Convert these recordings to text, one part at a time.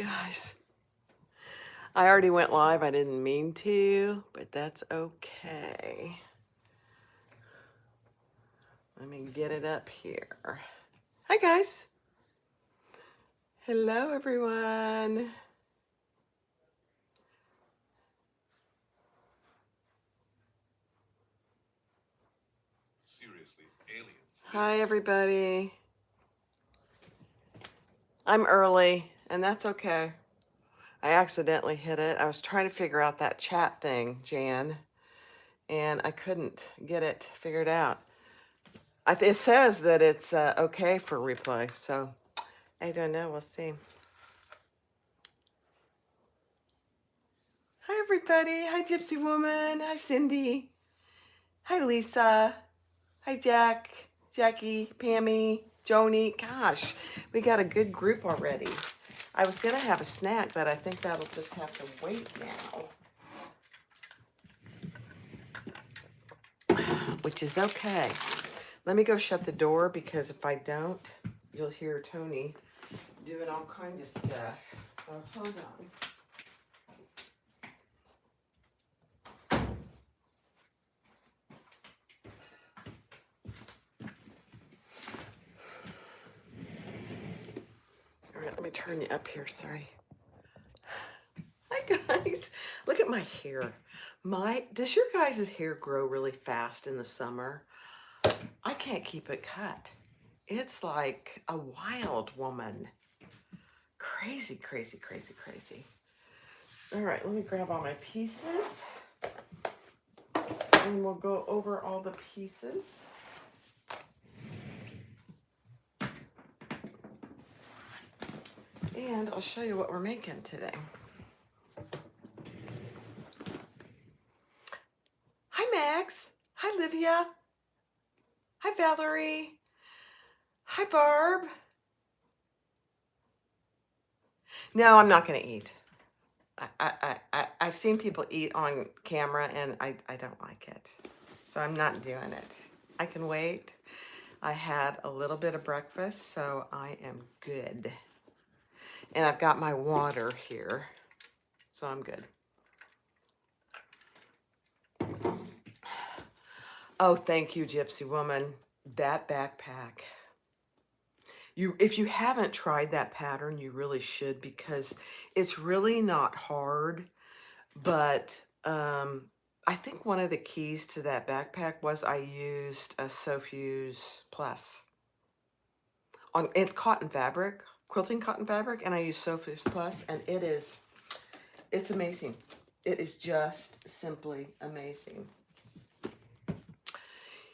guys. I already went live. I didn't mean to, but that's okay. Let me get it up here. Hi, guys. Hello, everyone. Seriously, aliens. Hi, everybody. I'm early, and that's okay. I accidentally hit it. I was trying to figure out that chat thing, Jan, and I couldn't get it figured out. It says that it's okay for replay, so I don't know. We'll see. Hi, everybody. Hi, Gypsy Woman. Hi, Cindy. Hi, Lisa. Hi, Jackie, Pammy, Joni. Gosh, we got a good group already. I was going to have a snack, but I think that'll just have to wait now, which is okay. Let me go shut the door because if I don't, you'll hear Tony doing all kinds of stuff. So hold on. All right, let me turn you up here. Sorry. Hi, guys. Look at my hair. Does your guys' hair grow really fast in the summer? I can't keep it cut. It's like a wild woman. Crazy, crazy, crazy, crazy. All right, let me grab all my pieces and we'll go over all the pieces. And I'll show you what we're making today. Hi, Max. Hi, Livia. Hi, Valerie. Hi, Barb. No, I'm not going to eat. I've seen people eat on camera and I don't like it. So I'm not doing it. I can wait. I had a little bit of breakfast, so I am good. And I've got my water here, so I'm good. Oh, thank you, Gypsy Woman. That backpack. If you haven't tried that pattern, you really should because it's really not hard, but I think one of the keys to that backpack was I used a Sofuse Plus. It's cotton fabric, quilting cotton fabric, and I use Sofuse Plus, and it's amazing. It is just simply amazing.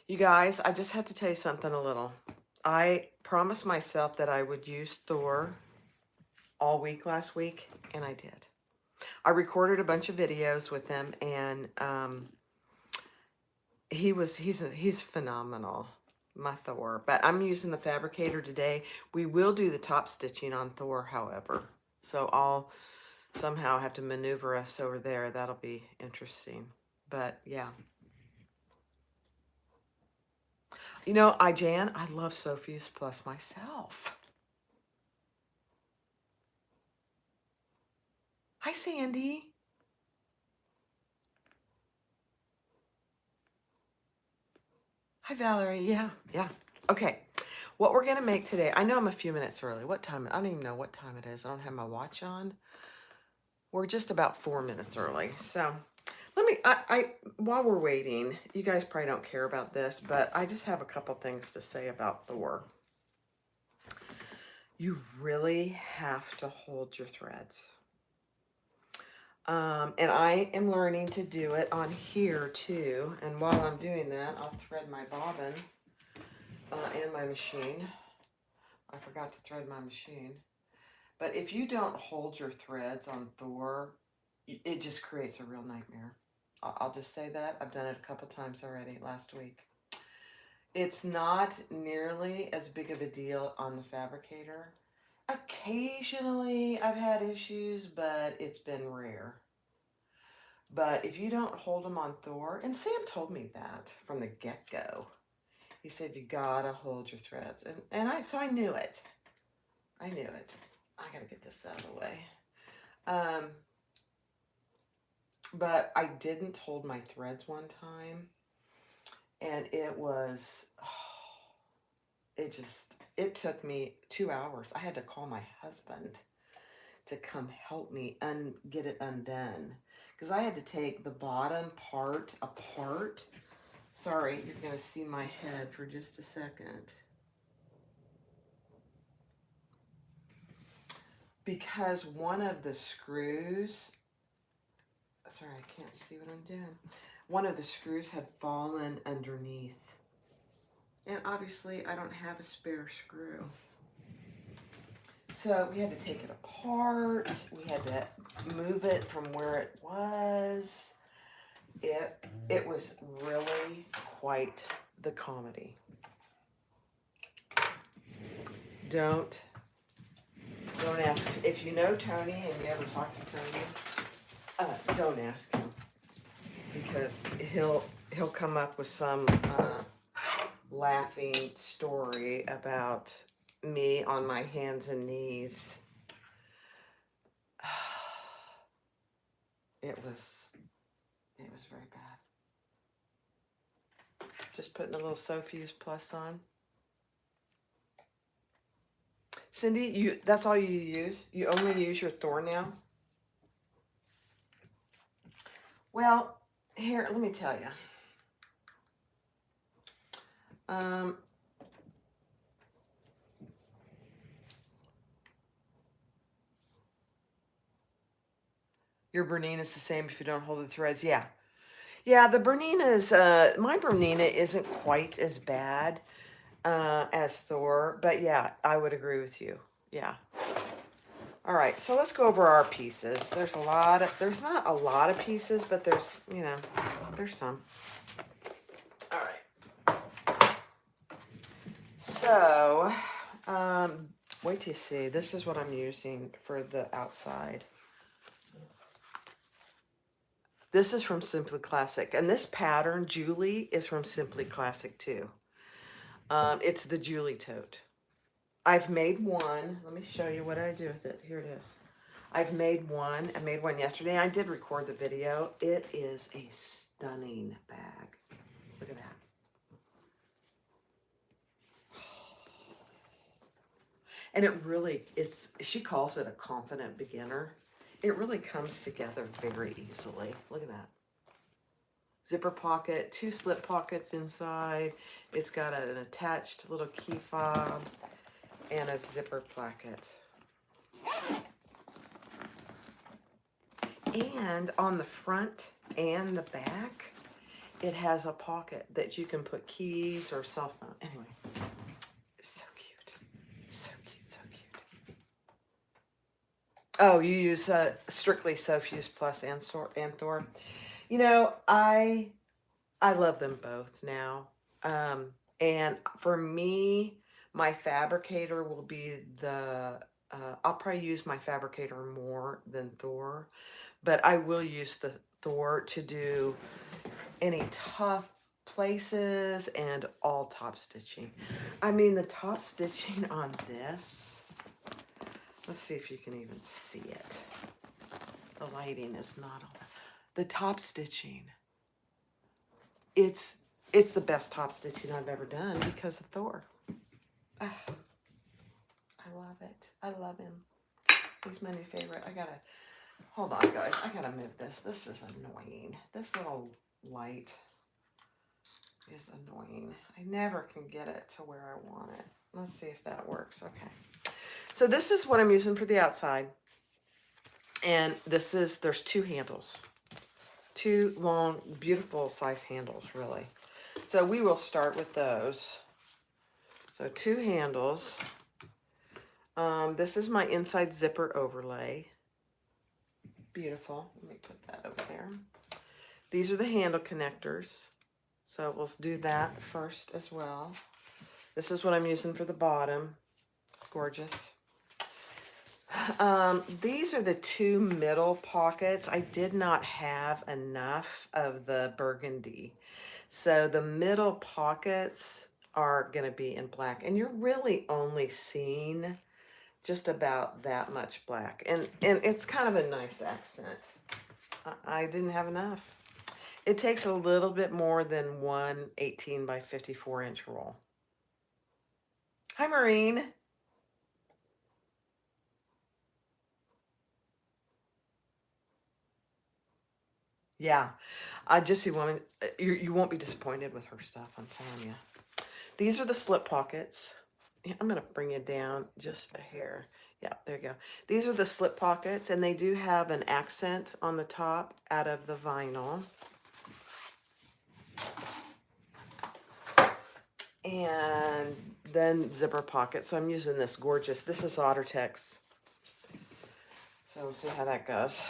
You guys, I just had to tell you something a little. I promised myself that I would use Thor all week last week, and I did. I recorded a bunch of videos with him, and he's phenomenal, my Thor. But I'm using the fabricator today. We will do the top stitching on Thor, however. So I'll somehow have to maneuver us over there. That'll be interesting. But yeah. You know, Jan, I love Sofuse Plus myself. Hi, Sandy. Hi, Valerie. Yeah. Okay. What we're going to make today, I know I'm a few minutes early. What time? I don't even know what time it is. I don't have my watch on. We're just about 4 minutes early. So let me, while we're waiting, you guys probably don't care about this, but I just have a couple things to say about Thor. You really have to hold your threads. And I am learning to do it on here too. And while I'm doing that, I'll thread my bobbin and my machine. I forgot to thread my machine. But if you don't hold your threads on Thor, it just creates a real nightmare. I'll just say that. I've done it a couple times already last week. It's not nearly as big of a deal on the fabricator. Occasionally I've had issues, but it's been rare. But if you don't hold them on Thor, and Sam told me that from the get-go. He said, you gotta hold your threads. So I knew it. I gotta get this out of the way. Um, but I didn't hold my threads one time, and it was, it took me 2 hours. I had to call my husband to come help me get it undone, because I had to take the bottom part apart. Sorry, you're going to see my head for just a second. Because one of the screws, sorry, I can't see what I'm doing. One of the screws had fallen underneath. And obviously I don't have a spare screw. So we had to take it apart. We had to move it from where it was. It was really quite the comedy. Don't ask. If you know Tony and you ever talk to Tony, don't ask him, because he'll come up with some laughing story about me on my hands and knees. It was very bad. Just putting a little Sofuse Plus on. Cindy, that's all you use? You only use your Thor now? Well, here, let me tell you. Your Bernina is the same if you don't hold the threads. Yeah. Yeah, the Bernina is, my Bernina isn't quite as bad as Thor, but yeah, I would agree with you. Yeah. All right, so let's go over our pieces. There's not a lot of pieces, but there's, there's some. All right. So, wait till you see. This is what I'm using for the outside. This is from Simply Classic, and this pattern, Julie, is from Simply Classic too. It's the Julie tote. I've made one. Let me show you what I do with it. Here it is. I've made one. I made one yesterday. I did record the video. It is a stunning bag. Look at that. And it really, she calls it a confident beginner. It really comes together very easily. Look at that. Zipper pocket, 2 slip pockets inside. It's got an attached little key fob and a zipper placket. And on the front and the back, it has a pocket that you can put keys or cell phone. Anyway, it's so cute. So cute, so cute. Oh, you use strictly Sofuse Plus and Thor. You know, I love them both now. And for me, my fabricator will be I'll probably use my fabricator more than Thor, but I will use the Thor to do any tough places and all top stitching. I mean, the top stitching on this, let's see if you can even see it. The lighting is not all that. The top stitching, it's the best top stitching I've ever done because of Thor. I love it. I love him. He's my new favorite. Hold on, guys. I gotta move this. This is annoying. This little light is annoying. I never can get it to where I want it. Let's see if that works. Okay. So this is what I'm using for the outside. And there's 2 handles. 2 long, beautiful size handles, really. So we will start with those. So 2 handles. This is my inside zipper overlay. Beautiful. Let me put that over there. These are the handle connectors. So we'll do that first as well. This is what I'm using for the bottom. Gorgeous. These are the 2 middle pockets. I did not have enough of the burgundy. So the middle pockets are going to be in black. And you're really only seeing just about that much black. And it's kind of a nice accent. I didn't have enough. It takes a little bit more than one 18 by 54 inch roll. Hi, Maureen. Yeah, Gypsy Woman, you won't be disappointed with her stuff, I'm telling you. These are the slip pockets. Yeah, I'm going to bring it down just a hair. Yeah, there you go. These are the slip pockets, and they do have an accent on the top out of the vinyl. And then zipper pockets. So I'm using this gorgeous, this is OtterTex. So we'll see how that goes.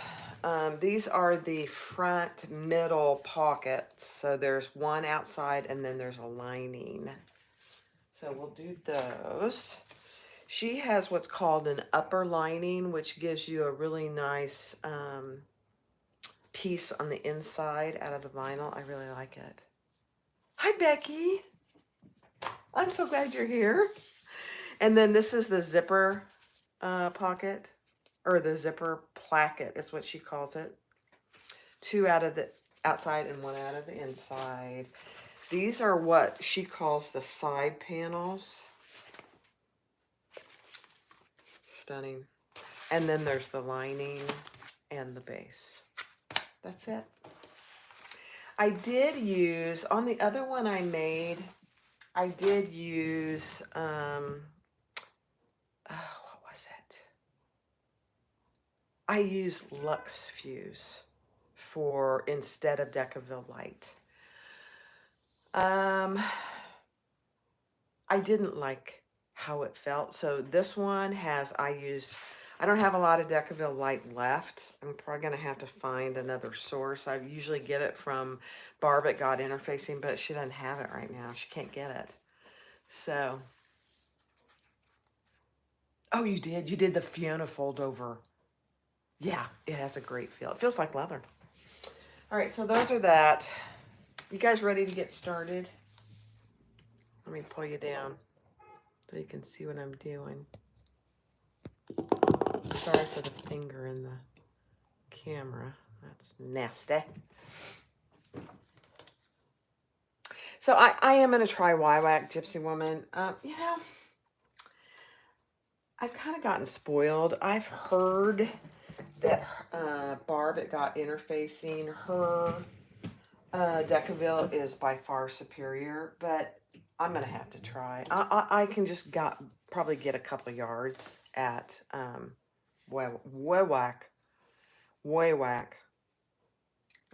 These are the front middle pockets. So there's one outside and then there's a lining. So we'll do those. She has what's called an upper lining, which gives you a really nice piece on the inside out of the vinyl. I really like it. Hi, Becky. I'm so glad you're here. And then this is the zipper pocket, or the zipper placket is what she calls it. Two out of the outside and one out of the inside. These are what she calls the side panels. Stunning. And then there's the lining and the base. That's it. I did use, on the other one I made, I did use, what was it? I used Lux Fuse for instead of Decaville Light. I didn't like how it felt. So this one has, I don't have a lot of Decaville Light left. I'm probably going to have to find another source. I usually get it from Barb at God Interfacing, but she doesn't have it right now. She can't get it. So, oh, you did? You did the Fiona fold over. Yeah, it has a great feel. It feels like leather. All right, so those are that. You guys ready to get started? Let me pull you down so you can see what I'm doing. Sorry for the finger in the camera. That's nasty. So I am going to try YWAC Gypsy Woman. You know, I've kind of gotten spoiled. I've heard that Barb at Got Interfacing, her Decaville is by far superior, but I'm going to have to try. I can just probably get a couple of yards at YWAC.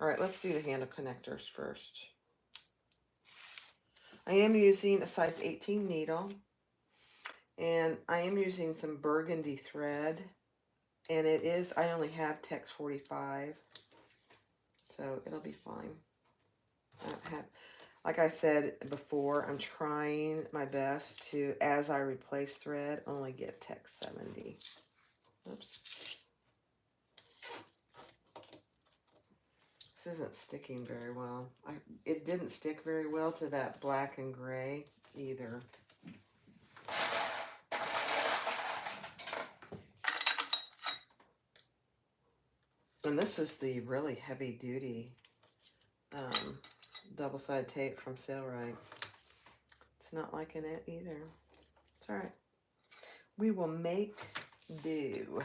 All right, let's do the handle connectors first. I am using a size 18 needle, and I am using some burgundy thread, and I only have Tex 45, so it'll be fine. I don't have, like I said before, I'm trying my best to, as I replace thread, only get Tex 70. Oops. This isn't sticking very well. It didn't stick very well to that black and gray either. And this is the really heavy duty double-sided tape from Sailrite. It's not liking it either. It's all right. We will make do.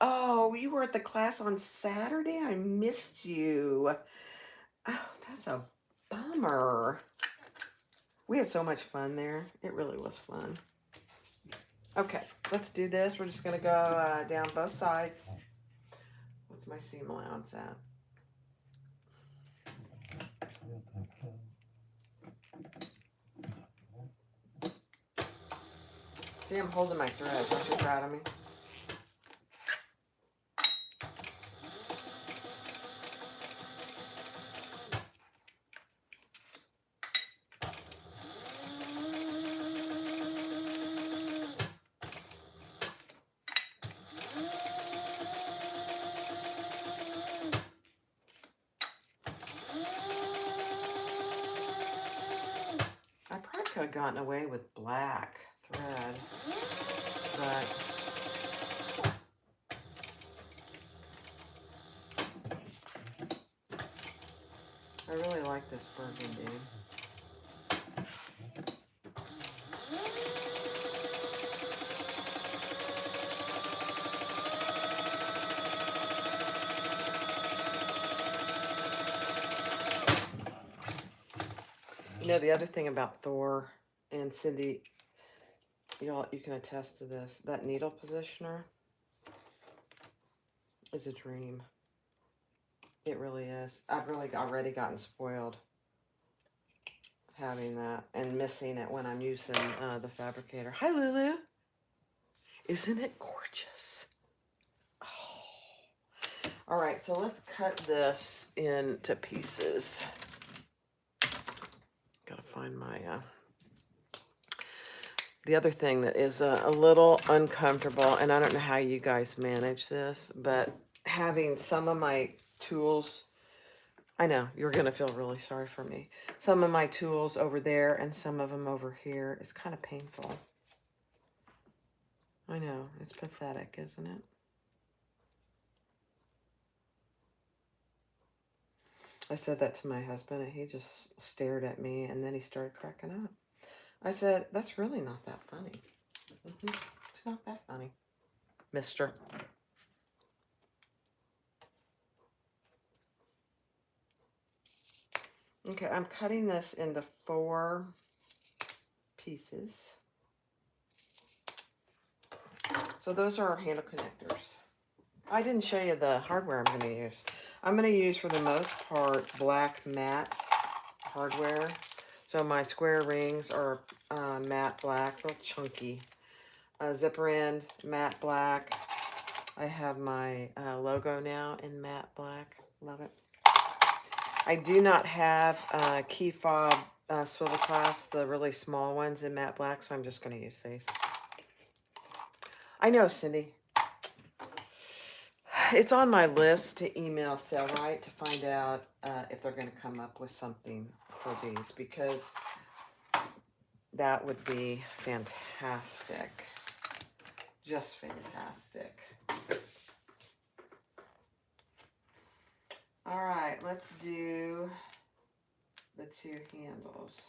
Oh, you were at the class on Saturday? I missed you. Oh, that's a bummer. We had so much fun there. It really was fun. Okay, let's do this. We're just going to go down both sides. What's my seam allowance at? See, I'm holding my thread. Aren't you proud of me? have gotten away with black thread, but I really like this burgundy. You know, the other thing about Thor and Cindy, you can attest to this, that needle positioner is a dream. It really is. I've really already gotten spoiled having that and missing it when I'm using the fabricator. Hi, Lulu. Isn't it gorgeous? Oh. All right, so let's cut this into pieces. Gotta find my... The other thing that is a little uncomfortable, and I don't know how you guys manage this, but having some of my tools, I know you're going to feel really sorry for me. Some of my tools over there and some of them over here is kind of painful. I know, it's pathetic, isn't it? I said that to my husband and he just stared at me and then he started cracking up. I said, that's really not that funny. It's not that funny, mister. Okay, I'm cutting this into 4 pieces. So those are our handle connectors. I didn't show you the hardware I'm going to use. I'm going to use, for the most part, black matte hardware. So my square rings are matte black, real chunky. Zipper end, matte black. I have my logo now in matte black. Love it. I do not have key fob swivel clasps, the really small ones in matte black, so I'm just going to use these. I know, Cindy. It's on my list to email Sellrite to find out if they're going to come up with something for these, because that would be fantastic. Just fantastic. All right, let's do the 2 handles.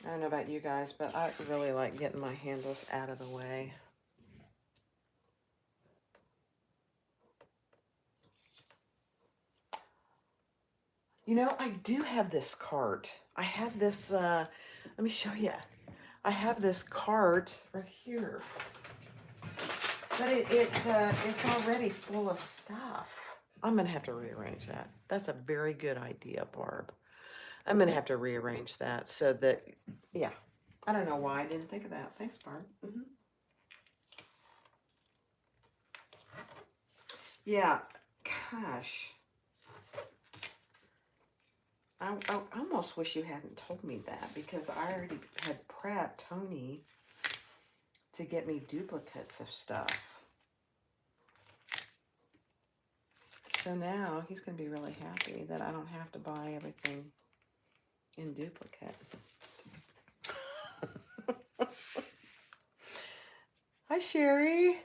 I don't know about you guys, but I really like getting my handles out of the way. You know, I do have this cart. I have this, let me show you. I have this cart right here. But it's already full of stuff. I'm going to have to rearrange that. That's a very good idea, Barb. I'm going to have to rearrange that so that, yeah. I don't know why I didn't think of that. Thanks, Barb. Yeah, gosh. I almost wish you hadn't told me that, because I already had prepped Tony to get me duplicates of stuff. So now he's going to be really happy that I don't have to buy everything in duplicate. Hi, Sherry.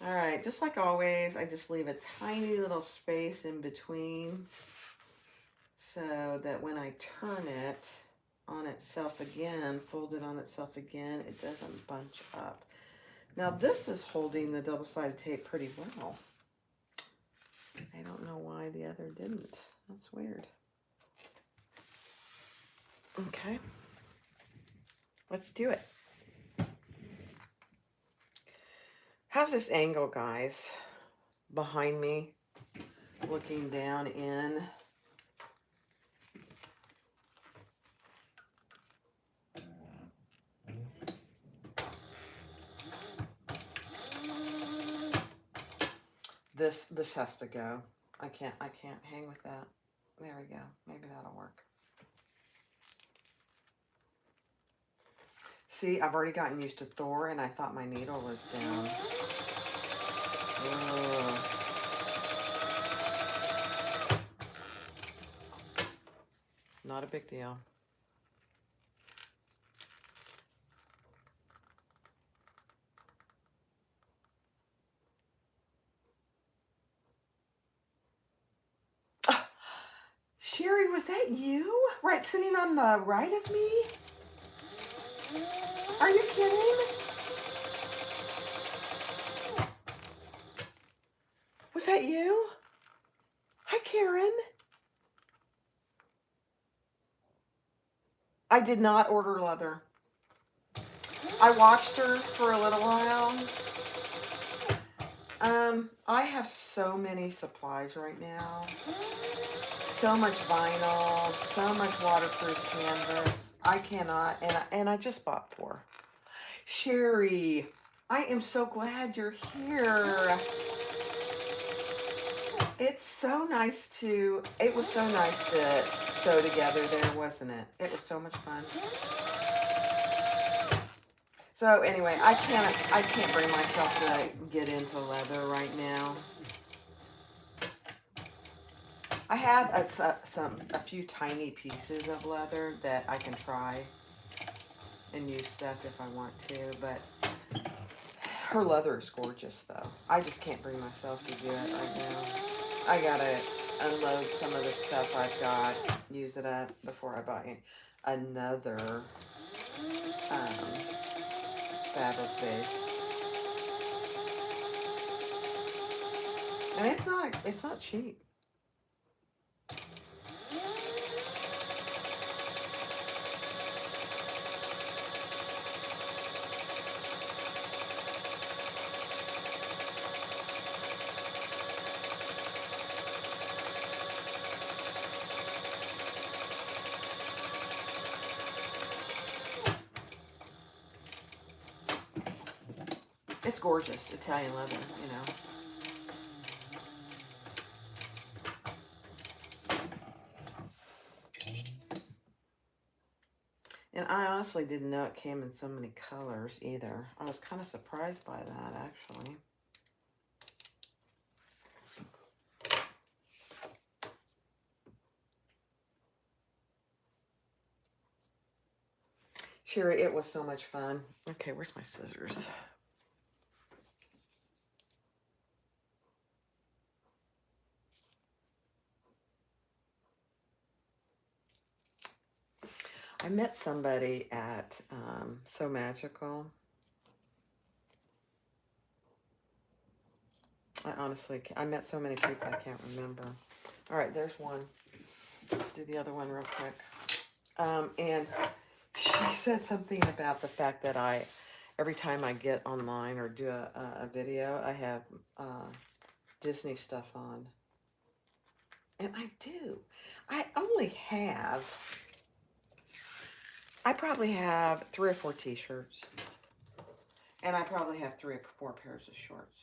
All right, just like always, I just leave a tiny little space in between so that when I turn it on itself again, fold it on itself again, it doesn't bunch up. Now this is holding the double-sided tape pretty well. I don't know why the other didn't. That's weird. Okay, let's do it. How's this angle, guys? Behind me, looking down in. This has to go. I can't hang with that. There we go. Maybe that'll work. See, I've already gotten used to Thor, and I thought my needle was down. not a big deal. Sherry, was that you? Right, sitting on the right of me? Are you kidding? Was that you? Hi, Karen. I did not order leather. I watched her for a little while. I have so many supplies right now. So much vinyl, so much waterproof canvas. I cannot, and I just bought 4. Sherry, I am so glad you're here. It was so nice to sew together there, wasn't it? It was so much fun. So anyway, I can't bring myself to get into leather right now. I have a few tiny pieces of leather that I can try and use stuff if I want to, but her leather is gorgeous though. I just can't bring myself to do it right now. I gotta unload some of the stuff I've got, use it up before I buy another fabric base. And it's not cheap. It's gorgeous Italian leather, you know. And I honestly didn't know it came in so many colors either. I was kind of surprised by that, actually. Sherry, it was so much fun. Okay, where's my scissors? I met somebody at So Magical. I met so many people I can't remember. All right, there's one. Let's do the other one real quick. And she said something about the fact that every time I get online or do a video, I have Disney stuff on. And I do. I probably have 3 or 4 t-shirts. And I probably have 3 or 4 pairs of shorts.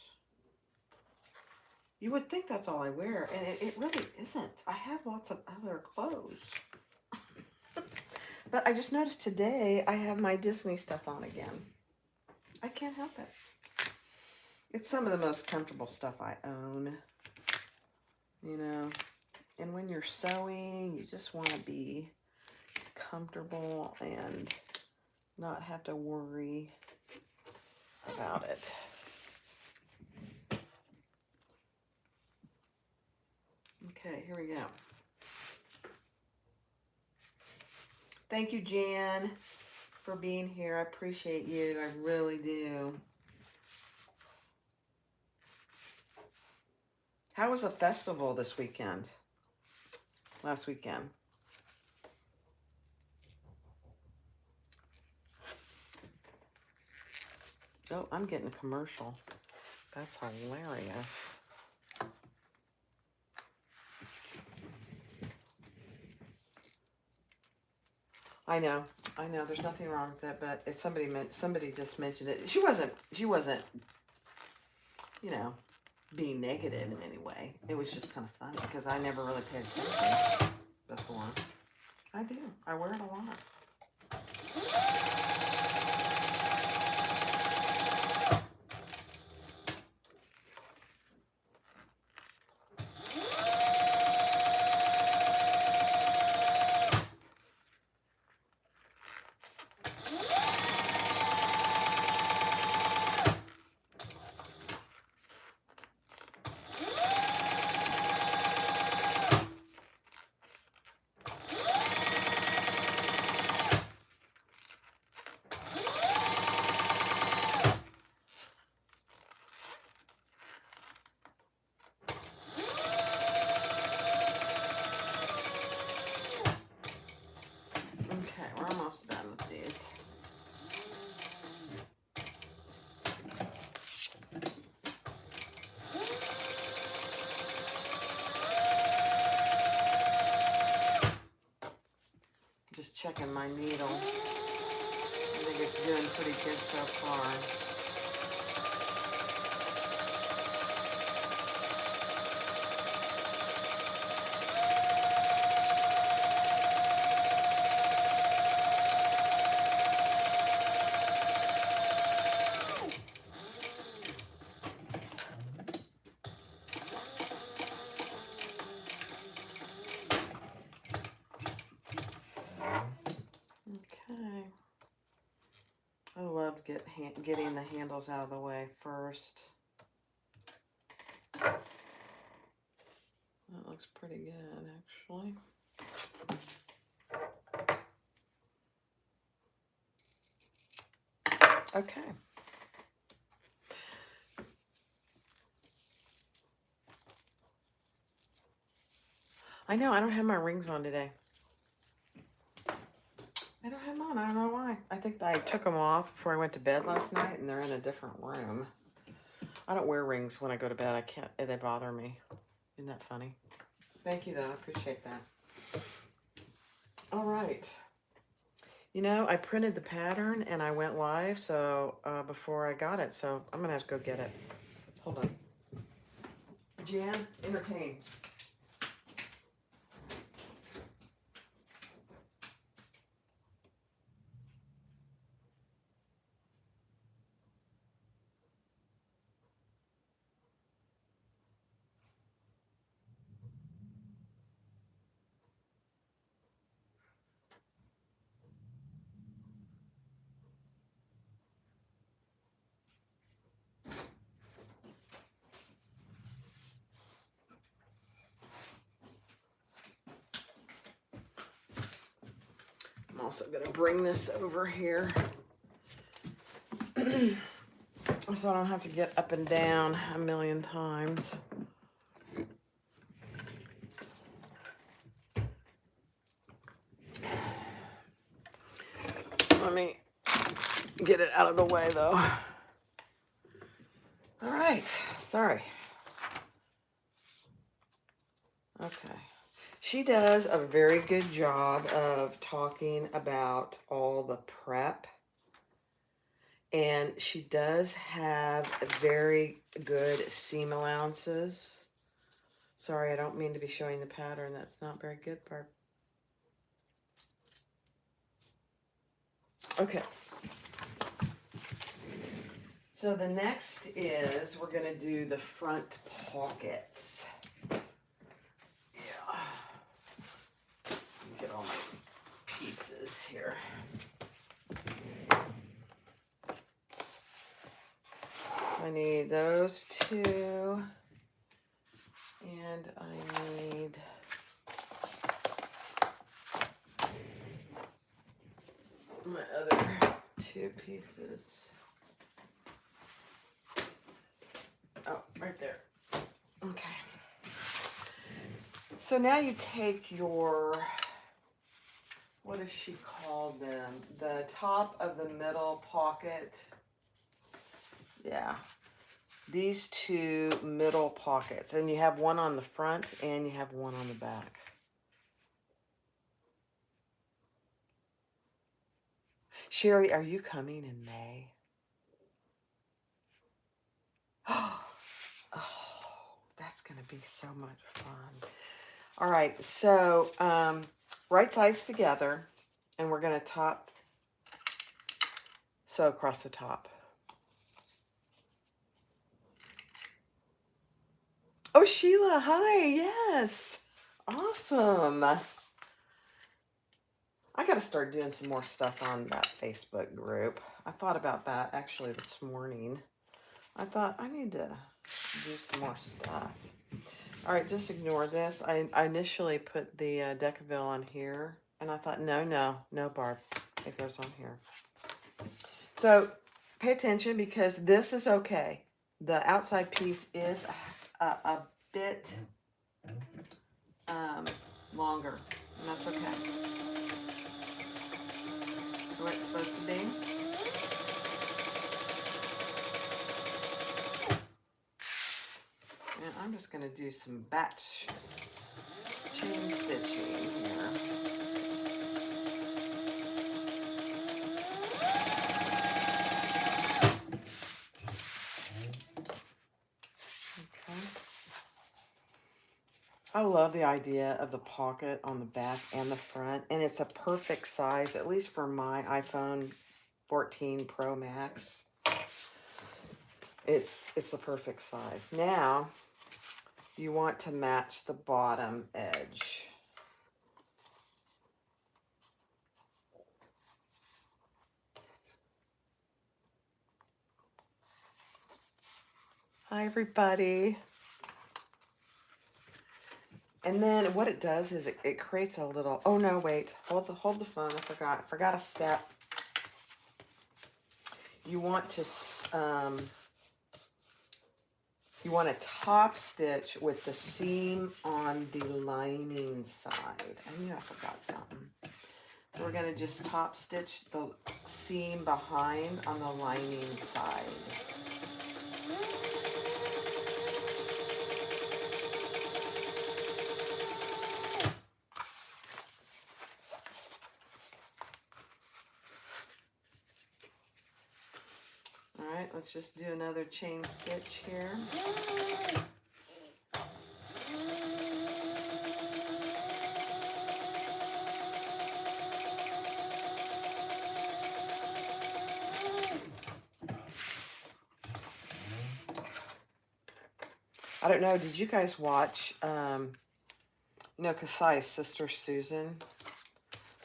You would think that's all I wear, and it really isn't. I have lots of other clothes. But I just noticed today I have my Disney stuff on again. I can't help it. It's some of the most comfortable stuff I own, you know. And when you're sewing, you just want to be comfortable and not have to worry about it. Okay, here we go. Thank you, Jan, for being here. I appreciate you. I really do. How was the festival this weekend? Last weekend? Oh, I'm getting a commercial. That's hilarious. I know. There's nothing wrong with it, but if somebody just mentioned it. She wasn't, you know, being negative in any way. It was just kind of funny because I never really paid attention before. I do. I wear it a lot. liking my needle. I think it's doing pretty good so far. Okay. I love getting the handles out of the way first. That looks pretty good, actually. Okay. I know, I don't have my rings on today. I don't have them on. I don't know why. I think I took them off before I went to bed last night, and they're in a different room. I don't wear rings when I go to bed. I can't. They bother me. Isn't that funny? Thank you, though. I appreciate that. All right. You know, I printed the pattern, and I went live so before I got it, so I'm going to have to go get it. Hold on. Jan, entertain. I'm also going to bring this over here so I don't have to get up and down a million times. Let me get it out of the way, though. All right. Sorry. Okay. She does a very good job of talking about all the prep. And she does have very good seam allowances. Sorry, I don't mean to be showing the pattern. That's not very good, Barb. Okay. So the next is we're going to do the front pockets. Yeah. Get all my pieces here. I need those two. And I need my other two pieces. Oh, right there. Okay. So now you take your, what does she call them? The top of the middle pocket. Yeah. These two middle pockets. And you have one on the front and you have one on the back. Sherry, are you coming in May? Oh, that's going to be so much fun. All right, so right sides together, and we're going to top sew across the top. Oh, Sheila, hi, yes, awesome. I got to start doing some more stuff on that Facebook group. I thought about that actually this morning. I thought I need to do some more stuff. All right, just ignore this. I initially put the Decaville on here, and I thought, no, Barb. It goes on here. So pay attention because this is okay. The outside piece is a bit longer, and that's okay. That's the way it's supposed to be. And I'm just going to do some batch chain stitching here. I love the idea of the pocket on the back and the front, and it's a perfect size, at least for my iPhone 14 Pro Max. It's the perfect size. Now, you want to match the bottom edge. Hi, everybody. And then what it does is it creates a little, oh no, wait, hold the phone, I forgot a step. You want to, you want to top stitch with the seam on the lining side. I knew I forgot something. So we're going to just top stitch the seam behind on the lining side. All right, let's just do another chain stitch here. I don't know, did you guys watch, you know, Kasai's sister, Susan?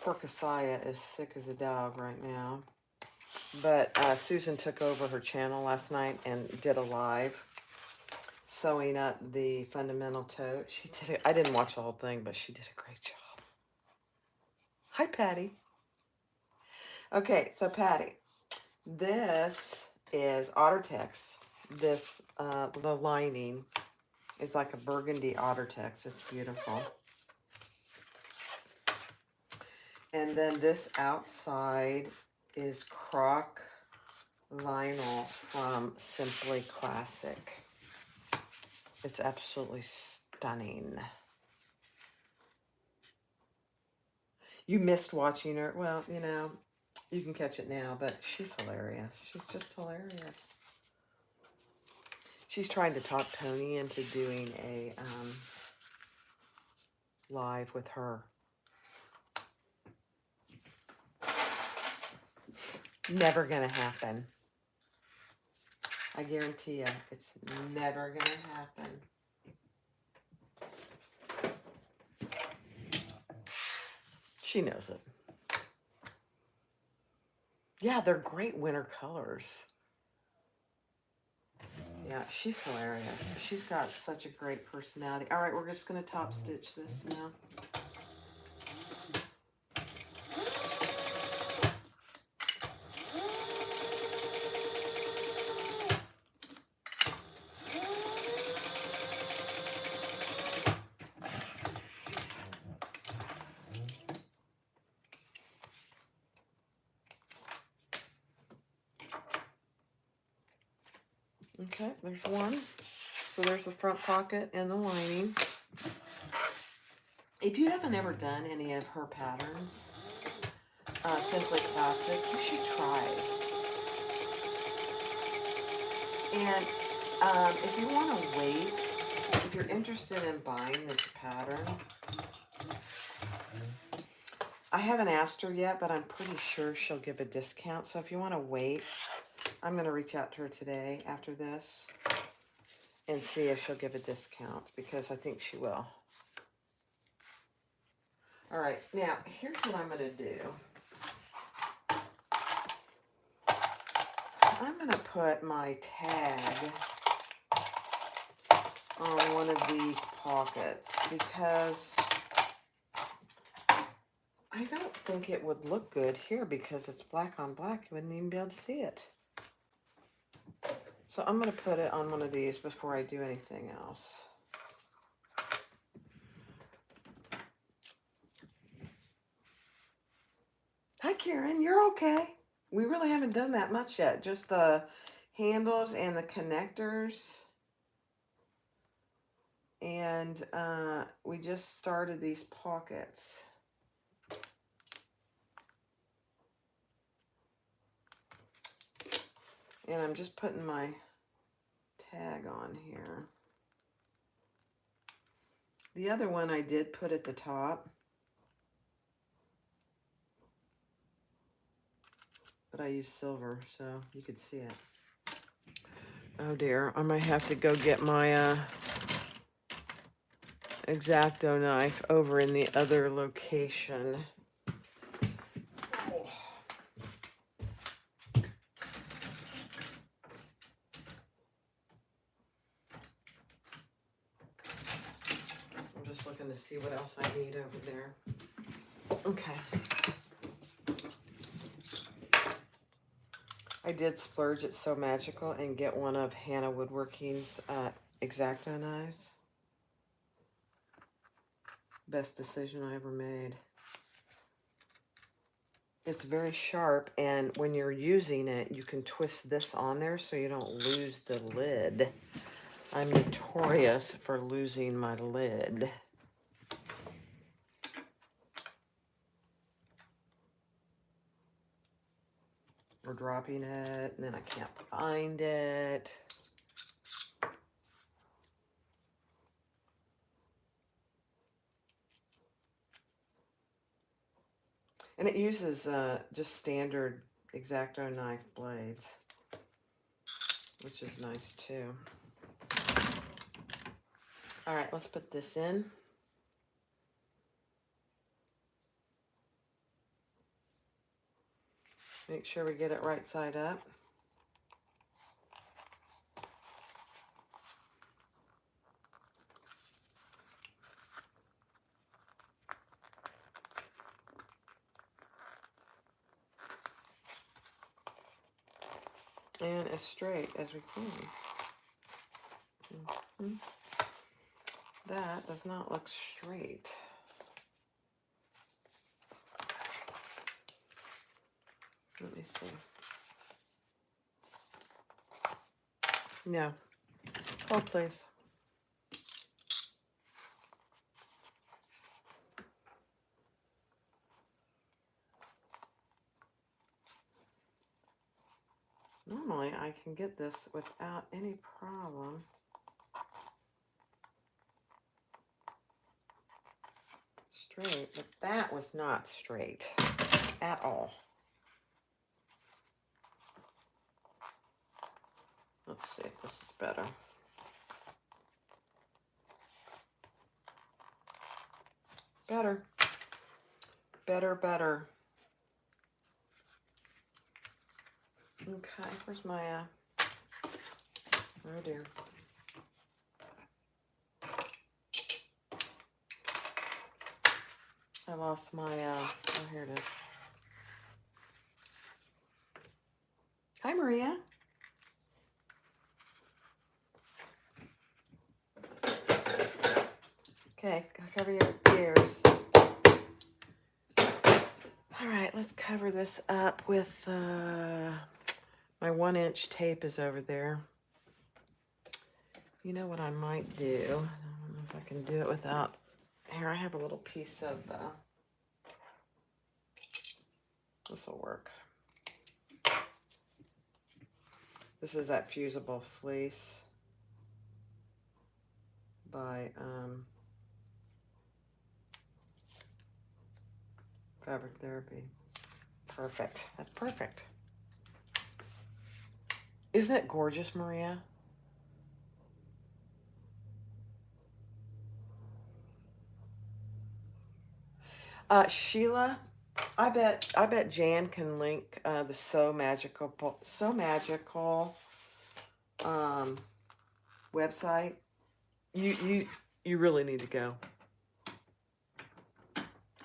Poor Kasaya is sick as a dog right now. But Susan took over her channel last night and did a live sewing up the fundamental tote. She did it. I didn't watch the whole thing, but she did a great job. Hi, Patty. Okay, so Patty, this is OtterTex. This, the lining is like a burgundy OtterTex. It's beautiful. And then this outside is croc vinyl from Simply Classic. It's absolutely stunning. You missed watching her. Well, you know, you can catch it now, but she's hilarious. She's just hilarious. She's trying to talk Tony into doing a live with her. Never gonna happen. I guarantee you, it's never gonna happen. She knows it. Yeah, they're great winter colors. Yeah, she's hilarious. She's got such a great personality. All right, we're just going to top stitch this now. Okay, there's one. So there's the front pocket and the lining. If you haven't ever done any of her patterns, Simply Classic, you should try. And if you want to wait, if you're interested in buying this pattern, I haven't asked her yet, but I'm pretty sure she'll give a discount. So if you want to wait, I'm going to reach out to her today after this and see if she'll give a discount, because I think she will. All right, now here's what I'm going to do. I'm going to put my tag on one of these pockets because I don't think it would look good here because it's black on black. You wouldn't even be able to see it. So I'm going to put it on one of these before I do anything else. Hi, Karen. You're okay. We really haven't done that much yet. Just the handles and the connectors. And we just started these pockets. And I'm just putting my tag on here. The other one I did put at the top, but I used silver so you could see it. Oh dear, I might have to go get my X-Acto knife over in the other location. Oh. I'm just looking to see what else I need over there. Okay. I did splurge at So Magical and get one of Hannah Woodworking's X-Acto knives. Best decision I ever made. It's very sharp, and when you're using it, you can twist this on there so you don't lose the lid. I'm notorious for losing my lid. Or dropping it, and then I can't find it. And it uses just standard X-Acto knife blades, which is nice too. All right, let's put this in. Make sure we get it right side up. And as straight as we can. That does not look straight. Let me see. No. Hold, please. Normally, I can get this without any problem. Straight, but that was not straight at all. Let's see if this is better. Better. Better, better. Okay, where's my, oh dear. I lost my, oh, here it is. Hi, Maria. Okay, cover your ears. All right, let's cover this up with, my 1-inch tape is over there. You know what I might do? I don't know if I can do it without, here I have a little piece of, this will work. This is that fusible fleece by Fabric Therapy. Perfect. That's perfect. Isn't it gorgeous, Maria? Sheila, I bet Jan can link the So Magical website. You really need to go.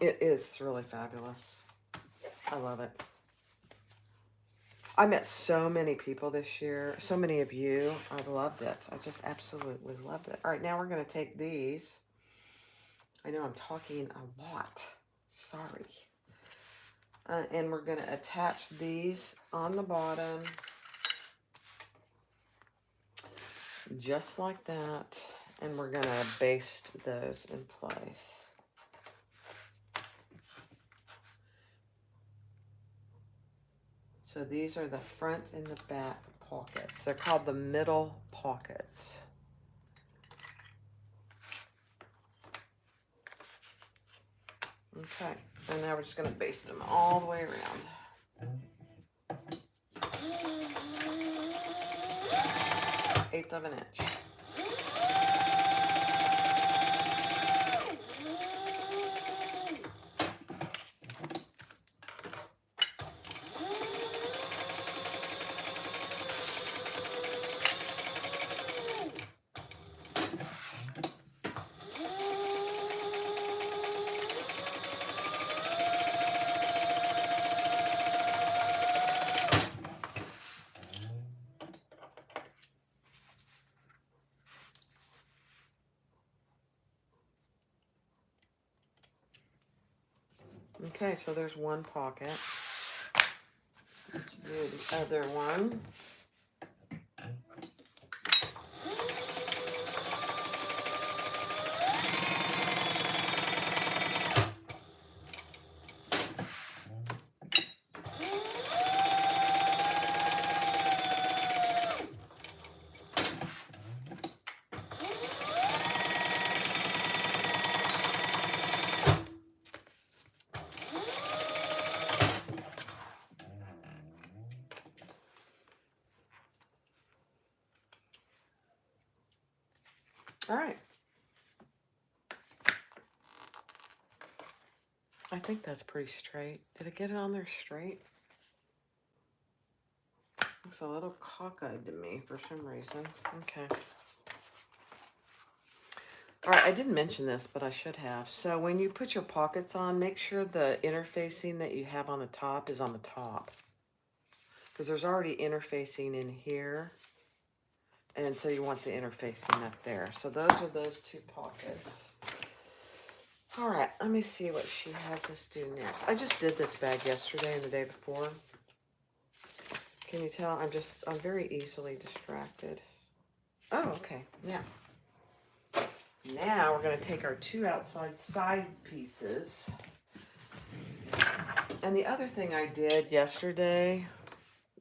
It is really fabulous. I love it. I met so many people this year, so many of you. I loved it. I just absolutely loved it. All right, now we're going to take these. I know I'm talking a lot. Sorry. And we're going to attach these on the bottom. Just like that. And we're going to baste those in place. So these are the front and the back pockets. They're called the middle pockets. Okay, and now we're just going to baste them all the way around. 1/8 of an inch. Okay, so there's one pocket. Let's do the other one. All right. I think that's pretty straight. Did I get it on there straight? Looks a little cockeyed to me for some reason. Okay. All right, I didn't mention this, but I should have. So when you put your pockets on, make sure the interfacing that you have on the top is on the top. Because there's already interfacing in here. And so you want the interfacing up there. So those are those two pockets. All right, let me see what she has us do next. I just did this bag yesterday and the day before. Can you tell? I'm very easily distracted. Oh, okay. Now we're going to take our two outside side pieces. And the other thing I did yesterday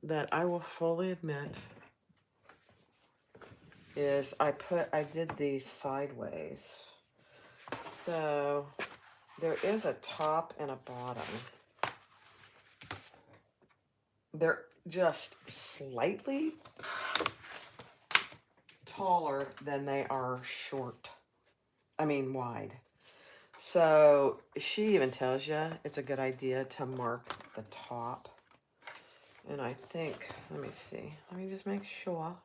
that I will fully admit is I did these sideways. So there is a top and a bottom. They're just slightly taller than they are wide. So she even tells you it's a good idea to mark the top. And I think, let me see. Let me just make sure.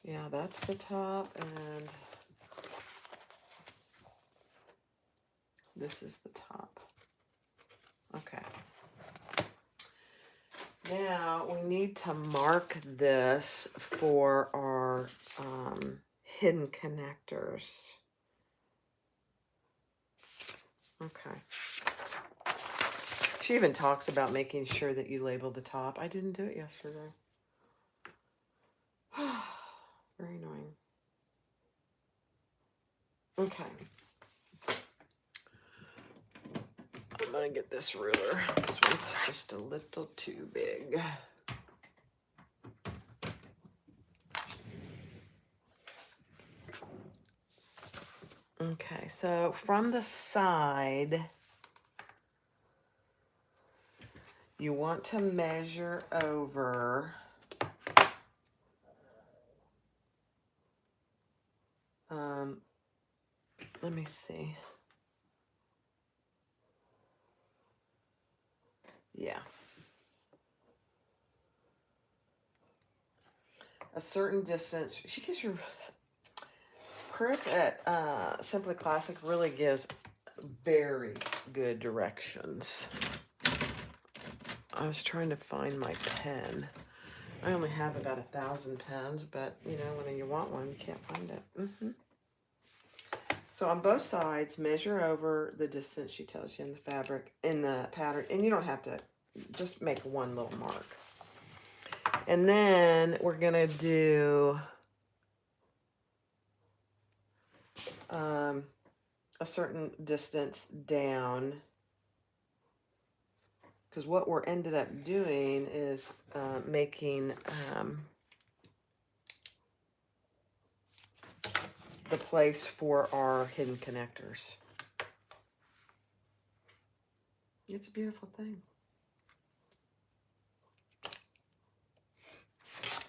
Yeah, that's the top, and this is the top. Okay. Now we need to mark this for our hidden connectors. Okay. She even talks about making sure that you label the top. I didn't do it yesterday. Very annoying. Okay. I'm gonna get this ruler. This one's just a little too big. Okay, so from the side, you want to measure over let me see. Yeah. A certain distance. She gives you, Chris at Simply Classic really gives very good directions. I was trying to find my pen. I only have about 1,000 pens, but you know, when you want one, you can't find it. So on both sides, measure over the distance she tells you in the fabric, in the pattern, and you don't have to, just make one little mark. And then we're gonna do a certain distance down, because what we're ended up doing is making the place for our hidden connectors. It's a beautiful thing.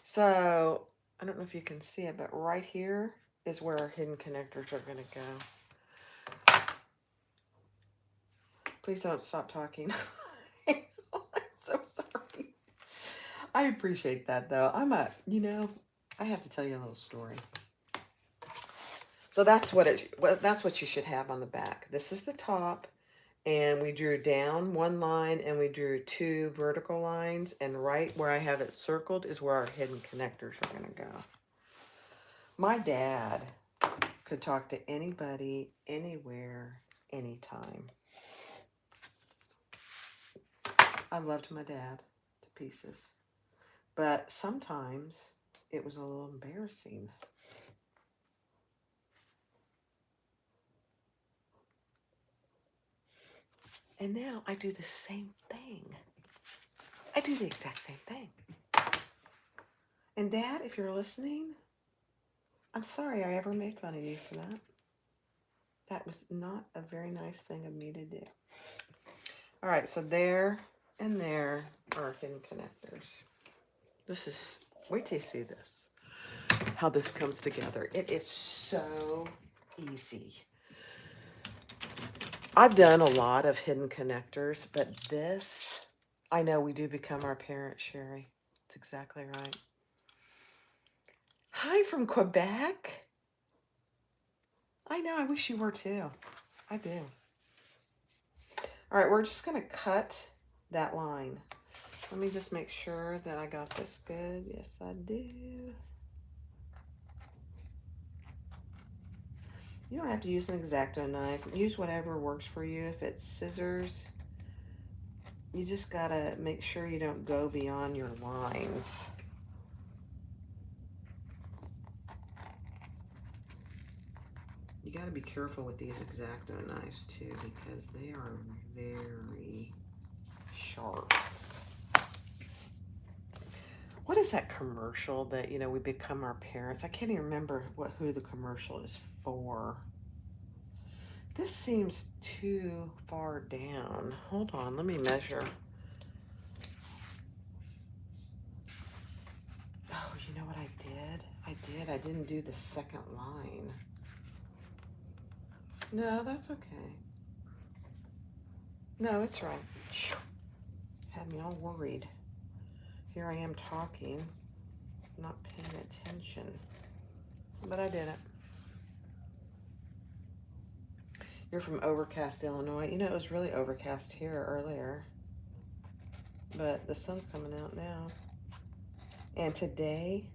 So, I don't know if you can see it, but right here is where our hidden connectors are going to go. Please don't stop talking. I'm so sorry. I appreciate that, though. I have to tell you a little story. So that's what you should have on the back. This is the top, and we drew down one line, and we drew 2 vertical lines, and right where I have it circled is where our hidden connectors are going to go. My dad could talk to anybody, anywhere, anytime. I loved my dad to pieces, but sometimes it was a little embarrassing. And now I do the same thing. I do the exact same thing. And Dad, if you're listening, I'm sorry I ever made fun of you for that. That was not a very nice thing of me to do. All right, so there and there are hidden connectors. Wait till you see this, how this comes together. It is so easy. I've done a lot of hidden connectors, but this, I know we do become our parents, Sherry. That's exactly right. Hi from Quebec. I know, I wish you were too. I do. All right, we're just going to cut that line. Let me just make sure that I got this good. Yes, I do. You don't have to use an X-Acto knife. Use whatever works for you. If it's scissors, you just got to make sure you don't go beyond your lines. You got to be careful with these X-Acto knives too, because they are very sharp. What is that commercial that, we become our parents? I can't even remember who the commercial is for. This seems too far down. Hold on, let me measure. Oh, you know what I did? I didn't do the second line. No, that's okay. No, it's right. Had me all worried. Here I am talking, not paying attention. But I did it. You're from Overcast, Illinois. It was really overcast here earlier. But the sun's coming out now. And today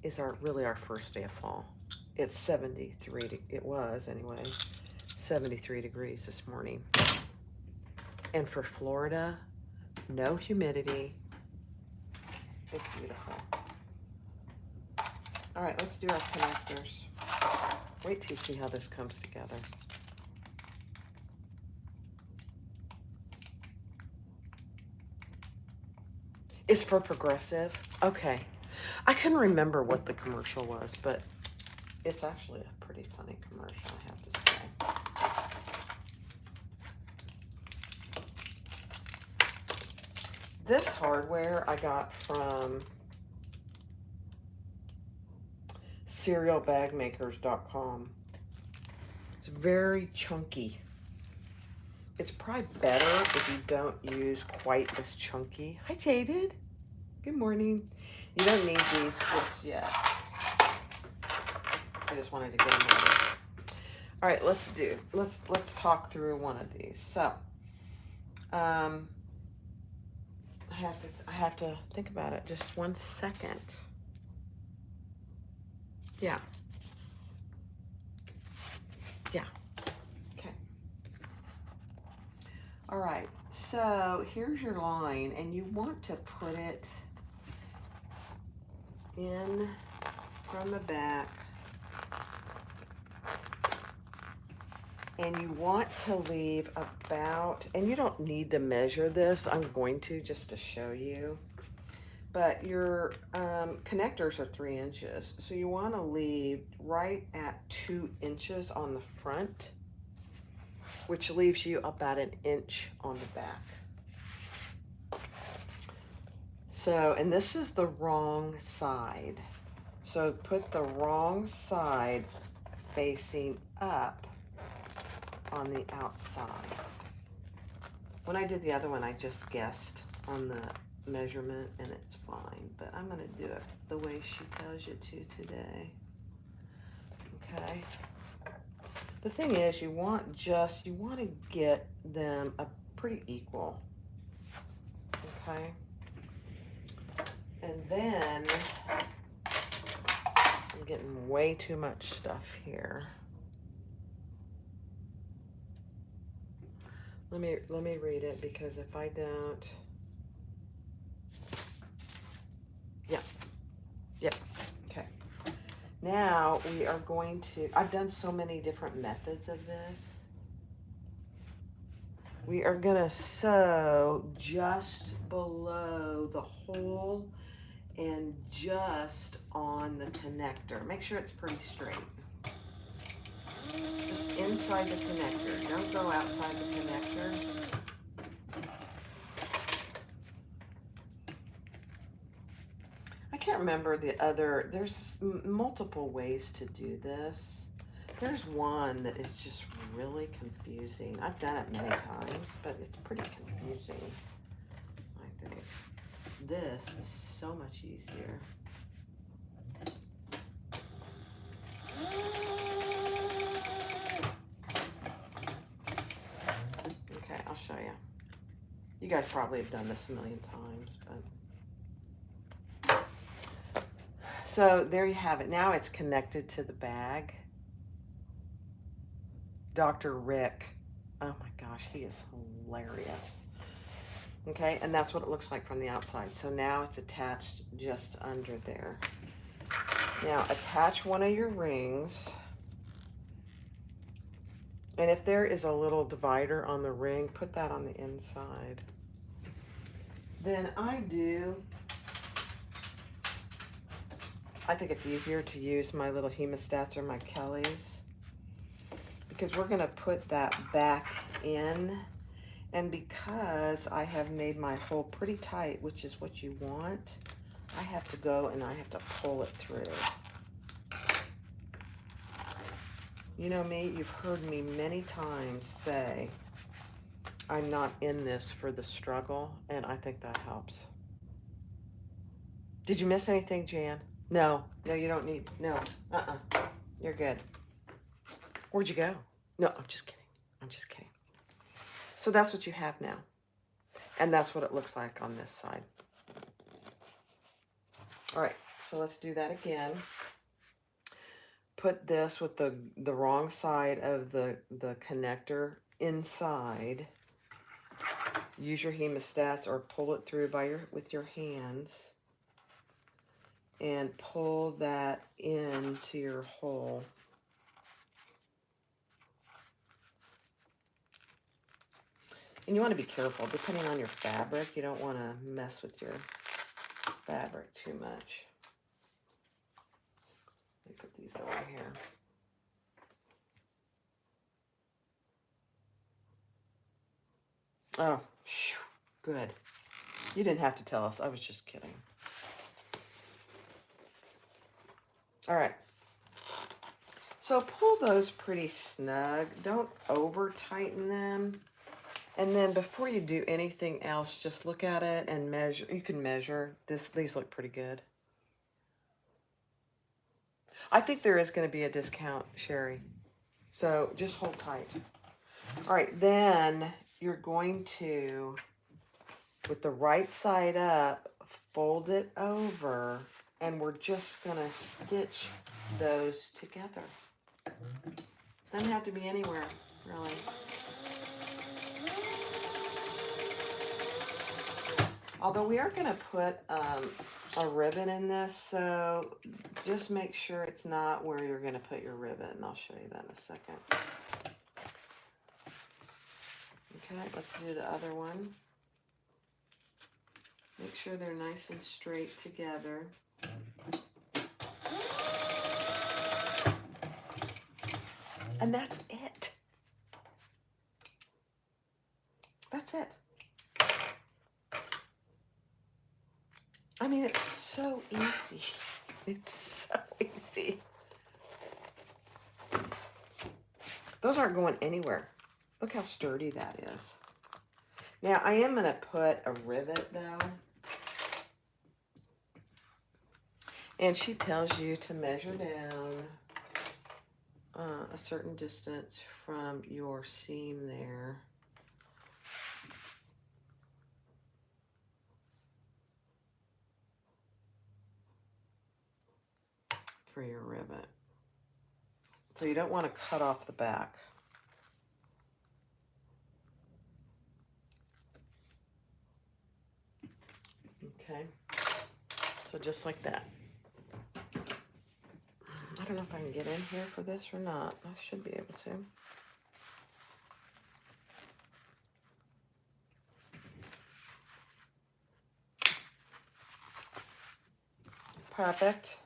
is really our first day of fall. It's 73, it was anyway, 73 degrees this morning. And for Florida, no humidity. It's beautiful. All right, let's do our connectors. Wait till you see how this comes together. It's for Progressive. Okay. I couldn't remember what the commercial was, but it's actually a pretty funny commercial, I have to say. This hardware I got from cerealbagmakers.com. It's very chunky. It's probably better if you don't use quite as chunky. Hi, Jaded. Good morning. You don't need these just yet. I just wanted to get them out. All right, let's talk through one of these. So, I have to think about it. Just 1 second. Yeah. Okay. All right. So here's your line, and you want to put it in from the back, and you want to leave about, and you don't need to measure this, I'm going to just to show you, but your connectors are 3 inches, so you want to leave right at 2 inches on the front, which leaves you about 1 inch on the back. So, and this is the wrong side. So put the wrong side facing up on the outside. When I did the other one, I just guessed on the measurement and it's fine, but I'm gonna do it the way she tells you to today. Okay. The thing is, you want to get them a pretty equal. Okay. And then I'm getting way too much stuff here. Let me read it, because if I don't, yep. Okay. Now we are going to, I've done so many different methods of this. We are gonna sew just below the hole and just on the connector. Make sure it's pretty straight. Just inside the connector. Don't go outside the connector. I can't remember the other, there's multiple ways to do this. There's one that is just really confusing. I've done it many times, but it's pretty confusing, I think. This is so much easier. Okay, I'll show you. You guys probably have done this a million times, but. So there you have it. Now it's connected to the bag. Dr. Rick, oh my gosh, he is hilarious. Okay, and that's what it looks like from the outside. So now it's attached just under there. Now attach one of your rings. And if there is a little divider on the ring, put that on the inside. Then I think it's easier to use my little hemostats or my Kellys, because we're gonna put that back in. And because I have made my hole pretty tight, which is what you want, I have to go and I have to pull it through. You know me, you've heard me many times say, I'm not in this for the struggle, and I think that helps. Did you miss anything, Jan? No, you don't need, no, you're good. Where'd you go? No, I'm just kidding. So that's what you have now. And that's what it looks like on this side. All right, so let's do that again. Put this with the wrong side of the connector inside. Use your hemostats or pull it through with your hands. And pull that into your hole. And you want to be careful, depending on your fabric. You don't want to mess with your fabric too much. Let me put these over here. Oh, good. You didn't have to tell us. I was just kidding. All right. So pull those pretty snug. Don't over tighten them. And then before you do anything else, just look at it and measure. You can measure. These look pretty good. I think there is going to be a discount, Sherry. So just hold tight. All right, then you're going to, with the right side up, fold it over, and we're just going to stitch those together. Doesn't have to be anywhere, really. Although we are going to put a ribbon in this, so just make sure it's not where you're going to put your ribbon. I'll show you that in a second. Okay, let's do the other one. Make sure they're nice and straight together. And that's it. That's it. I mean, it's so easy. It's so easy. Those aren't going anywhere. Look how sturdy that is. Now, I am going to put a rivet, though. And she tells you to measure down a certain distance from your seam there. For your rivet. So you don't want to cut off the back. Okay. So just like that. I don't know if I can get in here for this or not. I should be able to. Perfect.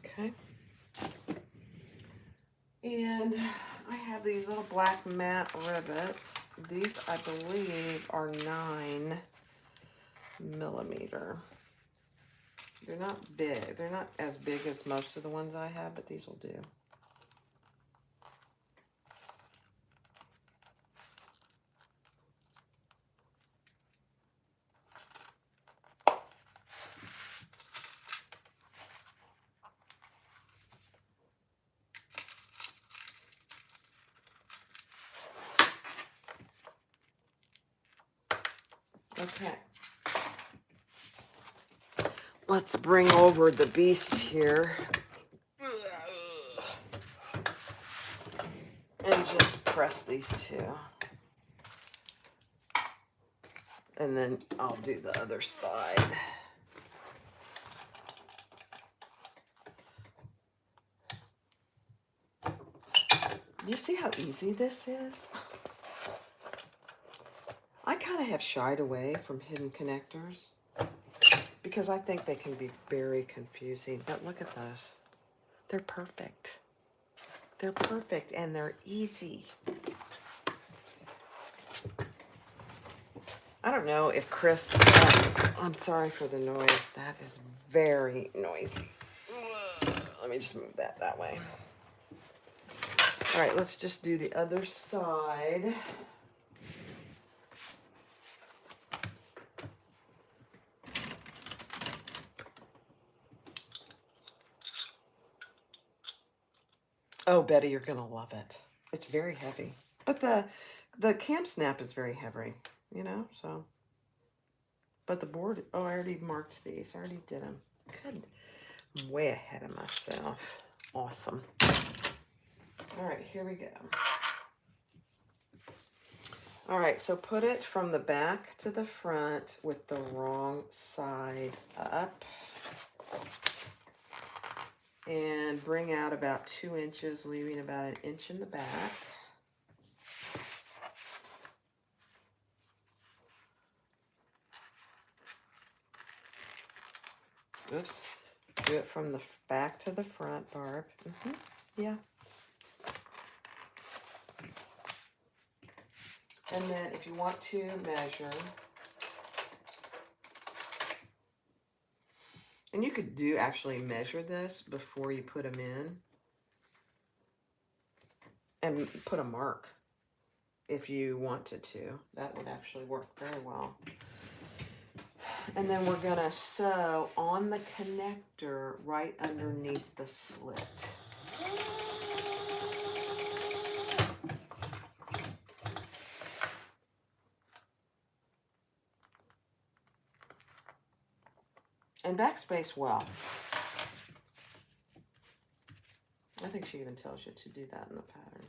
Okay. And I have these little black matte rivets. These, I believe, are 9mm. They're not big. They're not as big as most of the ones I have, but these will do. Okay. Let's bring over the beast here. And just press these two. And then I'll do the other side. You see how easy this is? I kind of have shied away from hidden connectors because I think they can be very confusing. But look at those. They're perfect. They're perfect and they're easy. I don't know if Chris, I'm sorry for the noise. That is very noisy. Let me just move that way. All right, let's just do the other side. Oh, Betty, you're gonna love it. It's very heavy, but the cam snap is very heavy, you know. So, but the board. Oh, I already marked these. I already did them. Good. I'm way ahead of myself. Awesome. All right, here we go. All right, so put it from the back to the front with the wrong side up. And bring out about 2 inches, leaving about 1 inch in the back. Oops. Do it from the back to the front, Barb. Yeah. And then if you want to measure, and you could actually measure this before you put them in and put a mark if you wanted to. That would actually work very well. And then we're gonna sew on the connector right underneath the slit. And backspace well. I think she even tells you to do that in the pattern.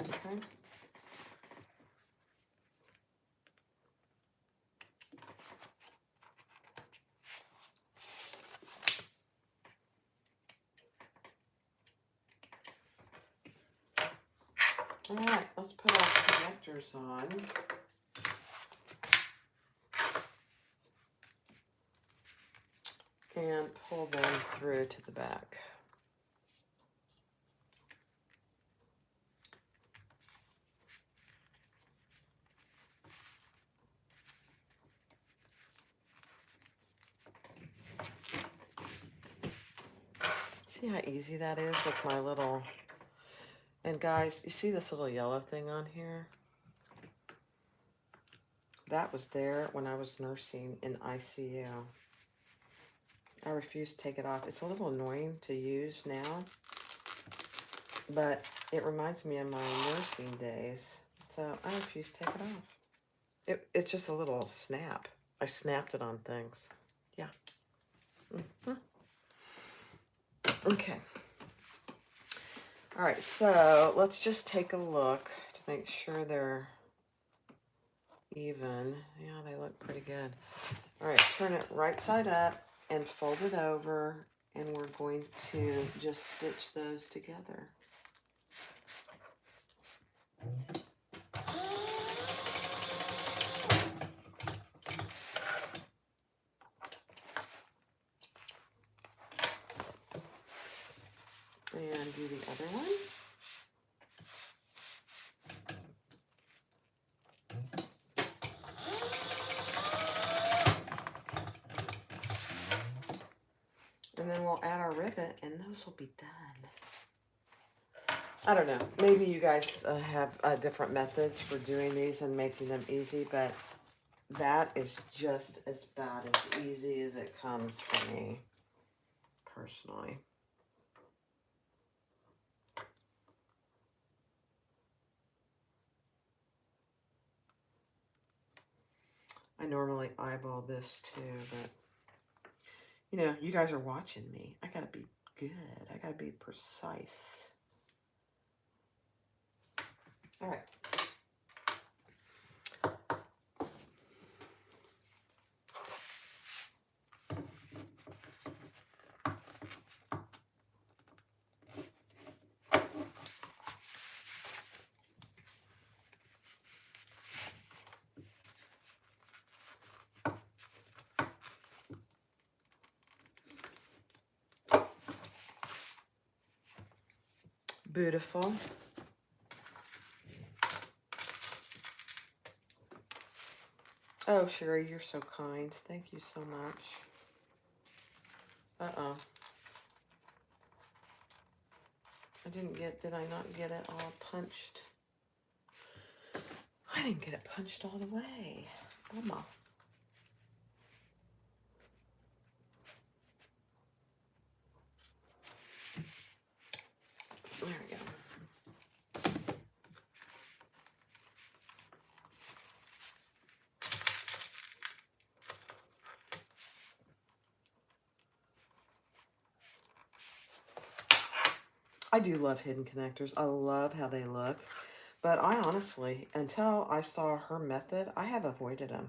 Okay. All right, let's put our connectors on. And pull them through to the back. See how easy that is with my little, and guys, you see this little yellow thing on here? That was there when I was nursing in ICU. I refuse to take it off. It's a little annoying to use now, but it reminds me of my nursing days. So I refuse to take it off. It's just a little snap. I snapped it on things. Yeah. Okay. All right, so let's just take a look to make sure they're even. Yeah, they look pretty good. All right, turn it right side up and fold it over, and we're going to just stitch those together. And do the other one. And then we'll add our ribbon, and those will be done. I don't know. Maybe you guys have different methods for doing these and making them easy, but that is just as bad as easy as it comes for me, personally. I normally eyeball this too, but you know, you guys are watching me. I gotta be good. I gotta be precise. All right. Beautiful. Oh, Sherry, you're so kind. Thank you so much. Uh-oh. Did I not get it all punched? I didn't get it punched all the way. Mama. There we go. I do love hidden connectors. I love how they look. But I honestly, until I saw her method, I have avoided them.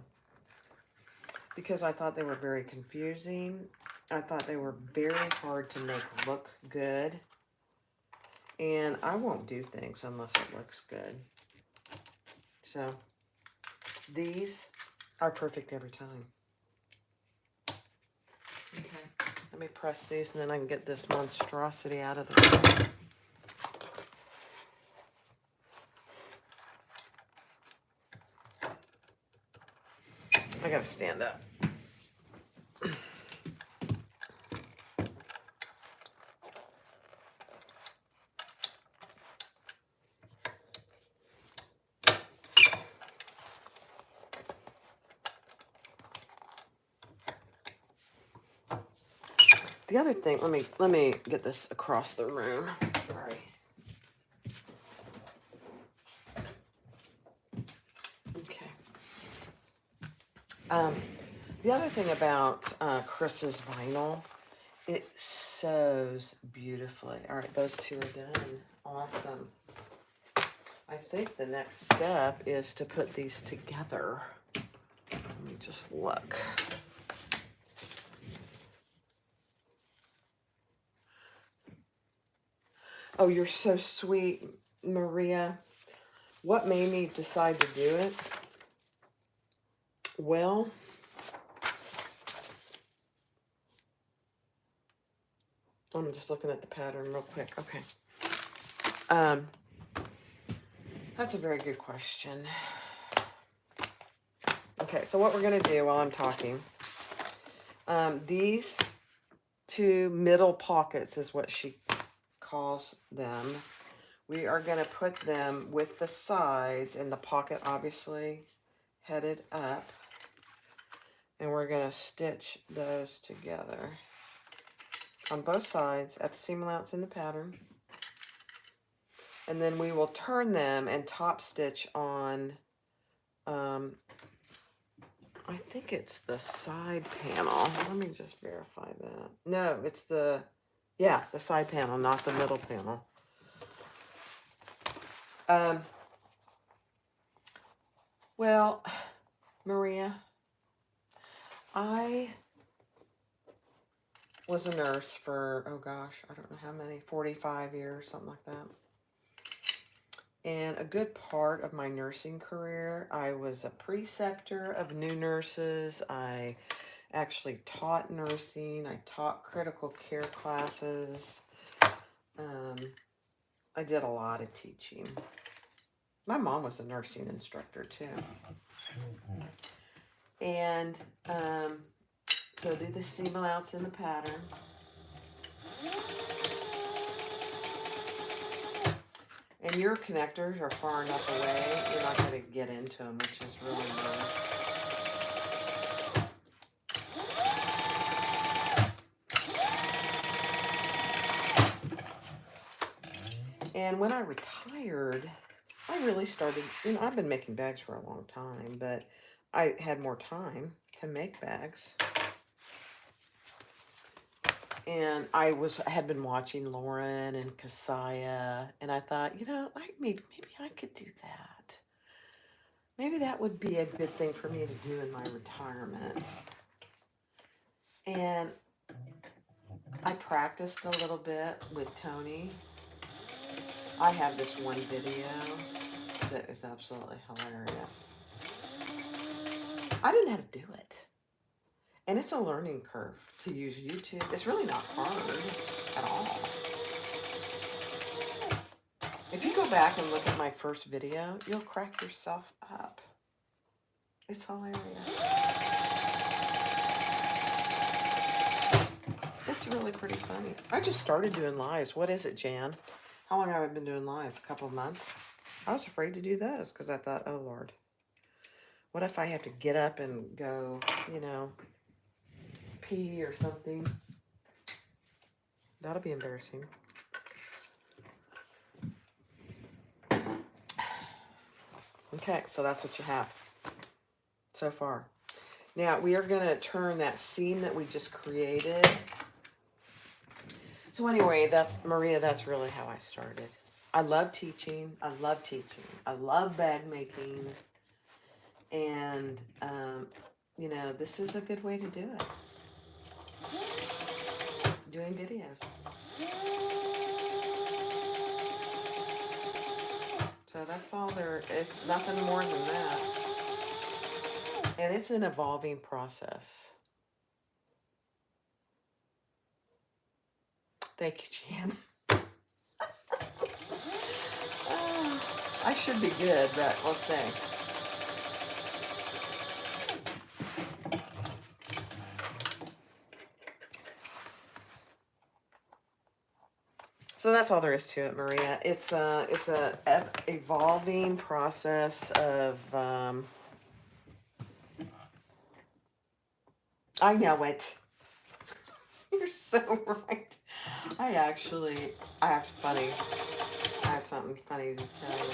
Because I thought they were very confusing. I thought they were very hard to make look good. And I won't do things unless it looks good. So, these are perfect every time. Okay, let me press these and then I can get this monstrosity out of the way. I gotta stand up. The other thing, let me get this across the room. Sorry. Okay. The other thing about Chris's vinyl, it sews beautifully. All right, those two are done. Awesome. I think the next step is to put these together. Let me just look. Oh, you're so sweet, Maria. What made me decide to do it? Well, I'm just looking at the pattern real quick. Okay. That's a very good question. Okay, so what we're going to do while I'm talking, these two middle pockets is what she calls them. We are going to put them with the sides and the pocket obviously headed up. And we're going to stitch those together on both sides at the seam allowance in the pattern. And then we will turn them and top stitch on, I think it's the side panel. Let me just verify that. No, it's the side panel, not the middle panel. Well, Maria, I was a nurse for, oh gosh, I don't know how many, 45 years, something like that. And a good part of my nursing career, I was a preceptor of new nurses. I actually taught nursing. I taught critical care classes. I did a lot of teaching. My mom was a nursing instructor too. And so do the seam allowance in the pattern. And your connectors are far enough away, you're not going to get into them, which is really nice. And when I retired, I really started, I've been making bags for a long time, but I had more time to make bags. And I had been watching Lauren and Keziah, and I thought, maybe I could do that. Maybe that would be a good thing for me to do in my retirement. And I practiced a little bit with Tony. I have this one video that is absolutely hilarious. I didn't know how to do it. And it's a learning curve to use YouTube. It's really not hard at all. If you go back and look at my first video, you'll crack yourself up. It's hilarious. It's really pretty funny. I just started doing lives. What is it, Jan? How long have I been doing lives? A couple of months? I was afraid to do those because I thought, oh, Lord. What if I have to get up and go, pee or something? That'll be embarrassing. Okay, so that's what you have so far. Now, we are going to turn that seam that we just created. So anyway, Maria, that's really how I started. I love teaching. I love bag making. And, this is a good way to do it. Doing videos. So that's all there is. Nothing more than that. And it's an evolving process. Thank you, Jan. I should be good, but we'll see. So that's all there is to it, Maria. It's a evolving process of. I know it. You're so right. I have something funny to tell you.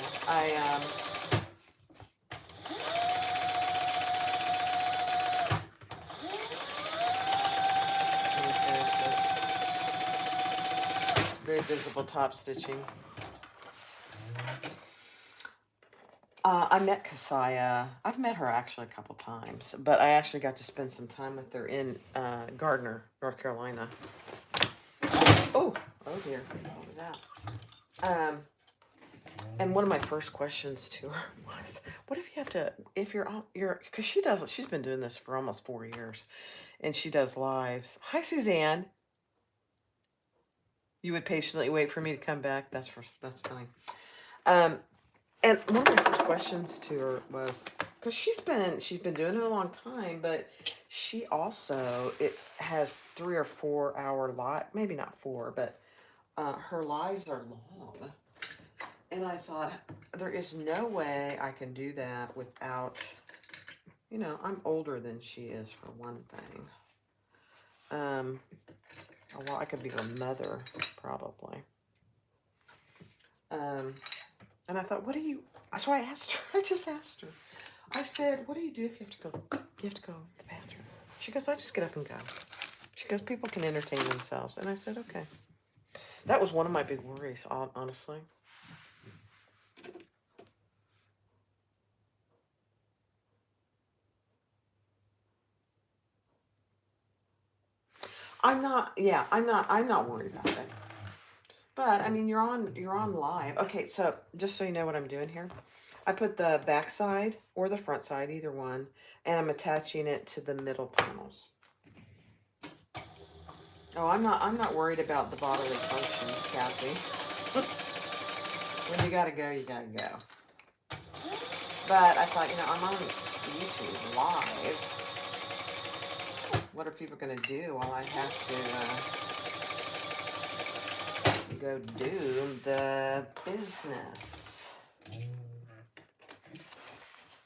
Very visible top stitching. I met Keziah. I've met her actually a couple times, but I actually got to spend some time with her in Gardner, North Carolina. Oh dear, what was that? And one of my first questions to her was, what if you have to, if you're, because she doesn't, she's been doing this for almost 4 years and she does lives. Hi, Suzanne. You would patiently wait for me to come back. That's funny. Um, and one of my first questions to her was, because she's been doing it a long time, but she also, it has 3 or 4 hour live, maybe not four, but her lives are long. And I thought, there is no way I can do that without, I'm older than she is for one thing. Well, I could be her mother, probably. And I thought, so I asked her, I just asked her. I said, what do you do if you have to go to the bathroom? She goes, I just get up and go. She goes, people can entertain themselves. And I said, okay. That was one of my big worries, honestly. I'm not worried about it. But I mean, you're on live. Okay, so just so you know what I'm doing here, I put the back side or the front side, either one, and I'm attaching it to the middle panels. Oh, I'm not worried about the bodily functions, Kathy. When you gotta go, you gotta go. But I thought, I'm on YouTube live. What are people gonna do while I have to go do the business?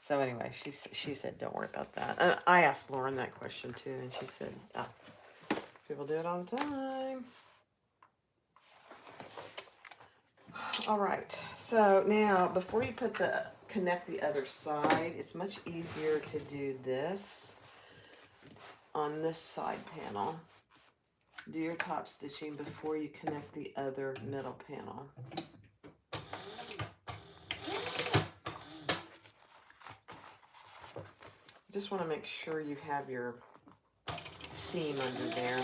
So anyway, she said, don't worry about that. I asked Lauren that question too, and she said, oh, people do it all the time. All right, so now before you connect the other side, it's much easier to do this on this side panel. Do your top stitching before you connect the other middle panel. You just want to make sure you have your seam under there.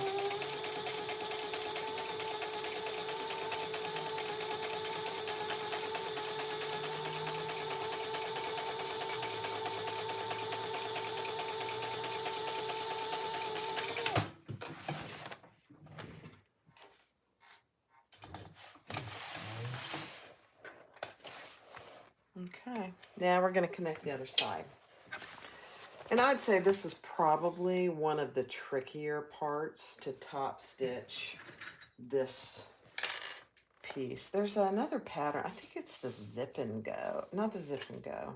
Okay, now we're going to connect the other side. And I'd say this is probably one of the trickier parts to top stitch this piece. There's another pattern. I think it's the zip and go. Not the zip and go.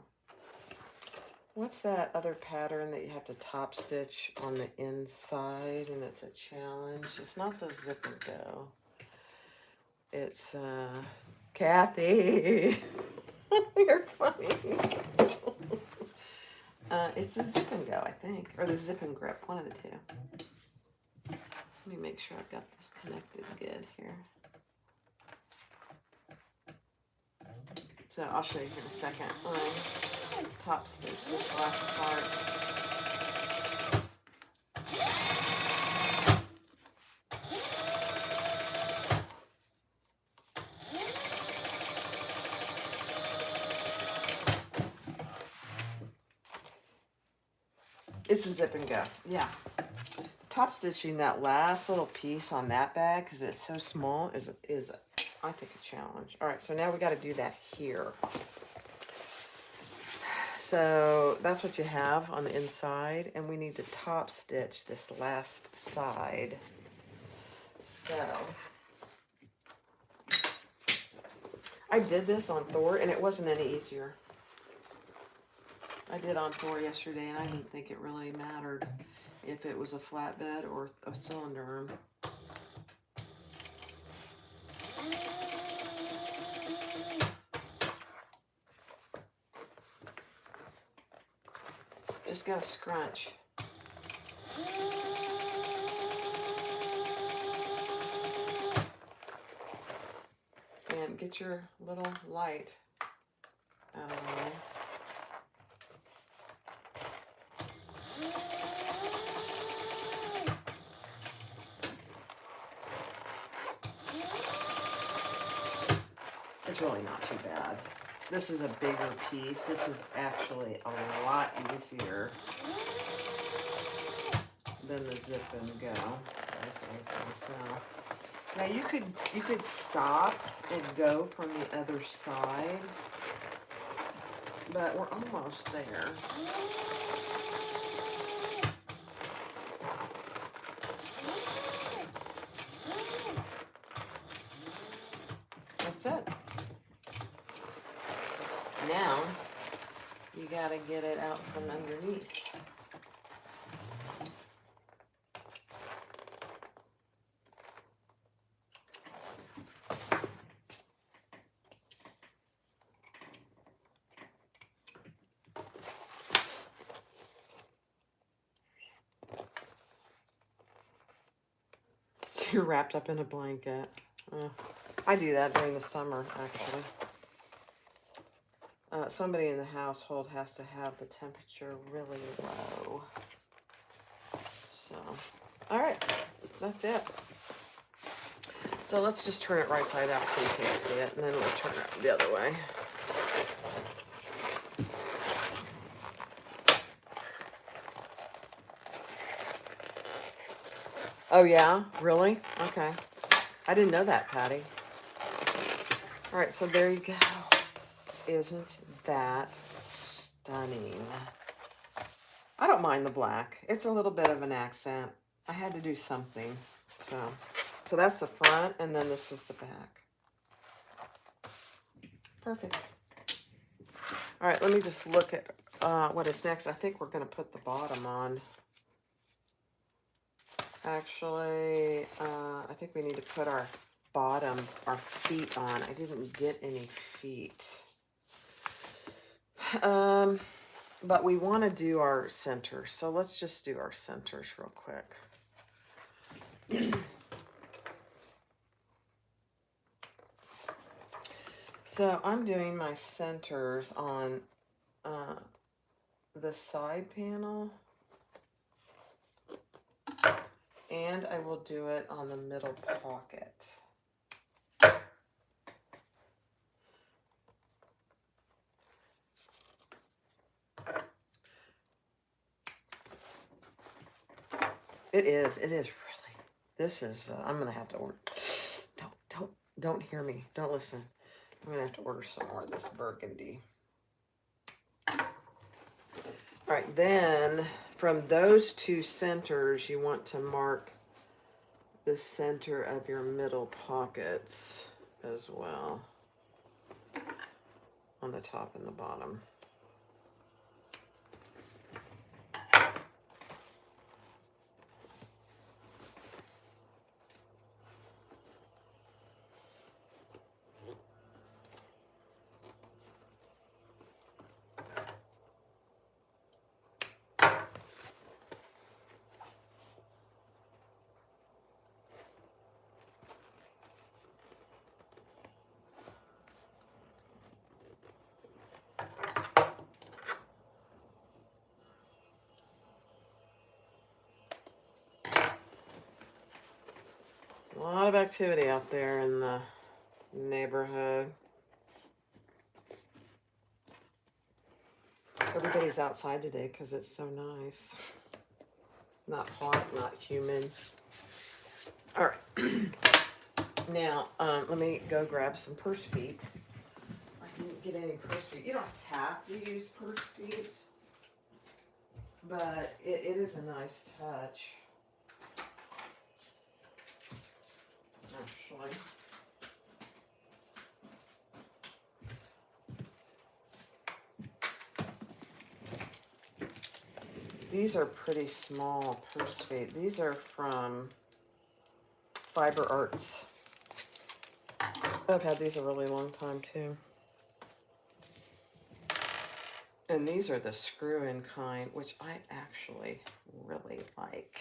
What's that other pattern that you have to top stitch on the inside and it's a challenge? It's not the zip and go. It's Kathy. You're funny. It's the zip and go, I think, or the zip and grip, one of the two. Let me make sure I've got this connected good here. So I'll show you here in a second. Top stitch this last part. It's a zip and go. Yeah. Top stitching that last little piece on that bag because it's so small is I think a challenge. All right, so now we got to do that here. So that's what you have on the inside, and we need to top stitch this last side. So I did this on Thor, and it wasn't any easier. I did on Thor yesterday, and I didn't think it really mattered if it was a flatbed or a cylinder arm. Just gotta scrunch. And get your little light out of the way. It's really not too bad. This is a bigger piece. This is actually a lot easier than the zip and go. Okay, so now you could stop and go from the other side, but we're almost there. That's it. Now you gotta get it out from underneath. So you're wrapped up in a blanket. I do that during the summer, actually. Somebody in the household has to have the temperature really low. So, all right, that's it. So let's just turn it right side out so you can see it, and then we'll turn it the other way. Oh yeah, really? Okay. I didn't know that, Patty. All right, so there you go. Isn't that stunning? I don't mind the black. It's a little bit of an accent. I had to do something. So that's the front, and then this is the back. Perfect. All right, let me just look at what is next. I think we're going to put the bottom on. Actually, I think we need to put our bottom, our feet on. I didn't get any feet. But we want to do our centers. So let's just do our centers real quick. So I'm doing my centers on the side panel. And I will do it on the middle pocket. It is really, this is, I'm going to have to order, don't hear me, don't listen. I'm going to have to order some more of this burgundy. All right, then from those two centers, you want to mark the center of your middle pockets as well, on the top and the bottom. A lot of activity out there in the neighborhood. Everybody's outside today because it's so nice. Not hot, not humid. All right. Now, let me go grab some purse feet. I didn't get any purse feet. You don't have to use purse feet, but it is a nice touch. Actually. These are pretty small purse feet. These are from Fiber Arts. I've had these a really long time too. And these are the screw-in kind, which I actually really like.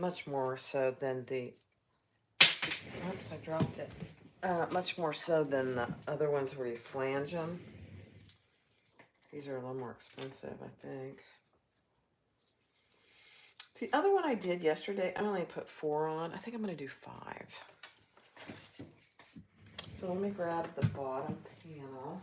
Much more so than the, oops, I dropped it. Much more so than the other ones where you flange them. These are a little more expensive, I think. The other one I did yesterday, I only put 4 on. I think I'm going to do 5. So let me grab the bottom panel.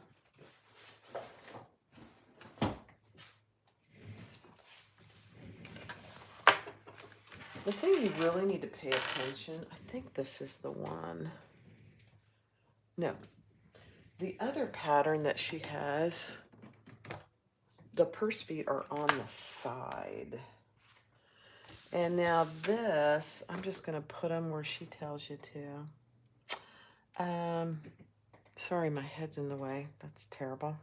The thing you really need to pay attention, I think this is the one. No. The other pattern that she has, the purse feet are on the side. And now this, I'm just going to put them where she tells you to. Sorry, my head's in the way. That's terrible.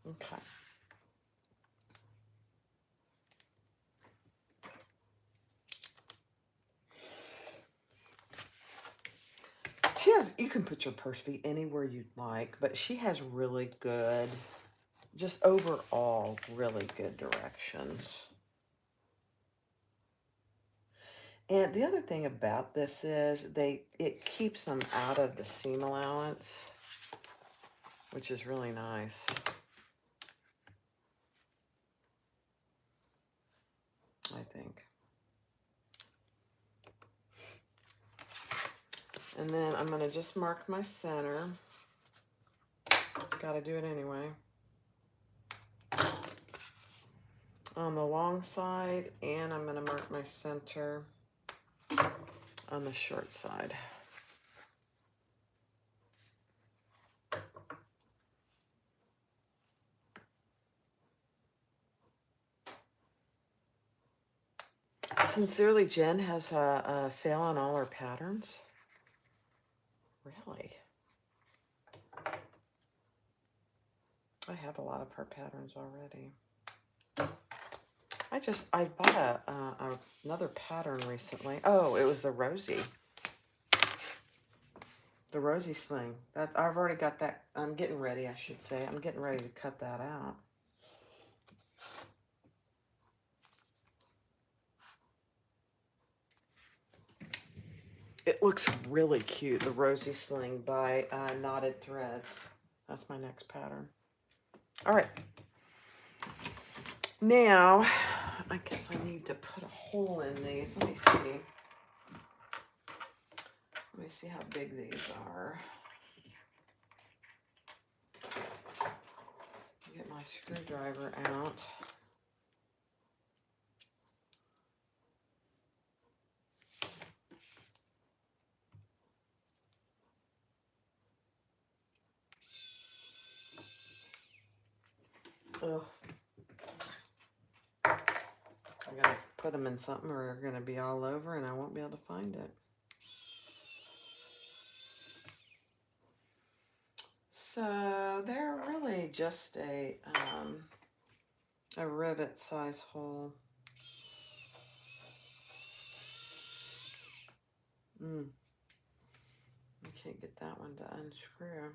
Okay. She has, you can put your purse feet anywhere you'd like, but she has really good, just overall, really good directions. And the other thing about this is it keeps them out of the seam allowance, which is really nice. I think. And then I'm going to just mark my center. Got to do it anyway. On the long side, and I'm going to mark my center on the short side. Sincerely, Jen has a sale on all her patterns. Really? I have a lot of her patterns already. I bought another pattern recently. Oh, it was the Rosie. The Rosie sling. I've already got that. I'm getting ready, I should say. I'm getting ready to cut that out. It looks really cute, the Rosie Sling by Knotted Threads. That's my next pattern. All right. Now, I guess I need to put a hole in these. Let me see. Let me see how big these are. Get my screwdriver out. Ugh. I gotta put them in something or they're gonna be all over and I won't be able to find it. So they're really just a rivet size hole. I can't get that one to unscrew.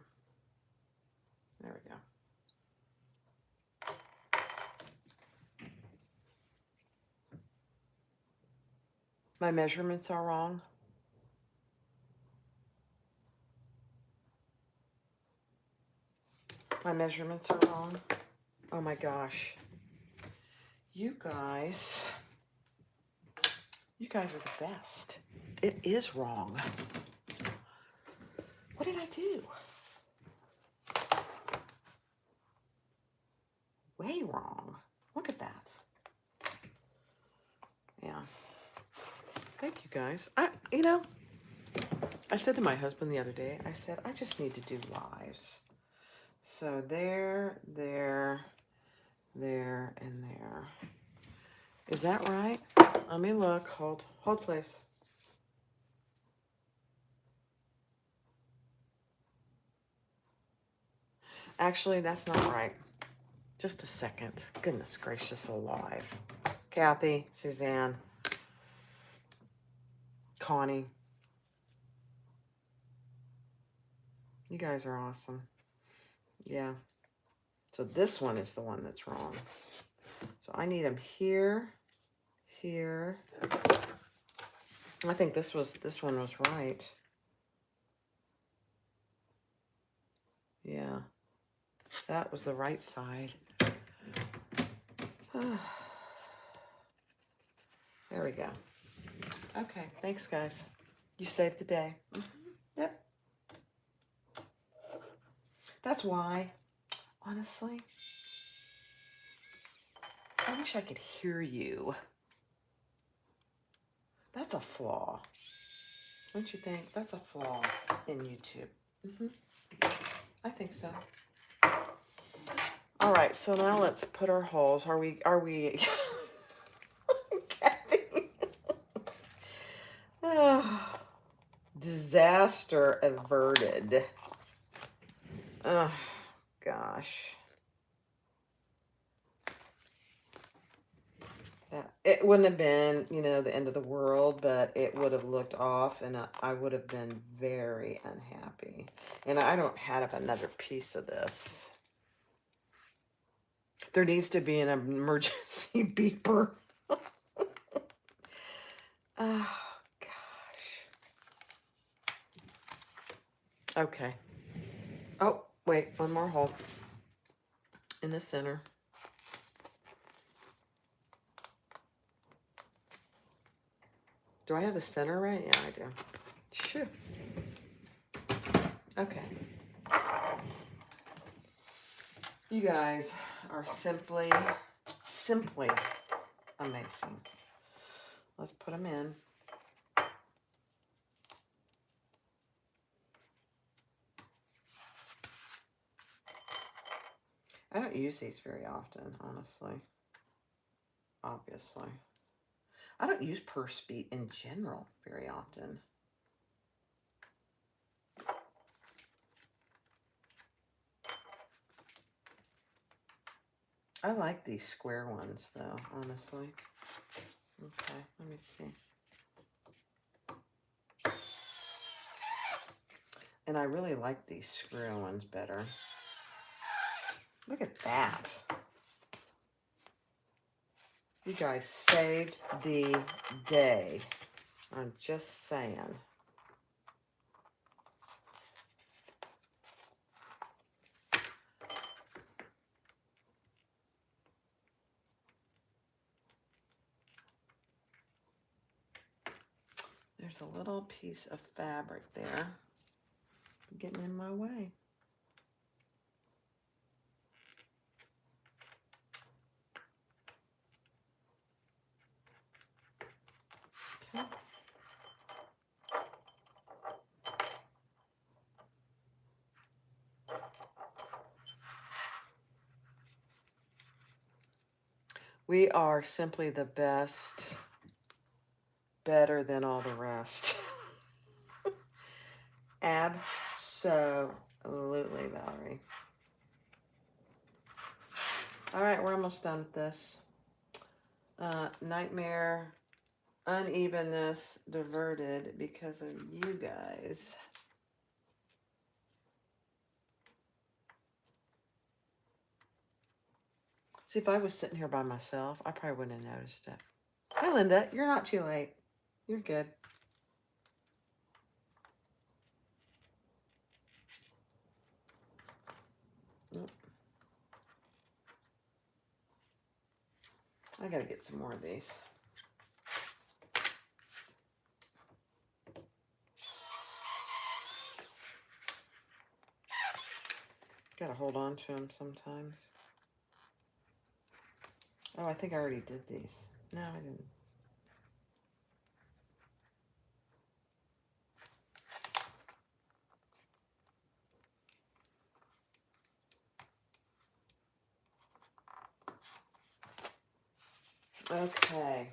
There we go. My measurements are wrong. My measurements are wrong. Oh my gosh. You guys are the best. It is wrong. What did I do? Way wrong. Look at that. Yeah. Thank you guys. I said to my husband the other day, I said, I just need to do lives. So there, and there. Is that right? Let me look. Hold please. Actually, that's not right. Just a second. Goodness gracious alive. Kathy, Suzanne, Connie. You guys are awesome. Yeah. So this one is the one that's wrong. So I need them here, here. I think this one was right. Yeah. That was the right side. There we go. Okay, thanks guys. You saved the day. Yep. That's why, honestly, I wish I could hear you. That's a flaw. Don't you think? That's a flaw in YouTube. I think so. All right, so now let's put our holes. Are we Kathy? Oh, disaster averted. Oh, gosh. It wouldn't have been, you know, the end of the world, but it would have looked off, and I would have been very unhappy. And I don't have another piece of this. There needs to be an emergency beeper. Oh, gosh. Okay. Oh, wait, one more hole in the center. Do I have the center right? Yeah, I do. Shoo. Okay. You guys are simply amazing. Let's put them in. I don't use these very often, honestly. Obviously. I don't use purse bead in general very often. I like these square ones though, honestly. Okay, let me see. And I really like these square ones better. Look at that. You guys saved the day. I'm just saying. There's a little piece of fabric there getting in my way. Okay. We are simply the best, better than all the rest. Absolutely, Valerie. All right, we're almost done with this. Nightmare, unevenness, diverted because of you guys. See, if I was sitting here by myself, I probably wouldn't have noticed it. Hi, Linda. You're not too late. You're good. Nope. I gotta get some more of these. Gotta hold on to them sometimes. Oh, I think I already did these. No, I didn't. Okay.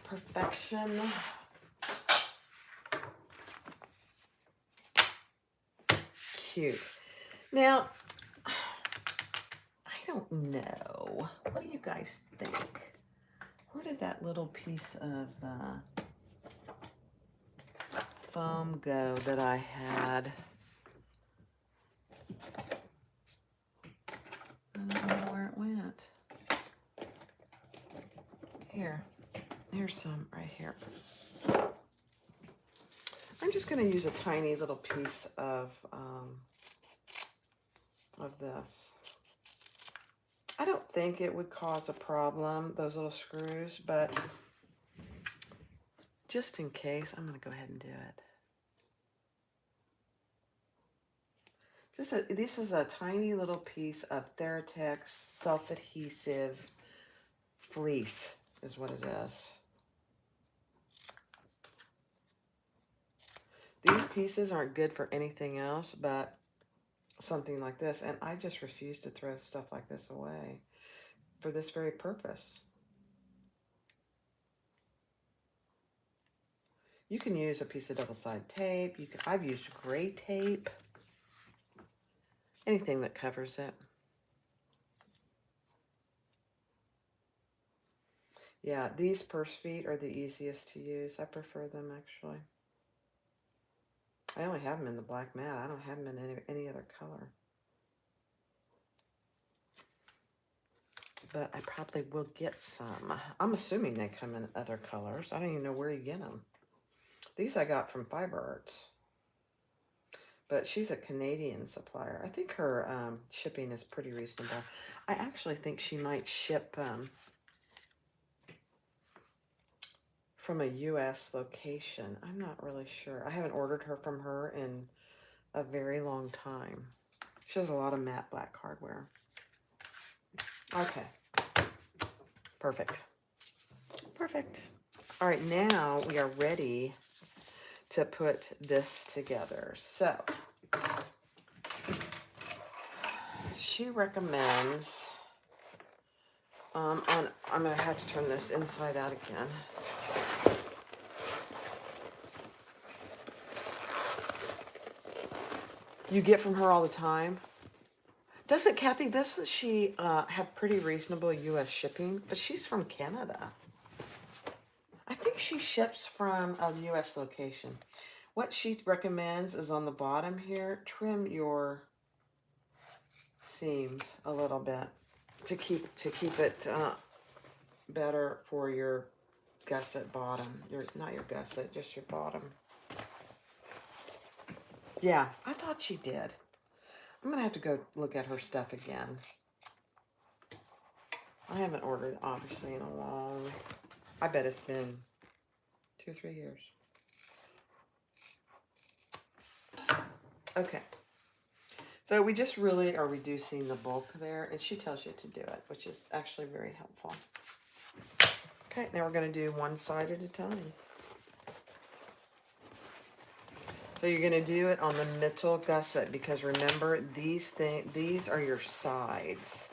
Perfection. Cute. Now, I don't know. What do you guys think? Where did that little piece of foam go that I had? I don't know where it went. Here's some right here. I'm just going to use a tiny little piece of this. I don't think it would cause a problem, those little screws, but just in case, I'm going to go ahead and do it. This is a tiny little piece of Theratex self-adhesive fleece is what it is. These pieces aren't good for anything else but something like this, and I just refuse to throw stuff like this away for this very purpose. You can use a piece of double-sided tape. I've used gray tape. Anything that covers it. Yeah, these purse feet are the easiest to use. I prefer them, actually. I only have them in the black matte. I don't have them in any other color. But I probably will get some. I'm assuming they come in other colors. I don't even know where you get them. These I got from Fiber Arts. But she's a Canadian supplier. I think her shipping is pretty reasonable. I actually think she might ship from a U.S. location. I'm not really sure. I haven't ordered from her in a very long time. She has a lot of matte black hardware. Okay. Perfect. Perfect. All right, now we are ready to put this together. So, she recommends, I'm going to have to turn this inside out again. You get from her all the time? Doesn't she have pretty reasonable U.S. shipping? But she's from Canada. I think she ships from a U.S. location. What she recommends is on the bottom here, trim your seams a little bit to keep it better for your gusset bottom. Not your gusset, just your bottom. Yeah, I thought she did. I'm going to have to go look at her stuff again. I haven't ordered, obviously, in a long... I bet it's been 2 or 3 years. Okay. So we just really are reducing the bulk there, and she tells you to do it, which is actually very helpful. Okay, now we're going to do one side at a time. So you're going to do it on the middle gusset, because remember, these are your sides.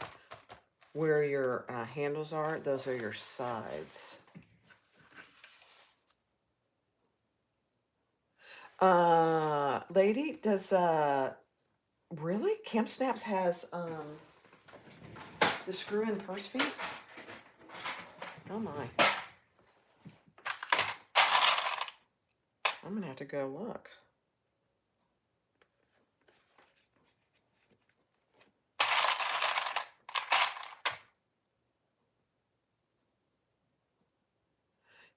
Where your handles are, those are your sides. Lady, does really? Camp Snaps has the screw-in purse feet? Oh my. I'm gonna have to go look.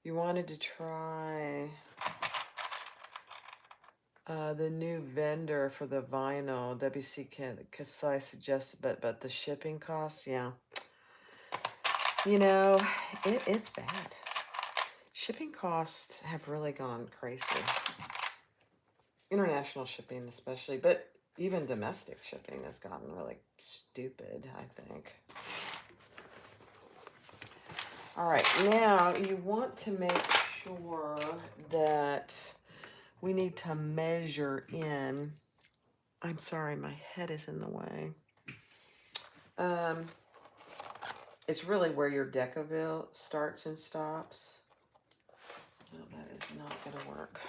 You wanted to try the new vendor for the vinyl, WC I suggested, but the shipping costs, yeah. You know, it's bad. Shipping costs have really gone crazy. International shipping especially, but even domestic shipping has gotten really stupid, I think. All right, now you want to make sure that we need to measure in. I'm sorry, my head is in the way. It's really where your Decaville starts and stops. No, that is not going to work.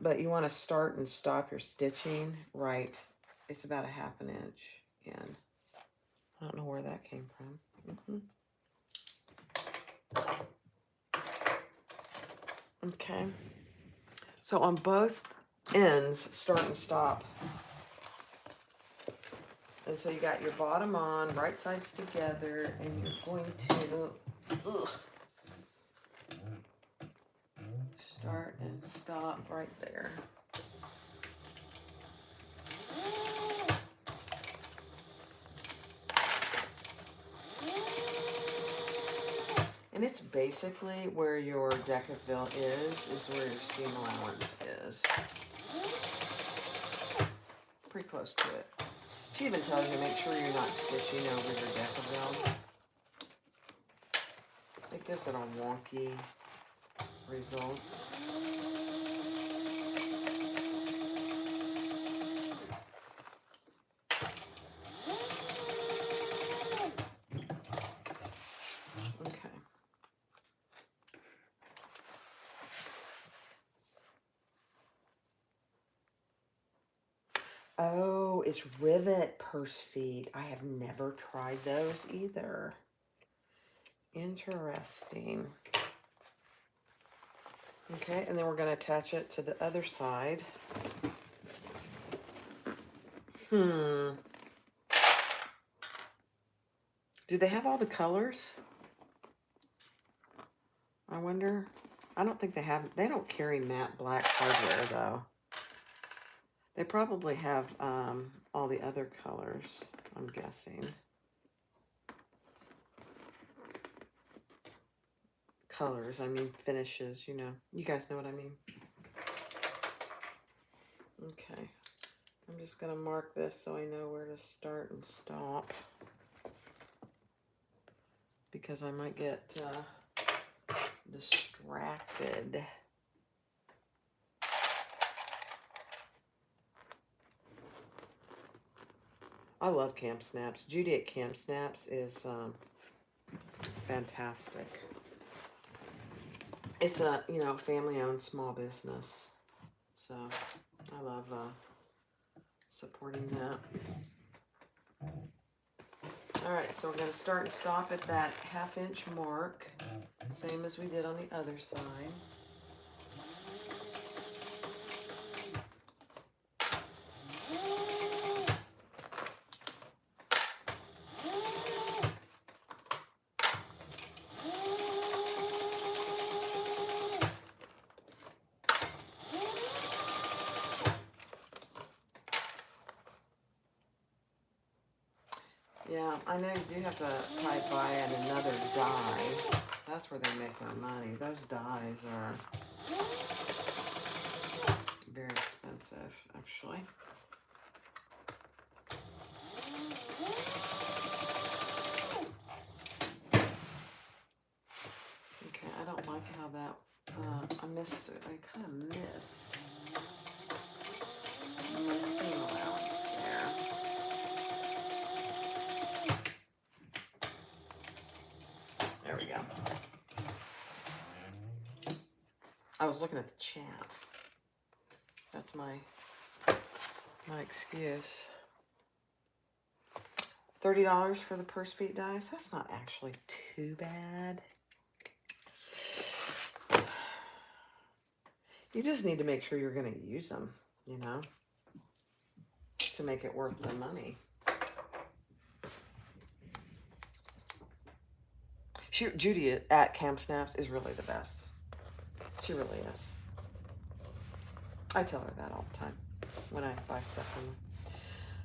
But you want to start and stop your stitching right. It's about a ½ inch in. I don't know where that came from. Okay. So on both ends, start and stop. And so you got your bottom on, right sides together, and you're going to start and stop right there. And it's basically where your Decaville is where your seam allowance is. Pretty close to it. She even tells you to make sure you're not stitching over your Decaville. It gives it a wonky result. Okay. Oh, it's rivet purse feet. I have never tried those either. Interesting. Okay, and then we're going to attach it to the other side. Do they have all the colors? I wonder. I don't think they have. They don't carry matte black hardware, though. They probably have all the other colors, I'm guessing. Colors, I mean finishes, you know. You guys know what I mean. Okay. I'm just going to mark this so I know where to start and stop. Because I might get distracted. I love Camp Snaps. Judy at Camp Snaps is fantastic. It's a, you know, family-owned small business. So I love supporting that. All right, so we're going to start and stop at that 1/2 inch mark, same as we did on the other side. Yeah, I know you do have to type buy at another dye. That's where they make their money. Those dyes are very expensive, actually. Okay, I don't like how that, I missed it. I kind of missed my seam allowance there. There we go. I was looking at the chat. That's my excuse. $30 for the purse feet dies. That's not actually too bad. You just need to make sure you're going to use them, you know, to make it worth the money. Judy at Camp Snaps is really the best. She really is. I tell her that all the time when I buy stuff from her.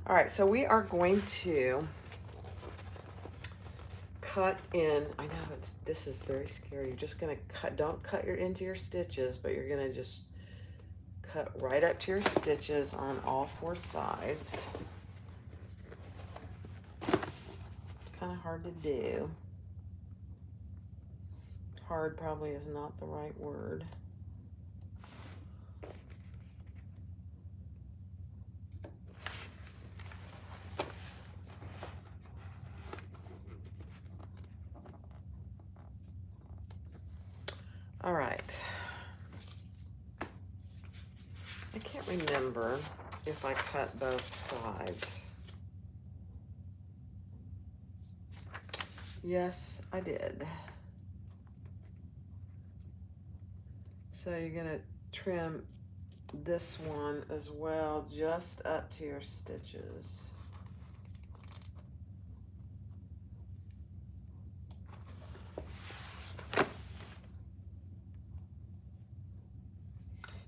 All right, so we are going to cut in. I know this is very scary. You're just going to cut. Don't cut into your stitches, but you're going to just cut right up to your stitches on all 4 sides. It's kind of hard to do. Hard probably is not the right word. All right. I can't remember if I cut both sides. Yes, I did. So you're going to trim this one as well, just up to your stitches.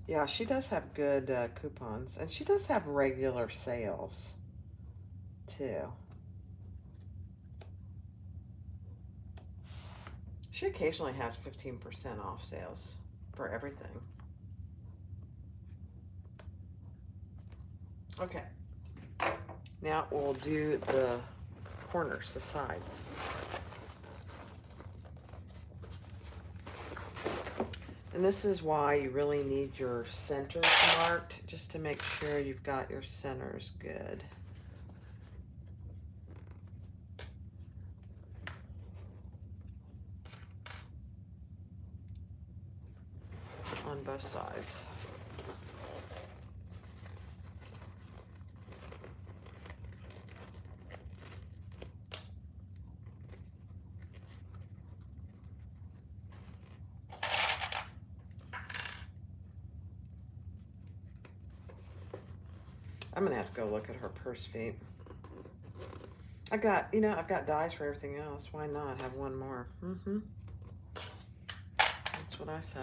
Yeah, she does have good coupons, and she does have regular sales too. She occasionally has 15% off sales for everything. Okay. Now we'll do the corners, the sides. And this is why you really need your centers marked, just to make sure you've got your centers good. On both sides. I'm gonna have to go look at her purse feet. I've got dies for everything else. Why not have one more? That's what I say.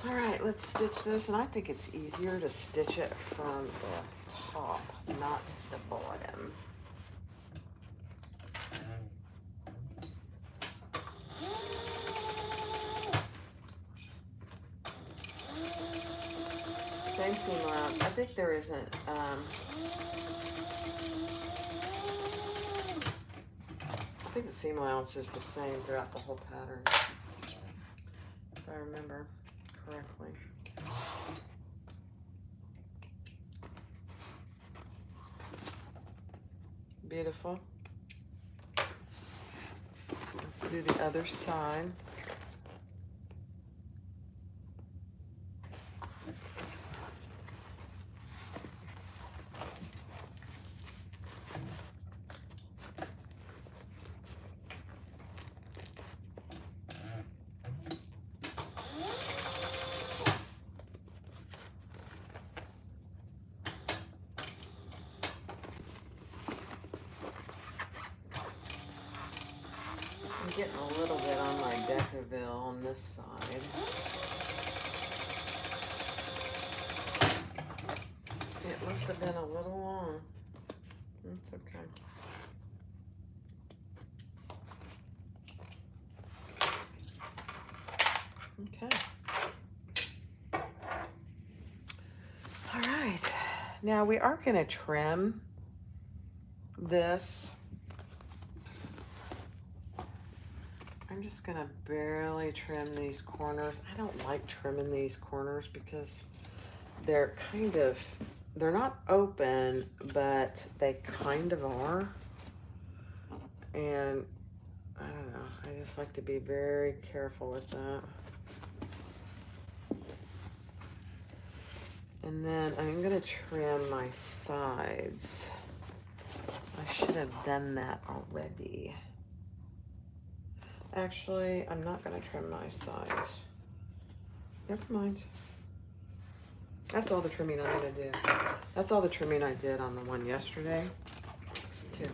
All right, let's stitch this, and I think it's easier to stitch it from the top, not the bottom. Same seam allowance. I think there isn't. I think the seam allowance is the same throughout the whole pattern, if I remember correctly. Beautiful. Let's do the other side. I'm getting a little bit on my Deckerville on this side. It must have been a little long. That's okay. Okay. All right. Now we are going to trim this. I'm just going to barely trim these corners. I don't like trimming these corners because they're they're not open, but they kind of are. And I don't know, I just like to be very careful with that. And then I'm going to trim my sides. I should have done that already. Actually, I'm not going to trim my sides. Never mind. That's all the trimming I'm going to do. That's all the trimming I did on the one yesterday, too.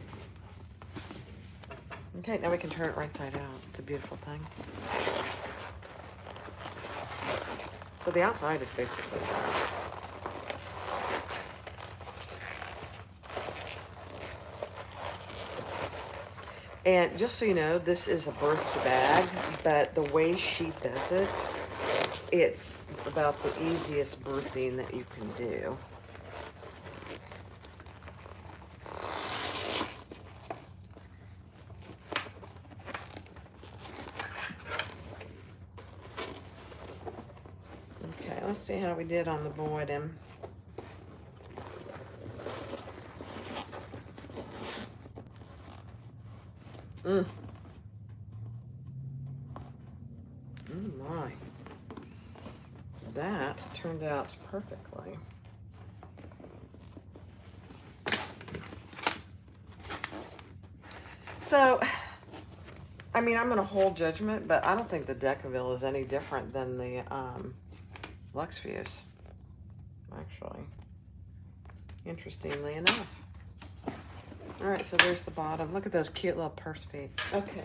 Okay, now we can turn it right side out. It's a beautiful thing. So the outside is basically that. And just so you know, this is a birthed bag, but the way she does it, it's about the easiest birthing that you can do. Okay, let's see how we did on the bottom. Oh my. That turned out perfectly. So, I mean, I'm going to hold judgment, but I don't think the Deckerville is any different than the Lux Fuse, actually. Interestingly enough. All right, so there's the bottom. Look at those cute little purse feet. Okay,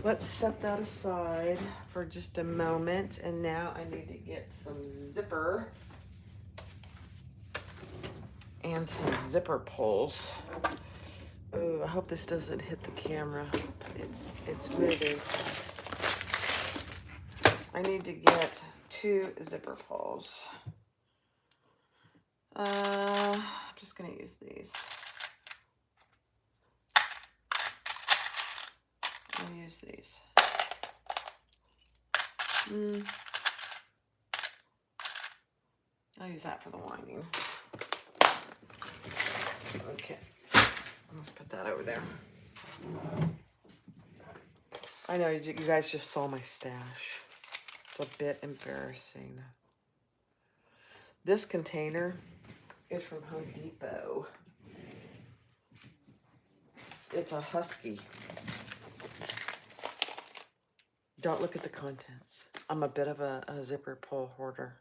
let's set that aside for just a moment. And now I need to get some zipper and some zipper pulls. Oh, I hope this doesn't hit the camera. It's moving. I need to get 2 zipper pulls. I'm just gonna use these. I'll use these. I'll use that for the winding. Okay, let's put that over there. I know you guys just saw my stash. It's a bit embarrassing. This container is from Home Depot. It's a husky. Don't look at the contents. I'm a bit of a zipper pull hoarder.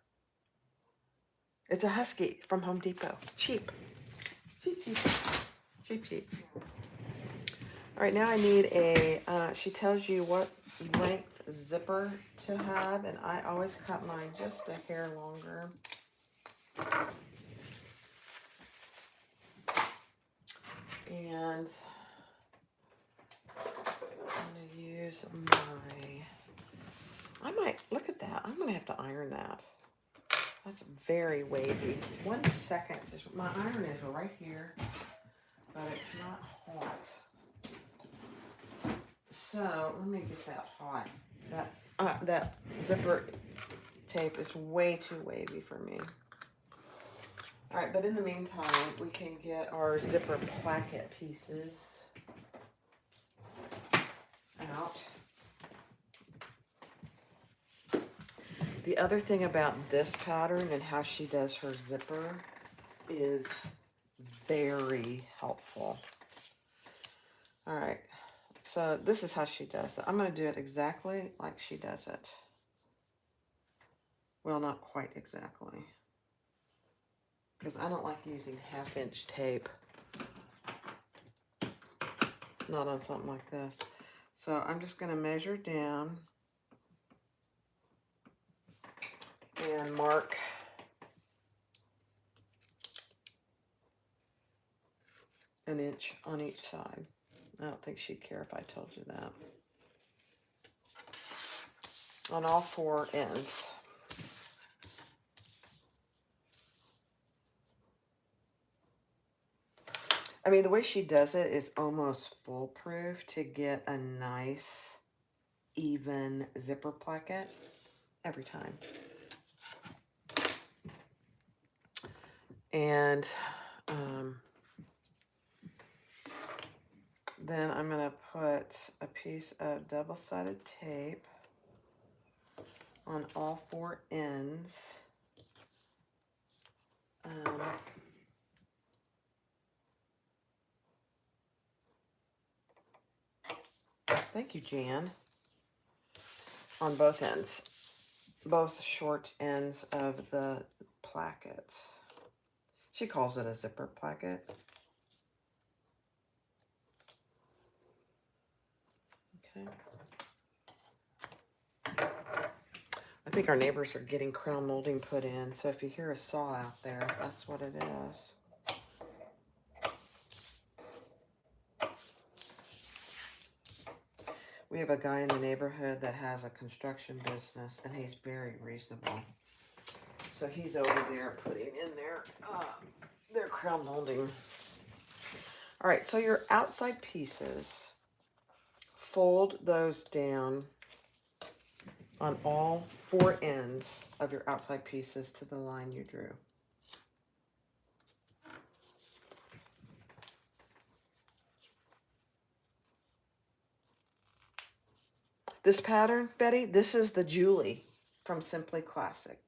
It's a husky from Home Depot. Cheap. Cheap, cheap. Cheap, cheap. All right, now I need a, she tells you what length zipper to have, and I always cut mine just a hair longer. And I'm gonna use I might, look at that. I'm gonna have to iron that. That's very wavy. 1 second, my iron is right here, but it's not hot. So let me get that hot. That zipper tape is way too wavy for me. All right, but in the meantime, we can get our zipper placket pieces out. The other thing about this pattern and how she does her zipper is very helpful. All right. So this is how she does it. I'm going to do it exactly like she does it. Well, not quite exactly. Because I don't like using 1/2-inch tape. Not on something like this. So I'm just going to measure down and mark an inch on each side. I don't think she'd care if I told you that. On all 4 ends. I mean, the way she does it is almost foolproof to get a nice, even zipper placket every time. And then I'm going to put a piece of double-sided tape on all 4 ends. Thank you, Jan. On both ends. Both short ends of the placket. She calls it a zipper placket. Okay. I think our neighbors are getting crown molding put in, so if you hear a saw out there, that's what it is. We have a guy in the neighborhood that has a construction business, and he's very reasonable. So he's over there putting in their crown molding. All right, so your outside pieces, fold those down on all 4 ends of your outside pieces to the line you drew. This pattern, Betty, this is the Julie from Simply Classic.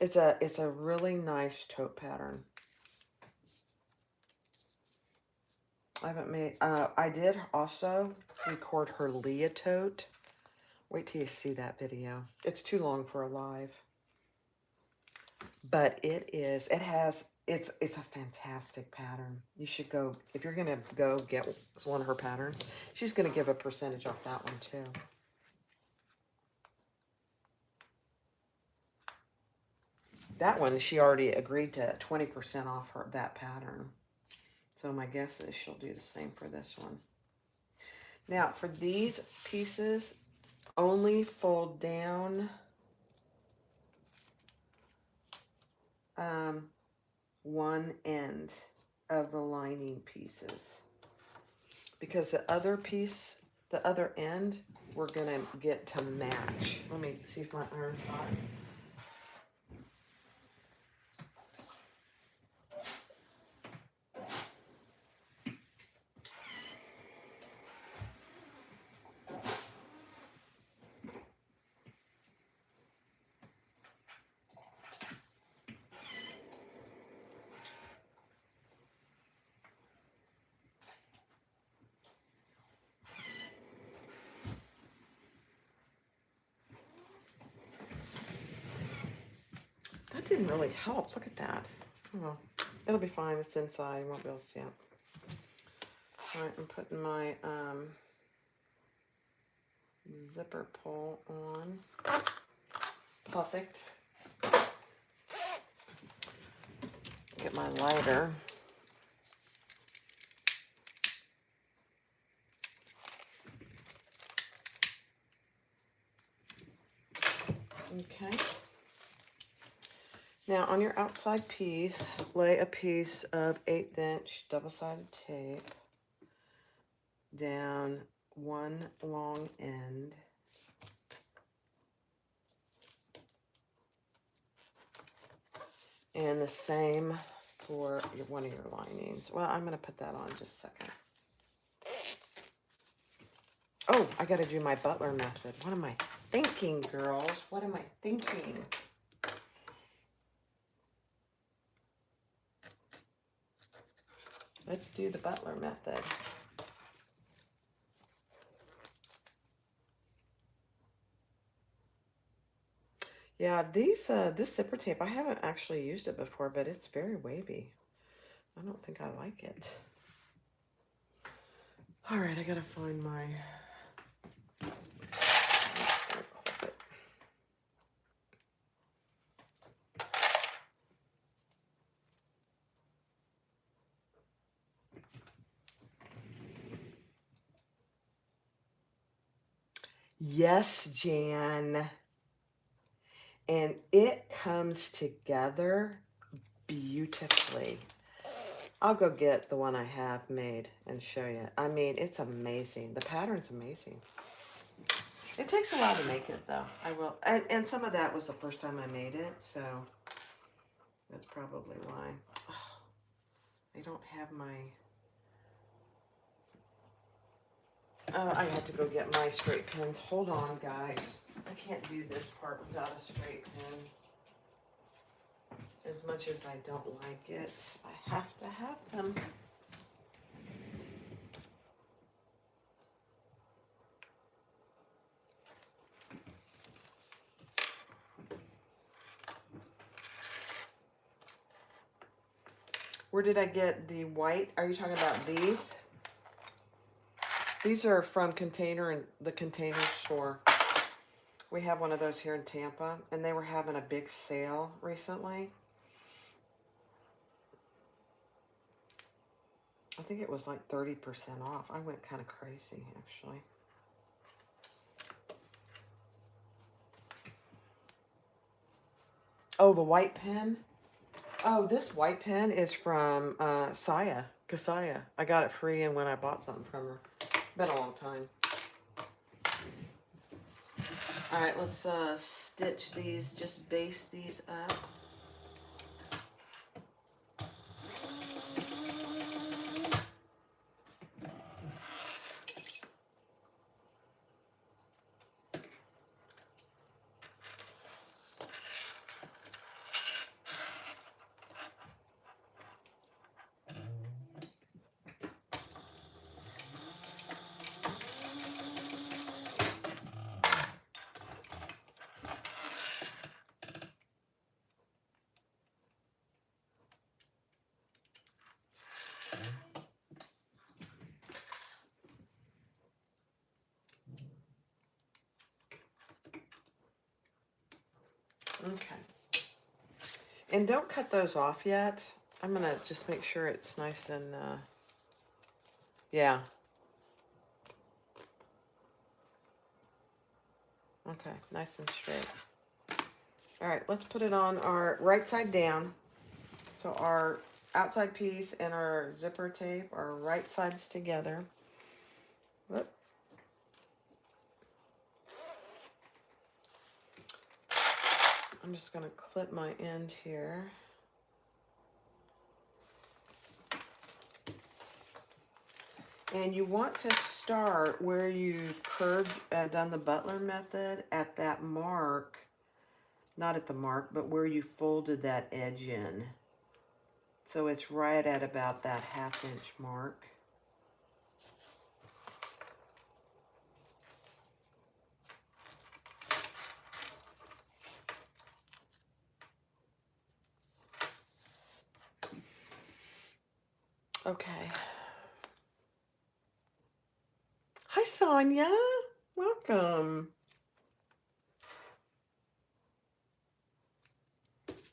It's a really nice tote pattern. I did also record her Leah tote. Wait till you see that video. It's too long for a live. But it's a fantastic pattern. You should go, if you're gonna go get one of her patterns, she's gonna give a percentage off that one too. that one, she already agreed to 20% off that pattern. So my guess is she'll do the same for this one. Now, for these pieces, only fold down one end of the lining pieces. Because the other piece, the other end, we're going to get to match. Let me see if my iron's hot. That didn't really help. Look at that. Oh, well, it'll be fine. It's inside. You won't be able to see it. All right, I'm putting my zipper pull on. Perfect. Get my lighter. Okay. Now on your outside piece, lay a piece of 1/8 inch double-sided tape down one long end. And the same for one of your linings. Well, I'm going to put that on just a second. Oh, I got to do my butler method. What am I thinking, girls? What am I thinking? Let's do the butler method. Yeah, this zipper tape, I haven't actually used it before, but it's very wavy. I don't think I like it. All right, I gotta find my. I'm just gonna clip it. Yes, Jan. And it comes together beautifully. I'll go get the one I have made and show you. I mean, it's amazing. The pattern's amazing. It takes a while to make it, though. I will. And some of that was the first time I made it, so that's probably why. Oh, I don't have my... I have to go get my straight pins. Hold on, guys. I can't do this part without a straight pin. As much as I don't like it, I have to have them. Where did I get the white? Are you talking about these? These are from the Container Store. We have one of those here in Tampa, and they were having a big sale recently. I think it was like 30% off. I went kind of crazy, actually. Oh, the white pen? Oh, this white pen is from Kasaya. I got it free and when I bought something from her. Been a long time. All right, let's stitch these, just baste these up. Okay. And don't cut those off yet. I'm gonna just make sure it's nice and, yeah. Okay, nice and straight. All right, let's put it on our right side down. So our outside piece and our zipper tape are right sides together. Whoop. I'm just gonna clip my end here. And you want to start where you've curved, done the Butler method at that mark, not at the mark, but where you folded that edge in. So it's right at about that 1/2 inch mark. Okay. Hi, Sonia. Welcome.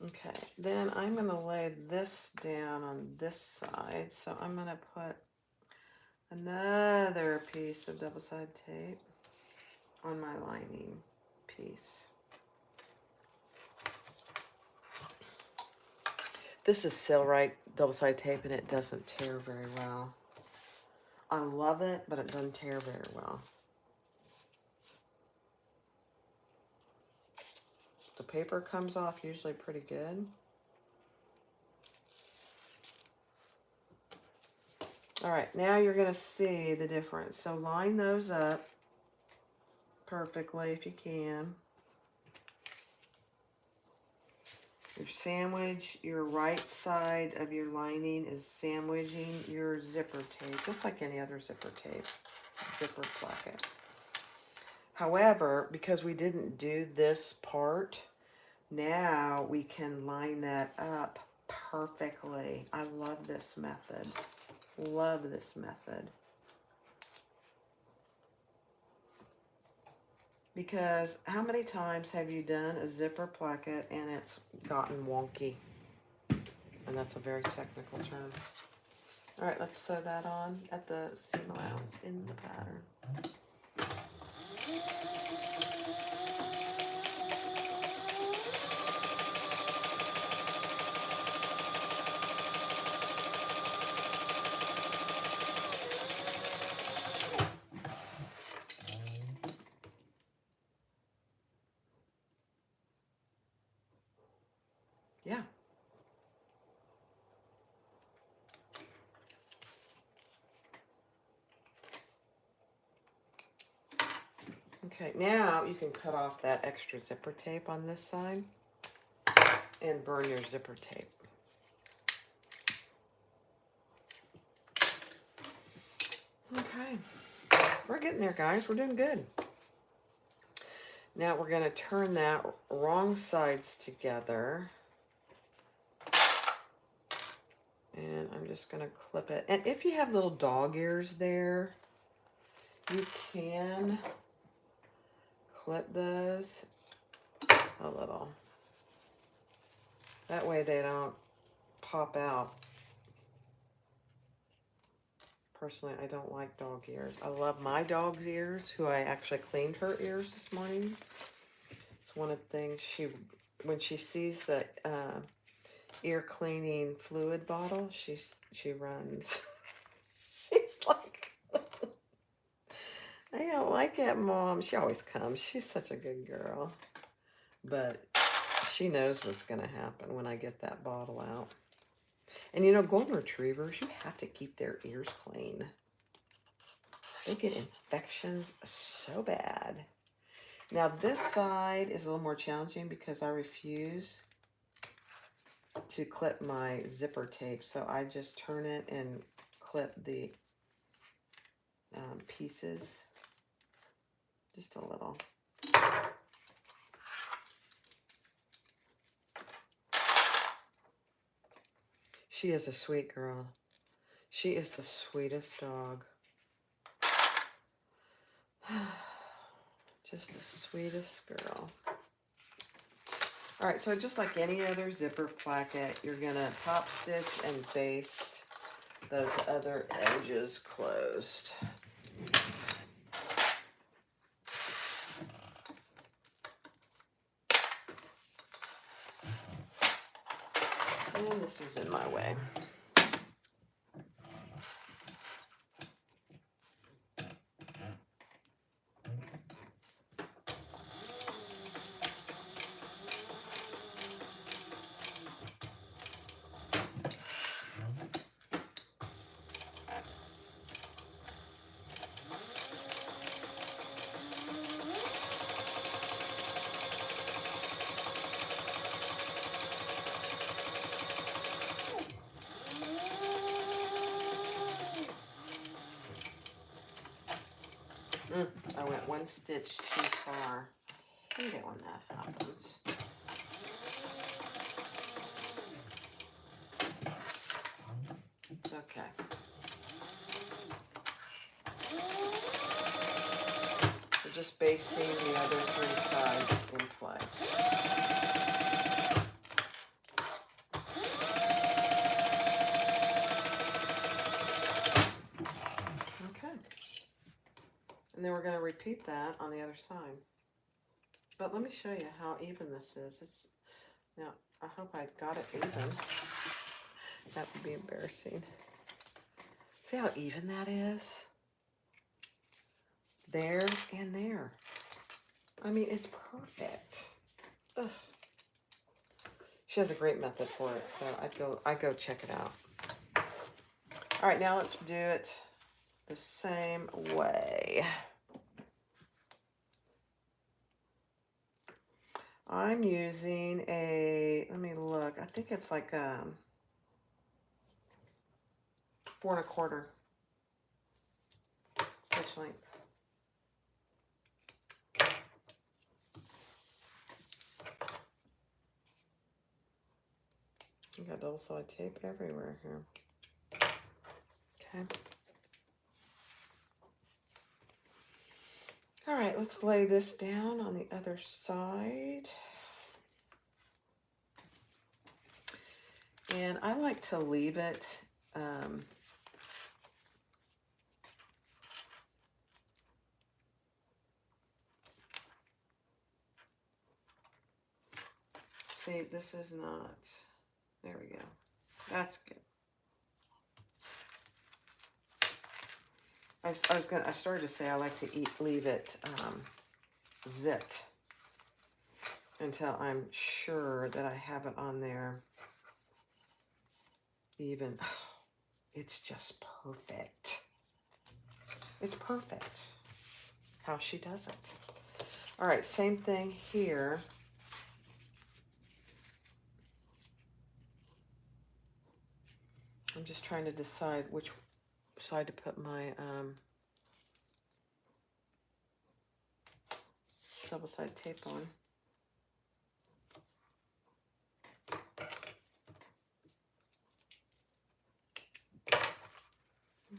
Okay, then I'm going to lay this down on this side. So I'm going to put another piece of double-sided tape on my lining piece. This is Silrite double-sided tape, and it doesn't tear very well. I love it, but it doesn't tear very well. The paper comes off usually pretty good. All right, now you're going to see the difference. So line those up perfectly if you can. Your right side of your lining is sandwiching your zipper tape, just like any other zipper tape, zipper placket. However, because we didn't do this part, now we can line that up perfectly. I love this method. Love this method. Because how many times have you done a zipper placket and it's gotten wonky? And that's a very technical term. All right, let's sew that on at the seam allowance in the pattern. Yeah. Okay, now you can cut off that extra zipper tape on this side and burn your zipper tape. Okay, we're getting there, guys. We're doing good. Now we're going to turn that wrong sides together. And I'm just going to clip it. And if you have little dog ears there, you can clip those a little. That way they don't pop out. Personally, I don't like dog ears. I love my dog's ears, who I actually cleaned her ears this morning. It's one of the things when she sees the ear cleaning fluid bottle, she runs. She's like, I don't like it, Mom. She always comes. She's such a good girl. But she knows what's going to happen when I get that bottle out. And you know, golden retrievers, you have to keep their ears clean. They get infections so bad. Now this side is a little more challenging because I refuse to clip my zipper tape. So I just turn it and clip the pieces just a little. She is a sweet girl. She is the sweetest dog. Just the sweetest girl. All right, so just like any other zipper placket, you're gonna top stitch and baste those other edges closed. And this is in my way. I went one stitch too far. I hate it when that happens. It's okay. So just basting the other 3 sides in place. Okay. And then we're going to repeat that on the other side. But let me show you how even this is. Now, I hope I got it even. That would be embarrassing. See how even that is? There and there. I mean, it's perfect. Ugh. She has a great method for it, so I'd go check it out. All right, now let's do it the same way. I'm using let me look, I think it's like 4 1/4 stitch length. You got double side tape everywhere here. Okay. All right, let's lay this down on the other side. And I like to leave it see, this is not, there we go. That's good. I started to say I like to leave it zipped until I'm sure that I have it on there even. It's just perfect. It's perfect how she does it. All right, same thing here. I'm just trying to decide which side to put my double-side tape on.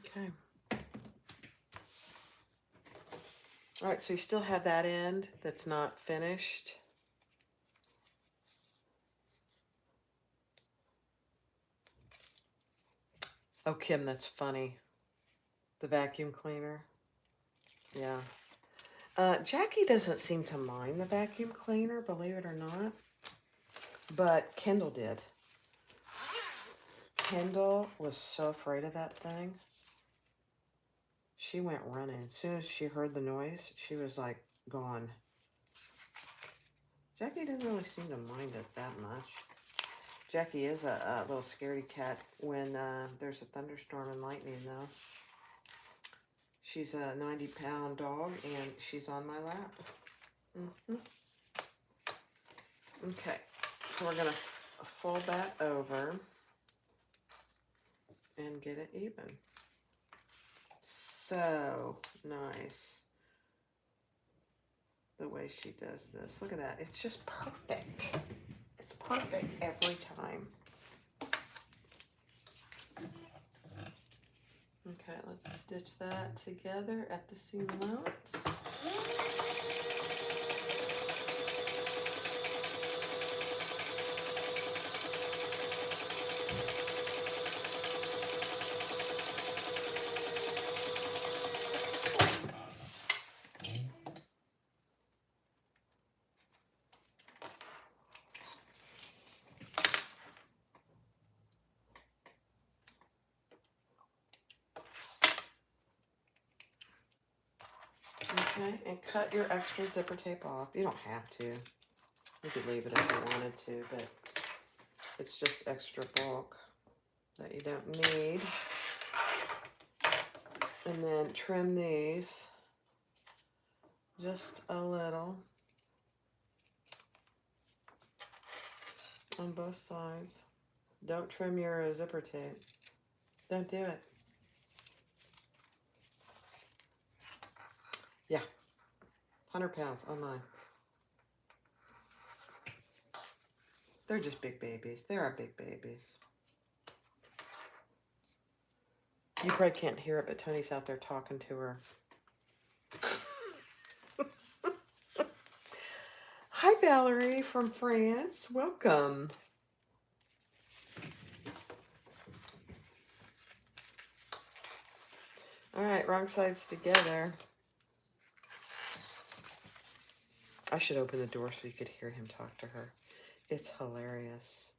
Okay. All right, so you still have that end that's not finished. Oh, Kim, that's funny. The vacuum cleaner. Yeah. Jackie doesn't seem to mind the vacuum cleaner, believe it or not. But Kendall did. Kendall was so afraid of that thing. She went running. As soon as she heard the noise, she was like gone. Jackie doesn't really seem to mind it that much. Jackie is a little scaredy cat when there's a thunderstorm and lightning, though. She's a 90-pound dog, and she's on my lap. Okay, so we're going to fold that over and get it even. So nice the way she does this. Look at that. It's just perfect. It's perfect every time. Okay, let's stitch that together at the seam allowance. Okay, and cut your extra zipper tape off. You don't have to. You could leave it if you wanted to, but it's just extra bulk that you don't need. And then trim these just a little on both sides. Don't trim your zipper tape. Don't do it. Yeah, 100 pounds on mine. They're just big babies. They are big babies. You probably can't hear it, but Tony's out there talking to her. Hi, Valerie from France. Welcome. All right, wrong sides together. I should open the door so you could hear him talk to her. It's hilarious.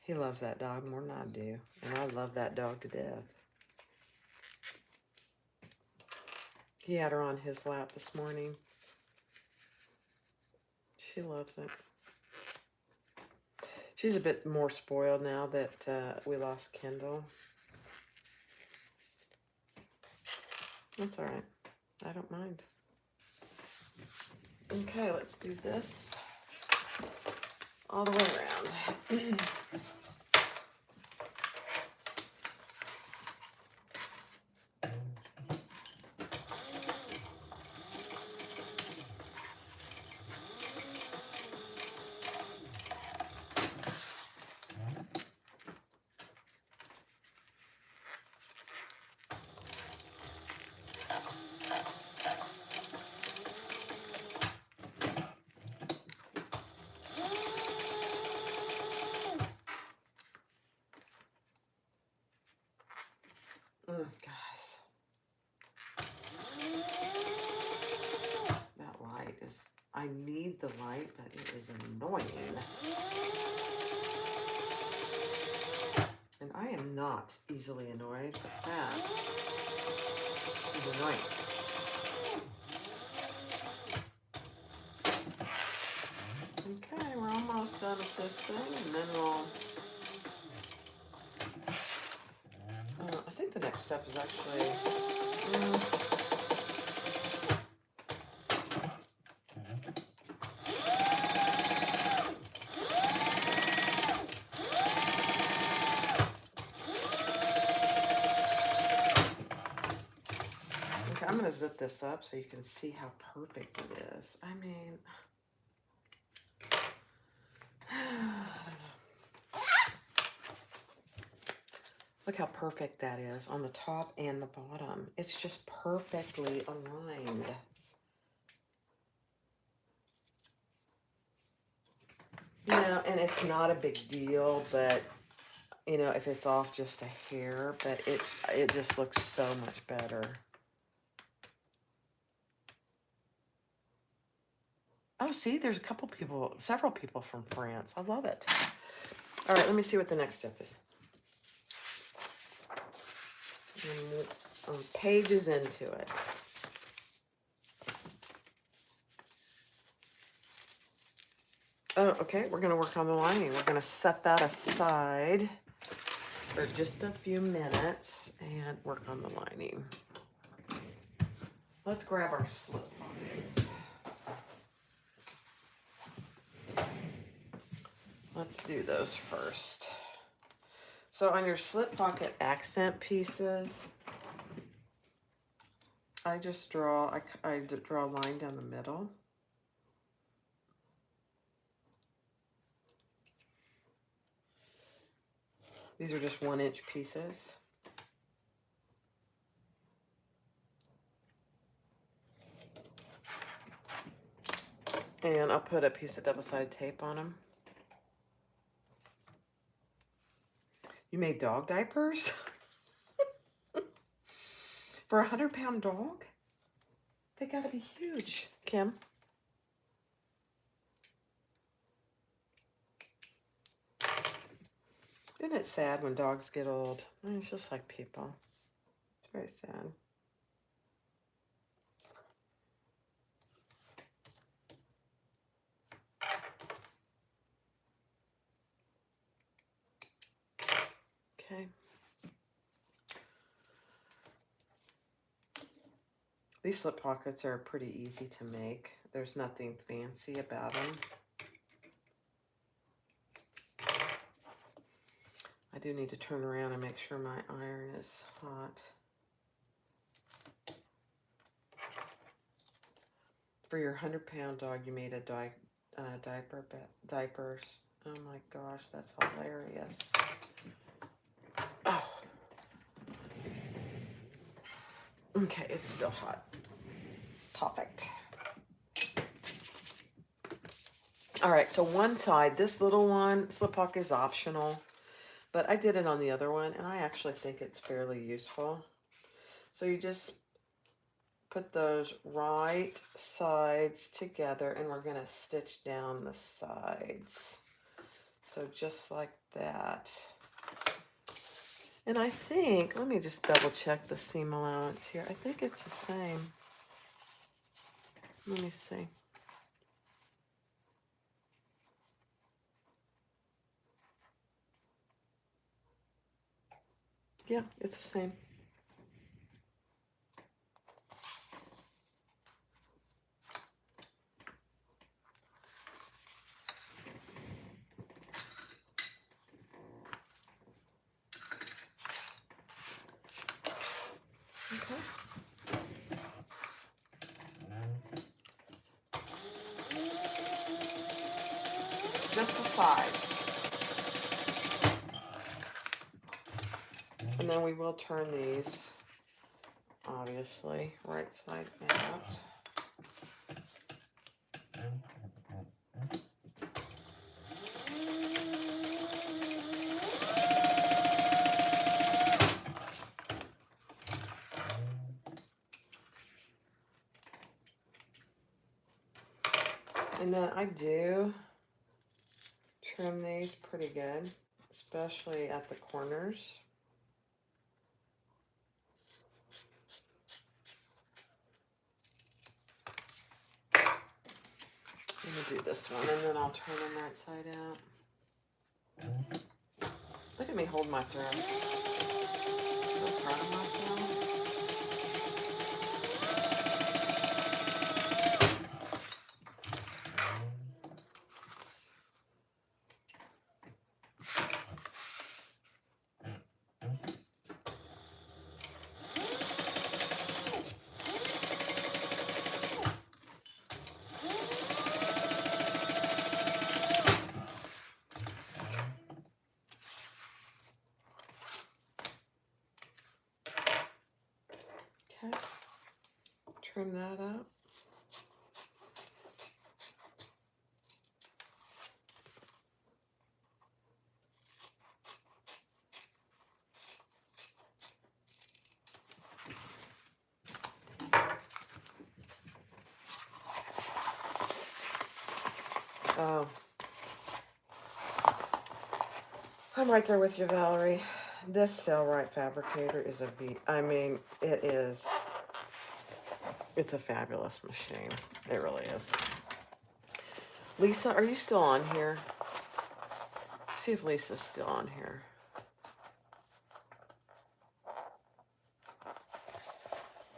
He loves that dog more than I do, and I love that dog to death. He had her on his lap this morning. She loves it. She's a bit more spoiled now that we lost Kendall. That's all right. I don't mind. Okay, let's do this all the way around. Guys, that light is, I need the light, but it is annoying. And I am not easily annoyed, but that is annoying. Okay, we're almost done with this thing, and then we'll... I think the next step is actually... okay, I'm going to zip this up so you can see how perfect it is. I mean... Look how perfect that is on the top and the bottom. It's just perfectly aligned. You know, and it's not a big deal, but, you know, if it's off just a hair, but it just looks so much better. Oh, see, there's a couple people, several people from France. I love it. All right, let me see what the next step is. Pages into it. Oh, okay, we're going to work on the lining. We're going to set that aside for just a few minutes and work on the lining. Let's grab our slip pockets. Let's do those first. So on your slip pocket accent pieces, I just draw, I draw a line down the middle. These are just 1-inch pieces. And I'll put a piece of double-sided tape on them. You made dog diapers? For a 100-pound dog? They gotta be huge, Kim. Isn't it sad when dogs get old? I mean, it's just like people. It's very sad. These slip pockets are pretty easy to make. There's nothing fancy about them. I do need to turn around and make sure my iron is hot. For your 100-pound dog, you made a diapers. Oh my gosh, that's hilarious. Oh. Okay, it's still hot. Perfect. All right, so one side, this little one, slip pocket is optional, but I did it on the other one, and I actually think it's fairly useful. So you just put those right sides together, and we're gonna stitch down the sides. So just like that. And I think, let me just double check the seam allowance here. I think it's the same. Let me see. Yeah, it's the same. Okay. Just the sides. And then we will turn these, obviously, right side out. And then I do trim these pretty good, especially at the corners. I'm gonna do this one, and then I'll turn them right side out. Look at me hold my thread. So proud of myself. Okay, trim that up. Oh, I'm right there with you, Valerie. This Sailrite Fabricator is a beat. I mean, it's a fabulous machine. It really is. Lisa, are you still on here? See if Lisa's still on here.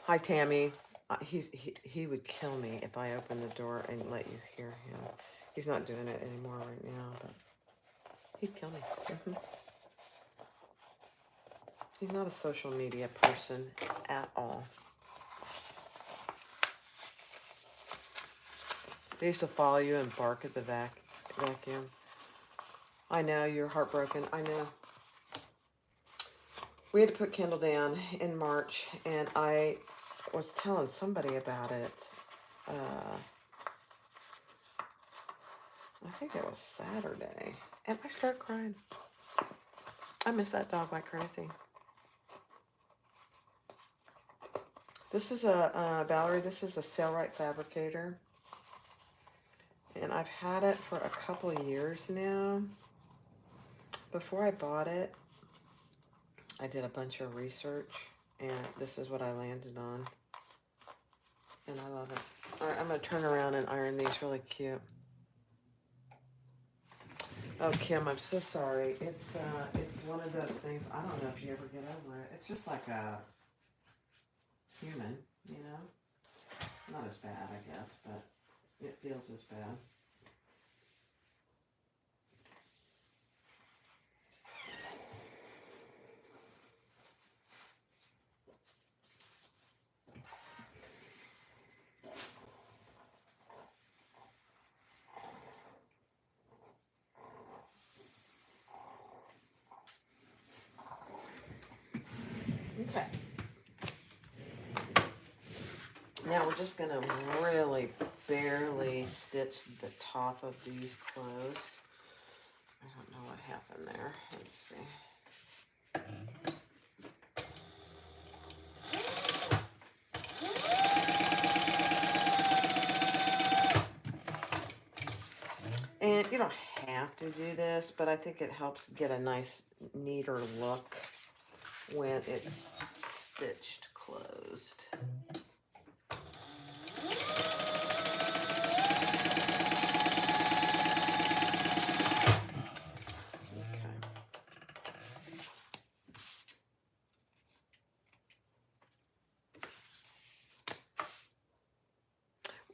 Hi, Tammy. He would kill me if I opened the door and let you hear him. He's not doing it anymore right now, but he'd kill me. He's not a social media person at all. They used to follow you and bark at the vacuum. I know, you're heartbroken. I know. We had to put Kindle down in March, and I was telling somebody about it. I think it was Saturday, and I started crying. I miss that dog like crazy. This is Valerie, this is a Sailrite Fabricator. And I've had it for a couple of years now. Before I bought it, I did a bunch of research, and this is what I landed on. And I love it. All right, I'm going to turn around and iron these really cute. Oh, Kim, I'm so sorry. It's one of those things, I don't know if you ever get over it. It's just like a human, you know? Not as bad, I guess, but it feels as bad. Okay. Now we're just going to really barely stitch the top of these closed. I don't know what happened there. Let's see. And you don't have to do this, but I think it helps get a nice, neater look when it's stitched closed.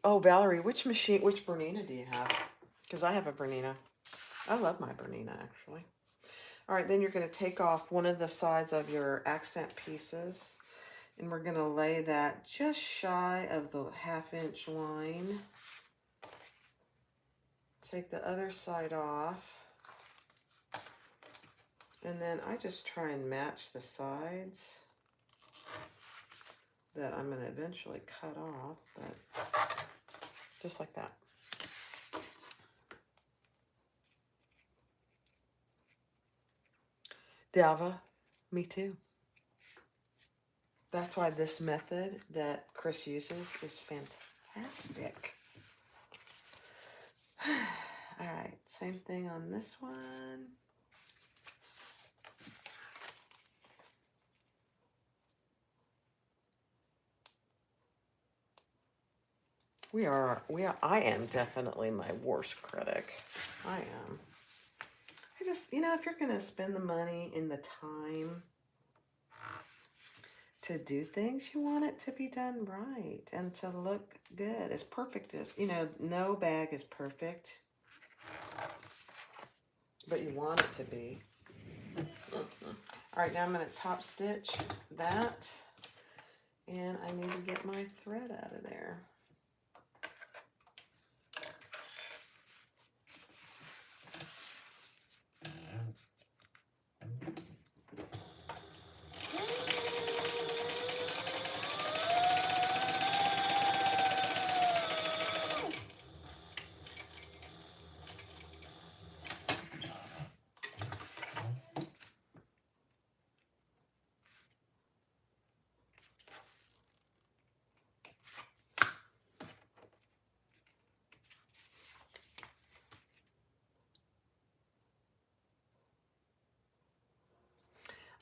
Oh, Valerie, which Bernina do you have? Because I have a Bernina. I love my Bernina, actually. All right, then you're going to take off one of the sides of your accent pieces, and we're going to lay that just shy of the 1/2 inch line. Take the other side off, and then I just try and match the sides that I'm going to eventually cut off, but just like that. Dalva, me too. That's why this method that Chris uses is fantastic. All right, same thing on this one. I am definitely my worst critic. I am. I just, if you're going to spend the money and the time to do things, you want it to be done right and to look good, as perfect as, no bag is perfect, but you want it to be. All right, now I'm going to top stitch that, and I need to get my thread out of there.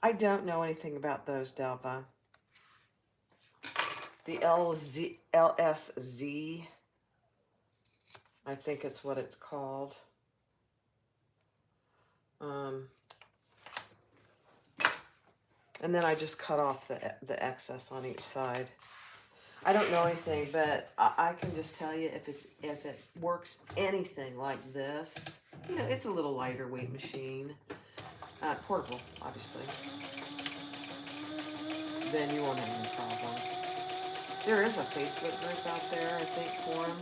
I don't know anything about those, Delva. The LSZ, I think it's what it's called. And then I just cut off the excess on each side. I don't know anything, but I can just tell you if it works anything like this, it's a little lighter weight machine, portable, obviously, then you won't have any problems. There is a Facebook group out there, I think, for them.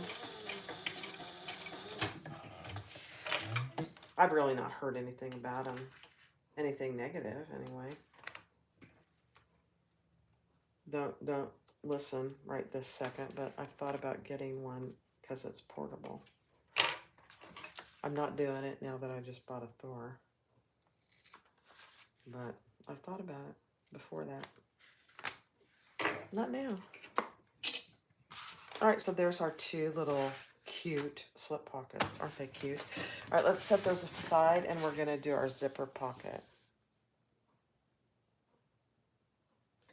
I've really not heard anything about them, anything negative, anyway. Don't listen right this second, but I've thought about getting one because it's portable. I'm not doing it now that I just bought a Thor, but I've thought about it before that. Not now. All right, so there's our two little cute slip pockets. Aren't they cute? All right, let's set those aside, and we're going to do our zipper pocket.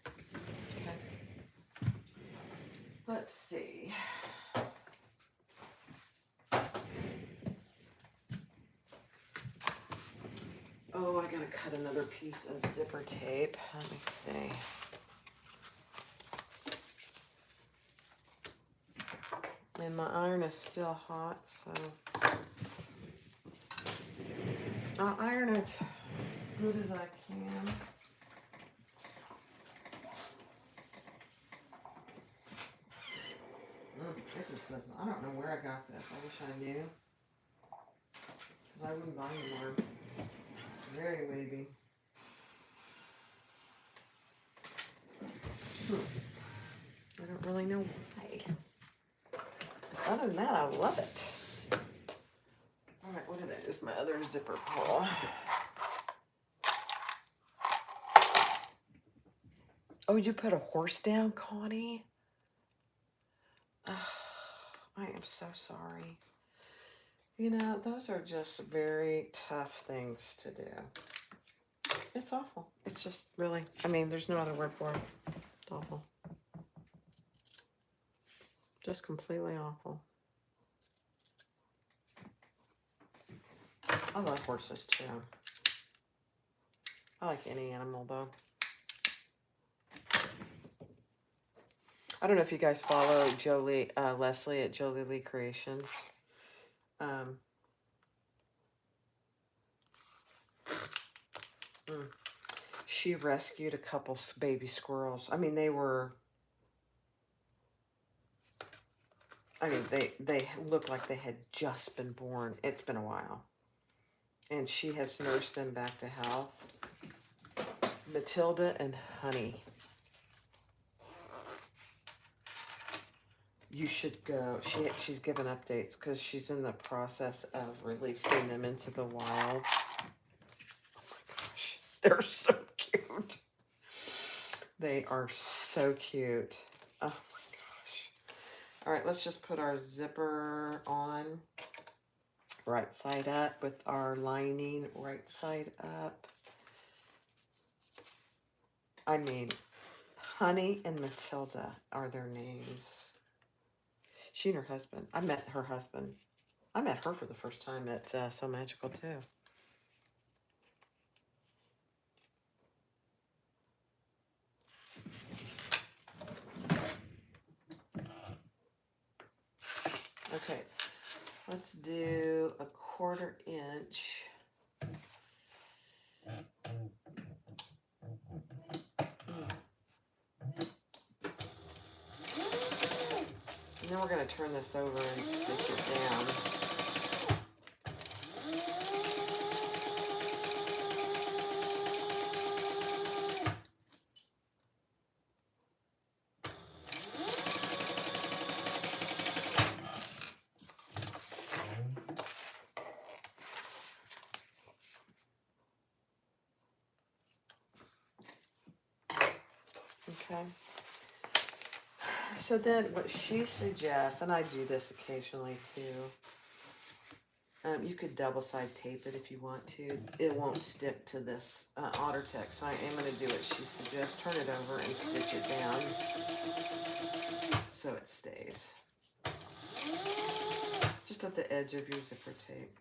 Okay. Let's see. Oh, I gotta cut another piece of zipper tape. Let me see. And my iron is still hot, so I'll iron it as good as I can. It just doesn't, I don't know where I got this. I wish I knew. Because I wouldn't buy anymore. Very wavy. I don't really know why. Other than that, I love it. Alright, what did I do with my other zipper pull? Oh, you put a horse down, Connie? Ugh, I am so sorry. You know, those are just very tough things to do. It's awful. It's just really, I mean, there's no other word for it. It's awful. Just completely awful. I love horses too. I like any animal though. I don't know if you guys follow Jolie, Leslie at Jolie Lee Creations. She rescued a couple baby squirrels. I mean, they looked like they had just been born. It's been a while. And she has nursed them back to health. Matilda and Honey. You should go. She's given updates because she's in the process of releasing them into the wild. Oh my gosh, they're so cute. They are so cute. Oh my gosh. All right, let's just put our zipper on right side up with our lining right side up. I mean, Honey and Matilda are their names. She and her husband. I met her husband. I met her for the first time at So Magical too. Okay, let's do a 1/4 inch. And then we're going to turn this over and stitch it down. Okay. So then what she suggests, and I do this occasionally too, you could double side tape it if you want to. It won't stick to this OtterTech, so I am going to do what she suggests. Turn it over and stitch it down so it stays. Just at the edge of your zipper tape.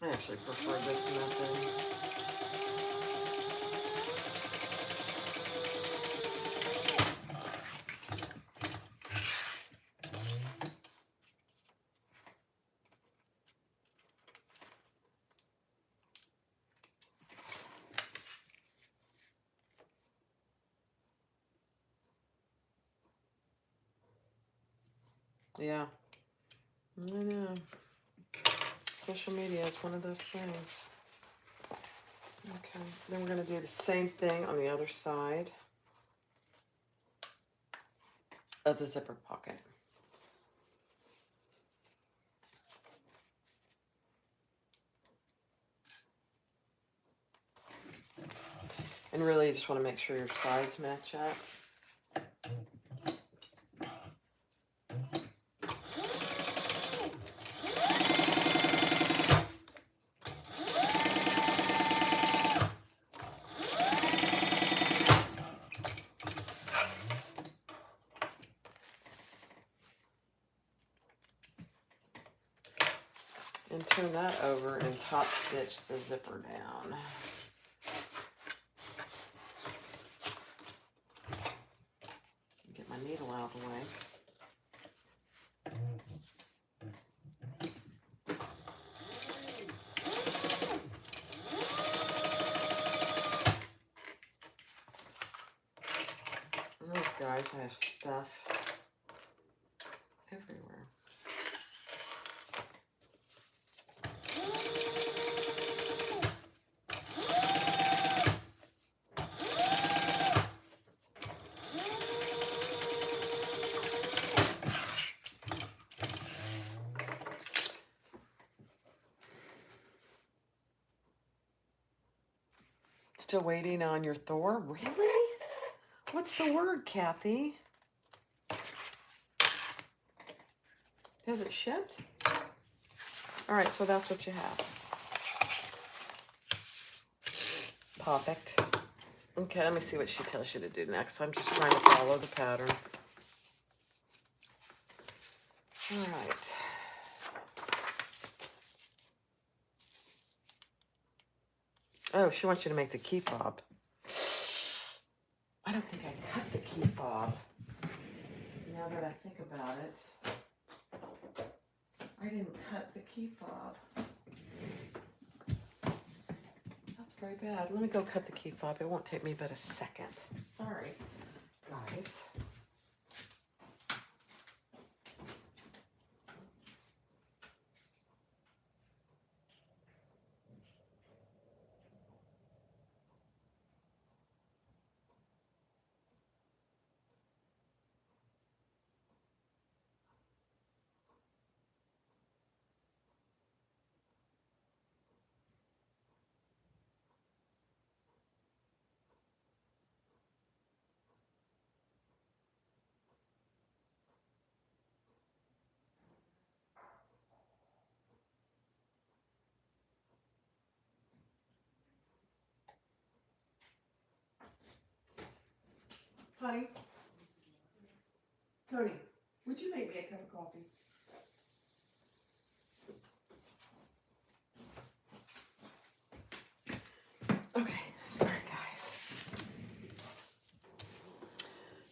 I actually prefer this method. Yeah, I know. Social media is one of those things. Okay, then we're going to do the same thing on the other side of the zipper pocket. And really, you just want to make sure your sides match up. And turn that over and top stitch the zipper down. like. Oh, guys, I have stuff everywhere. Still waiting on your Thor? Really? What's the word, Kathy? Has it shipped? All right, so that's what you have. Perfect. Okay, let me see what she tells you to do next. I'm just trying to follow the pattern. All right. Oh, she wants you to make the key fob. I don't think I cut the key fob. Now that I think about it, I didn't cut the key fob. That's very bad. Let me go cut the key fob. It won't take me but a second. Sorry, guys. Honey, Tony, would you make me a cup of coffee? Okay, sorry guys.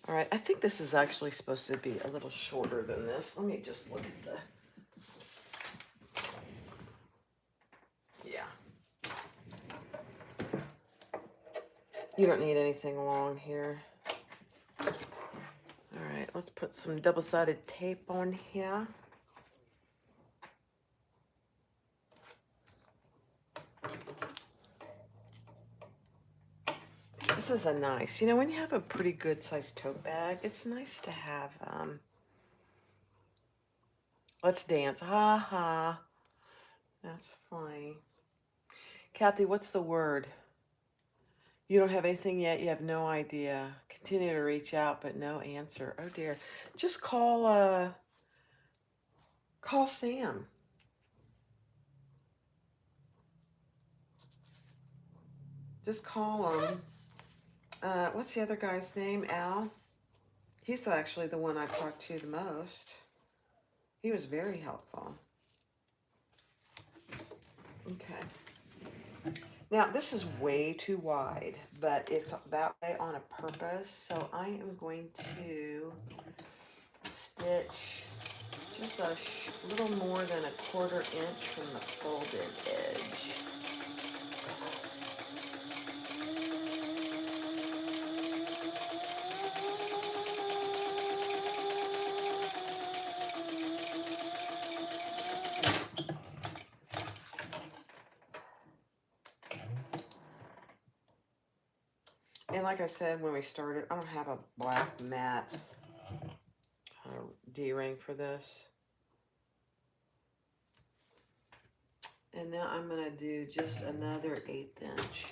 All right, I think this is actually supposed to be a little shorter than this. Let me just look at the, yeah. You don't need anything long here. All right, let's put some double-sided tape on here. This is a nice, you know, when you have a pretty good sized tote bag, it's nice to have, let's dance, ha ha. That's funny. Kathy, what's the word? You don't have anything yet, you have no idea. Continue to reach out, but no answer. Oh dear. Just call Sam. Just call him. What's the other guy's name? Al? He's actually the one I've talked to the most. He was very helpful. Okay. Now, this is way too wide, but it's that way on a purpose. So I am going to stitch just a little more than 1/4 inch from the folded edge. And like I said when we started, I don't have a black matte D-ring for this. And now I'm going to do just another 1/8 inch.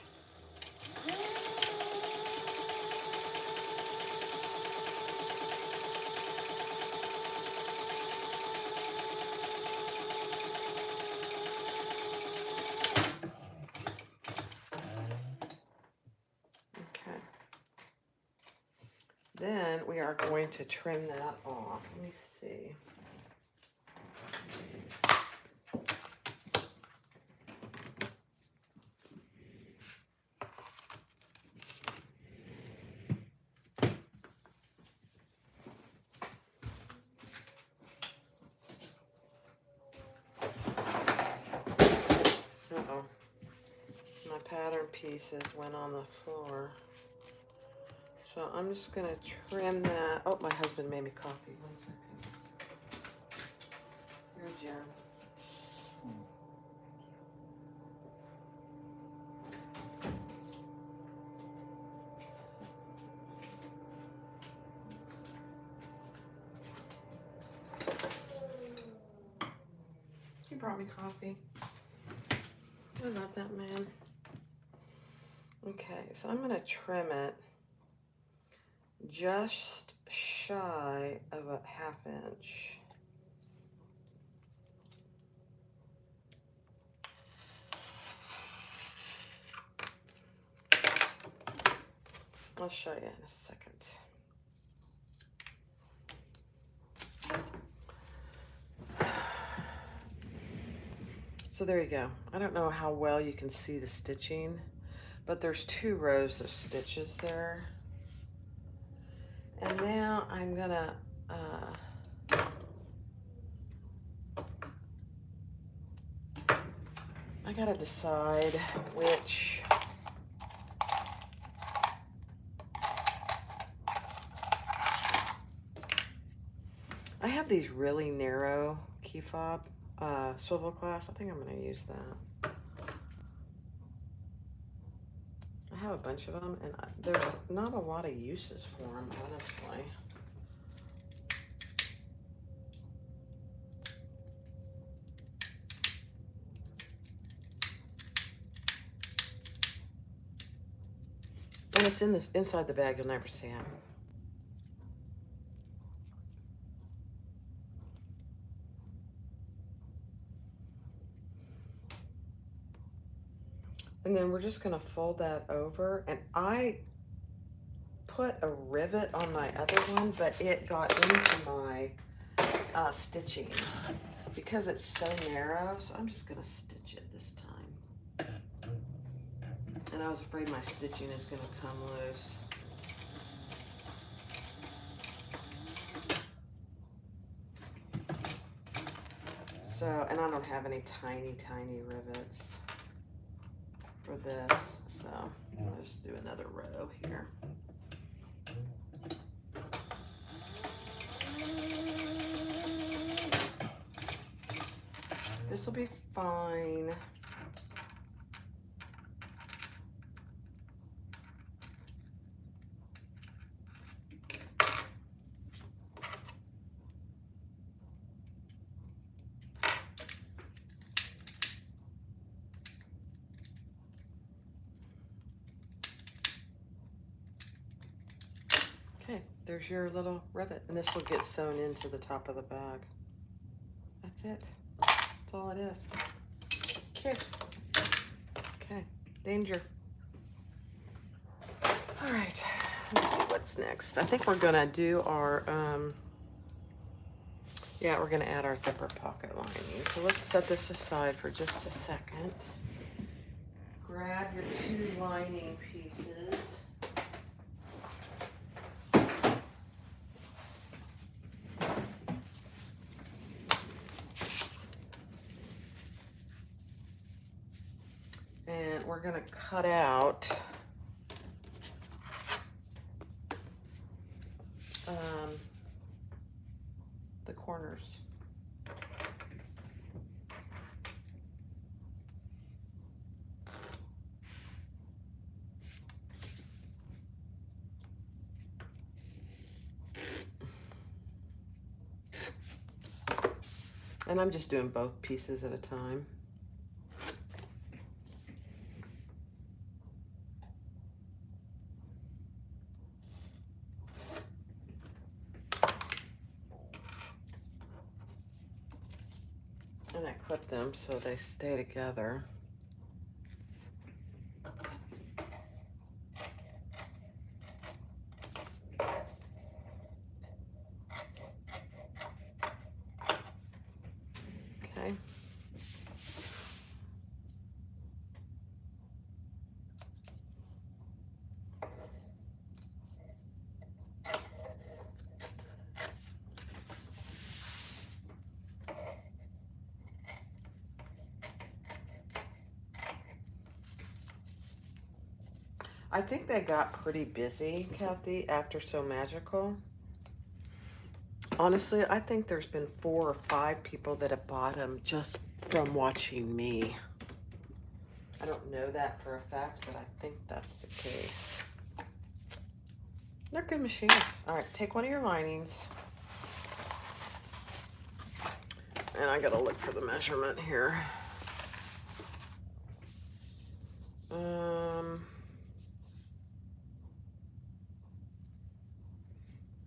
Okay. Then we are going to trim that off. Let me see. pattern pieces went on the floor. So I'm just going to trim that. Oh, my husband made me coffee. 1 second. Here, Jen. He brought me coffee. I love that man. Okay, so I'm going to trim it just shy of a 1/2 inch. I'll show you in a second. So there you go. I don't know how well you can see the stitching, but there's 2 rows of stitches there. And now I'm gonna I gotta decide which I have these really narrow key fob swivel clasps. I think I'm gonna use that. I have a bunch of them, and there's not a lot of uses for them, honestly. And it's in this inside the bag. You'll never see it. And then we're just gonna fold that over, and I put a rivet on my other one, but it got into my stitching because it's so narrow. So I'm just gonna stitch it this time. And I was afraid my stitching is gonna come loose. So, and I don't have any tiny, tiny rivets for this. So I'll just do another row here. This will be fine. Okay, there's your little rivet, and this will get sewn into the top of the bag. That's it. That's all it is. Okay. Okay, danger. All right, let's see what's next. I think we're gonna do our, yeah, we're gonna add our zipper pocket lining. So let's set this aside for just a second. Grab your 2 lining pieces. And we're gonna cut out the corners. And I'm just doing both pieces at a time. And I clip them so they stay together. Okay. I think they got pretty busy, Kathy, after So Magical. Honestly, I think there's been 4 or 5 people that have bought them just from watching me. I don't know that for a fact, but I think that's the case. They're good machines. All right, take one of your linings. And I gotta look for the measurement here.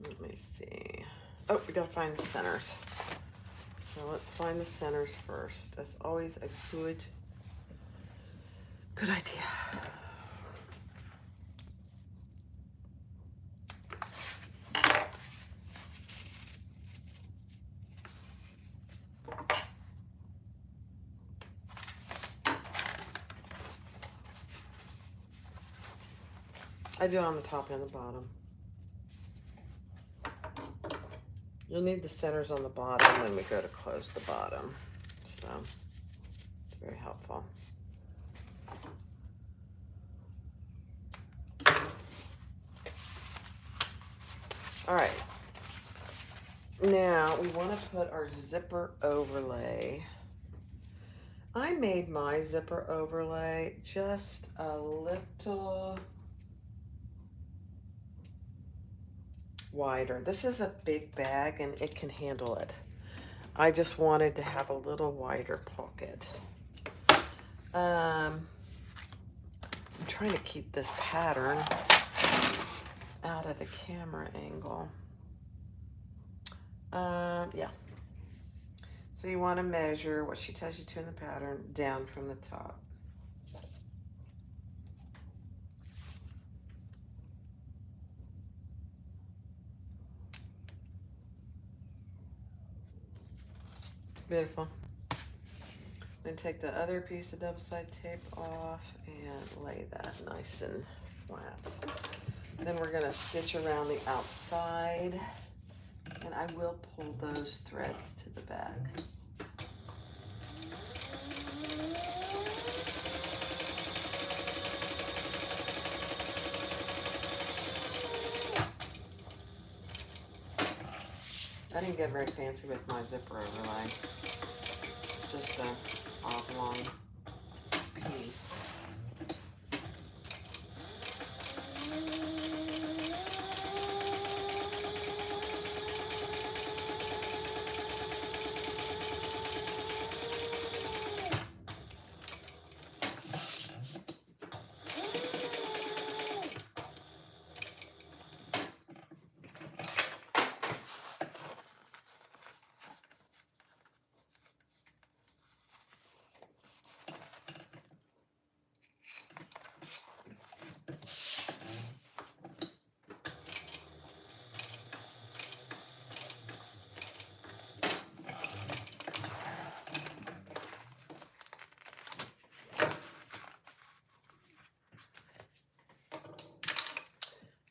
Let me see. Oh, we gotta find the centers. So let's find the centers first. That's always a good idea. I do it on the top and the bottom. You'll need the centers on the bottom when we go to close the bottom. So it's very helpful. All right. Now we want to put our zipper overlay. I made my zipper overlay just a little wider. This is a big bag and it can handle it. I just wanted to have a little wider pocket. I'm trying to keep this pattern out of the camera angle. Yeah. So you want to measure what she tells you to in the pattern down from the top. Beautiful. Then take the other piece of double-sided tape off and lay that nice and flat. Then we're going to stitch around the outside, and I will pull those threads to the back. I didn't get very fancy with my zipper overlay. It's just an oblong piece.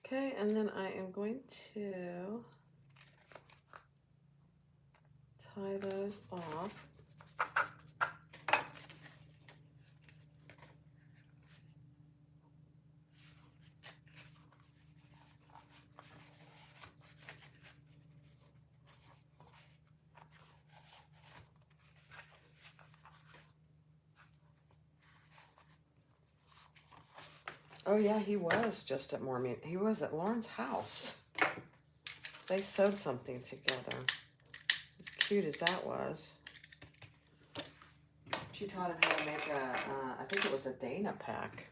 Okay, and then I am going to tie those off. Oh yeah, he was just at Mormon. He was at Lauren's house. They sewed something together. As cute as that was. She taught him how to make a, I think it was a Dana pack.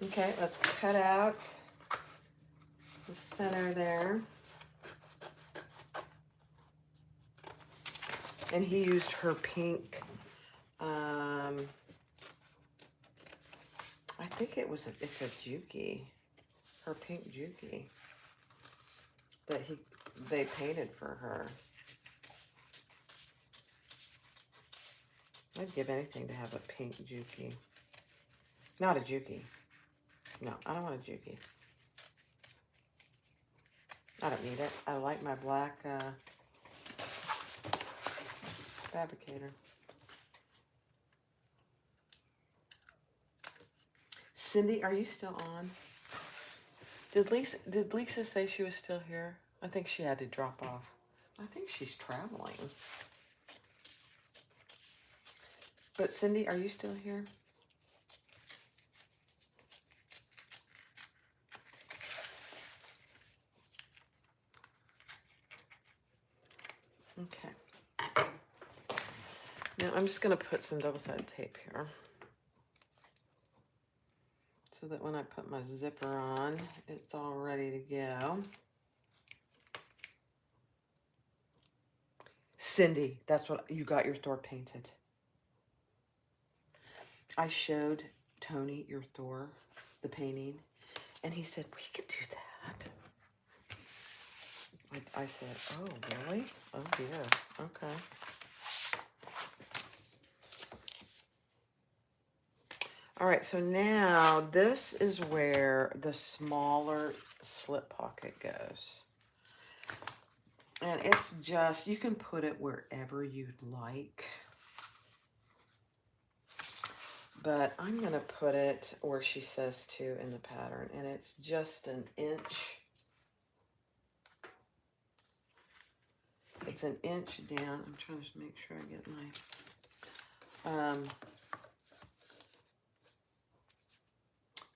Okay, let's cut out the center there. And he used her pink, I think it's a Juki, her pink Juki that they painted for her. I'd give anything to have a pink Juki. Not a Juki. No, I don't want a Juki. I don't need it. I like my black fabricator. Cindy, are you still on? Did Lisa say she was still here? I think she had to drop off. I think she's traveling. But Cindy, are you still here? Okay. Now I'm just going to put some double-sided tape here so that when I put my zipper on, it's all ready to go. Cindy, that's what you got your Thor painted. I showed Tony your Thor, the painting, and he said, we could do that. I said, oh, really? Oh, dear. Okay. All right, so now this is where the smaller slip pocket goes. And it's just, you can put it wherever you'd like. But I'm going to put it where she says to in the pattern. And it's just an inch. It's an inch down. I'm trying to make sure I get my...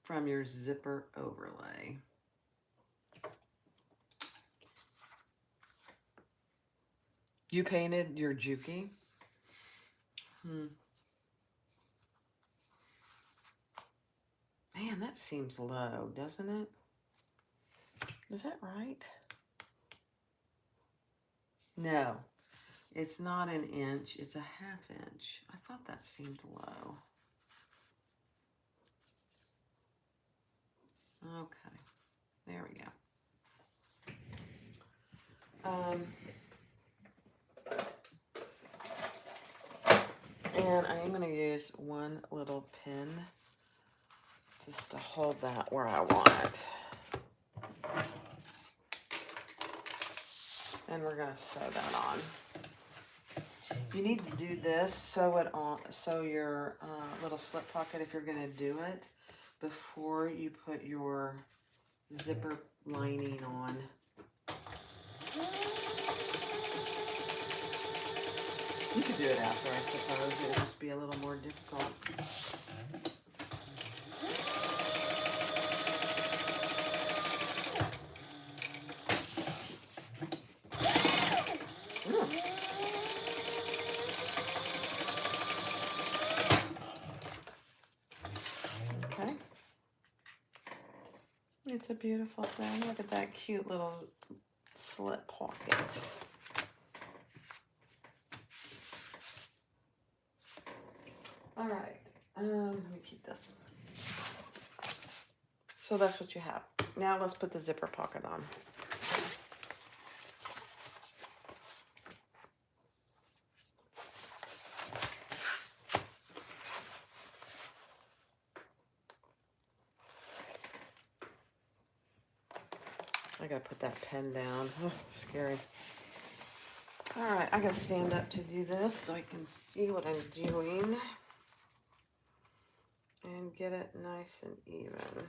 from your zipper overlay. You painted your Juki? Man, that seems low, doesn't it? Is that right? No, it's not an inch. It's a half inch. I thought that seemed low. Okay, there we go. And I am going to use one little pin just to hold that where I want it. And we're going to sew that on. You need to do this, sew it on, sew your little slip pocket if you're going to do it before you put your zipper lining on. You could do it after, I suppose. It would just be a little more difficult. Okay. It's a beautiful thing. Look at that cute little slip pocket. All right, let me keep this. So that's what you have. Now let's put the zipper pocket on. I gotta put that pen down. Oh, scary. All right, I gotta stand up to do this so I can see what I'm doing and get it nice and even.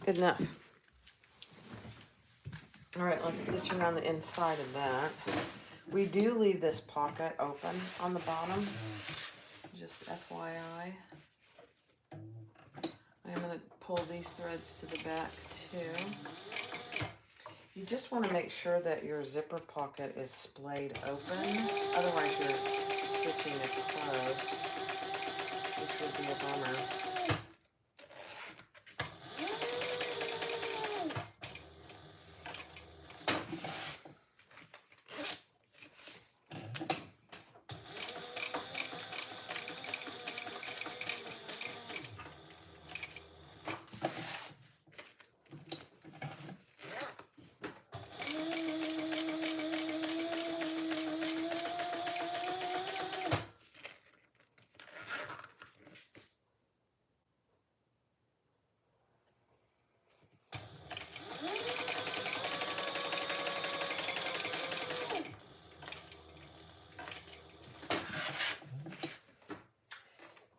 Good enough. All right, let's stitch around the inside of that. We do leave this pocket open on the bottom, just FYI. I'm going to pull these threads to the back too. You just want to make sure that your zipper pocket is splayed open, otherwise you're stitching it closed, which would be a bummer.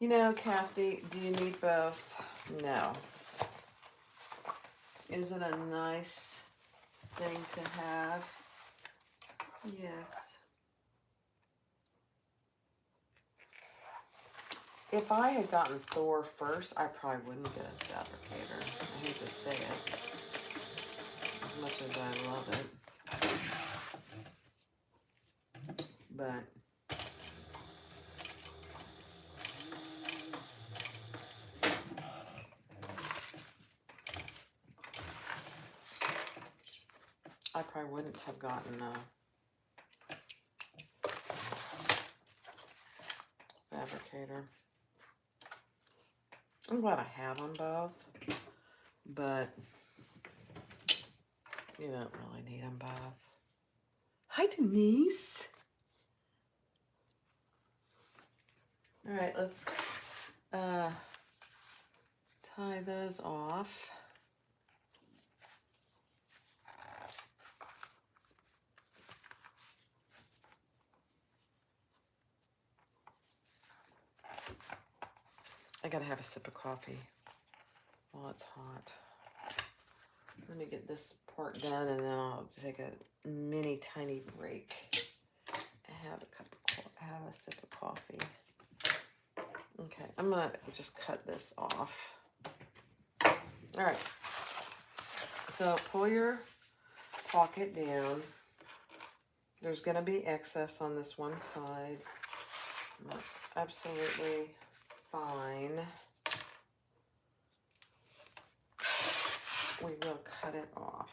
You know, Kathy, do you need both? No. Is it a nice thing to have? Yes. If I had gotten Thor first, I probably wouldn't get a fabricator. I hate to say it, as much as I love it. But I probably wouldn't have gotten a fabricator. I'm glad I have them both, but you don't really need them both. Hi, Denise. All right, let's tie those off. I gotta have a sip of coffee while it's hot. Let me get this part done, and then I'll take a mini tiny break. Have a sip of coffee. Okay, I'm gonna just cut this off. All right. So pull your pocket down. There's gonna be excess on this one side. That's absolutely fine. We will cut it off.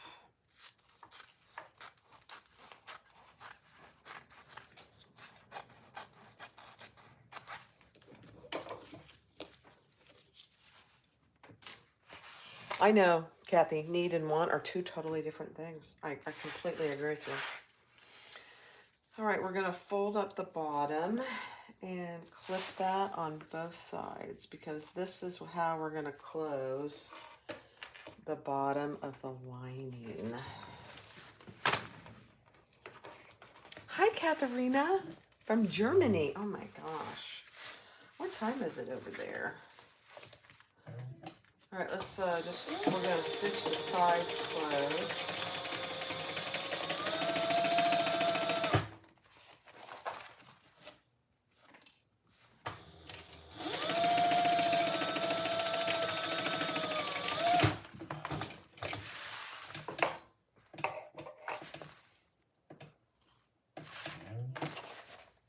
I know, Kathy, need and want are two totally different things. I completely agree with you. All right, we're gonna fold up the bottom and clip that on both sides, because this is how we're gonna close the bottom of the lining. Hi, Katharina from Germany. Oh my gosh. What time is it over there? All right, let's we're gonna stitch the sides closed.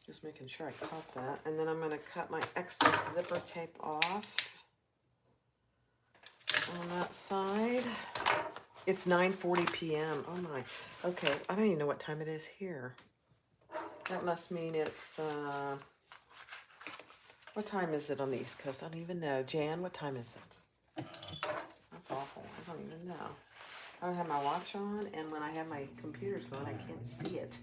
Just making sure I caught that. And then I'm gonna cut my excess zipper tape off on that side. It's 9:40 p.m. Oh my. Okay, I don't even know what time it is here. That must mean it's, what time is it on the East Coast? I don't even know. Jan, what time is it? That's awful. I don't even know. I don't have my watch on, and when I have my computers going, I can't see it.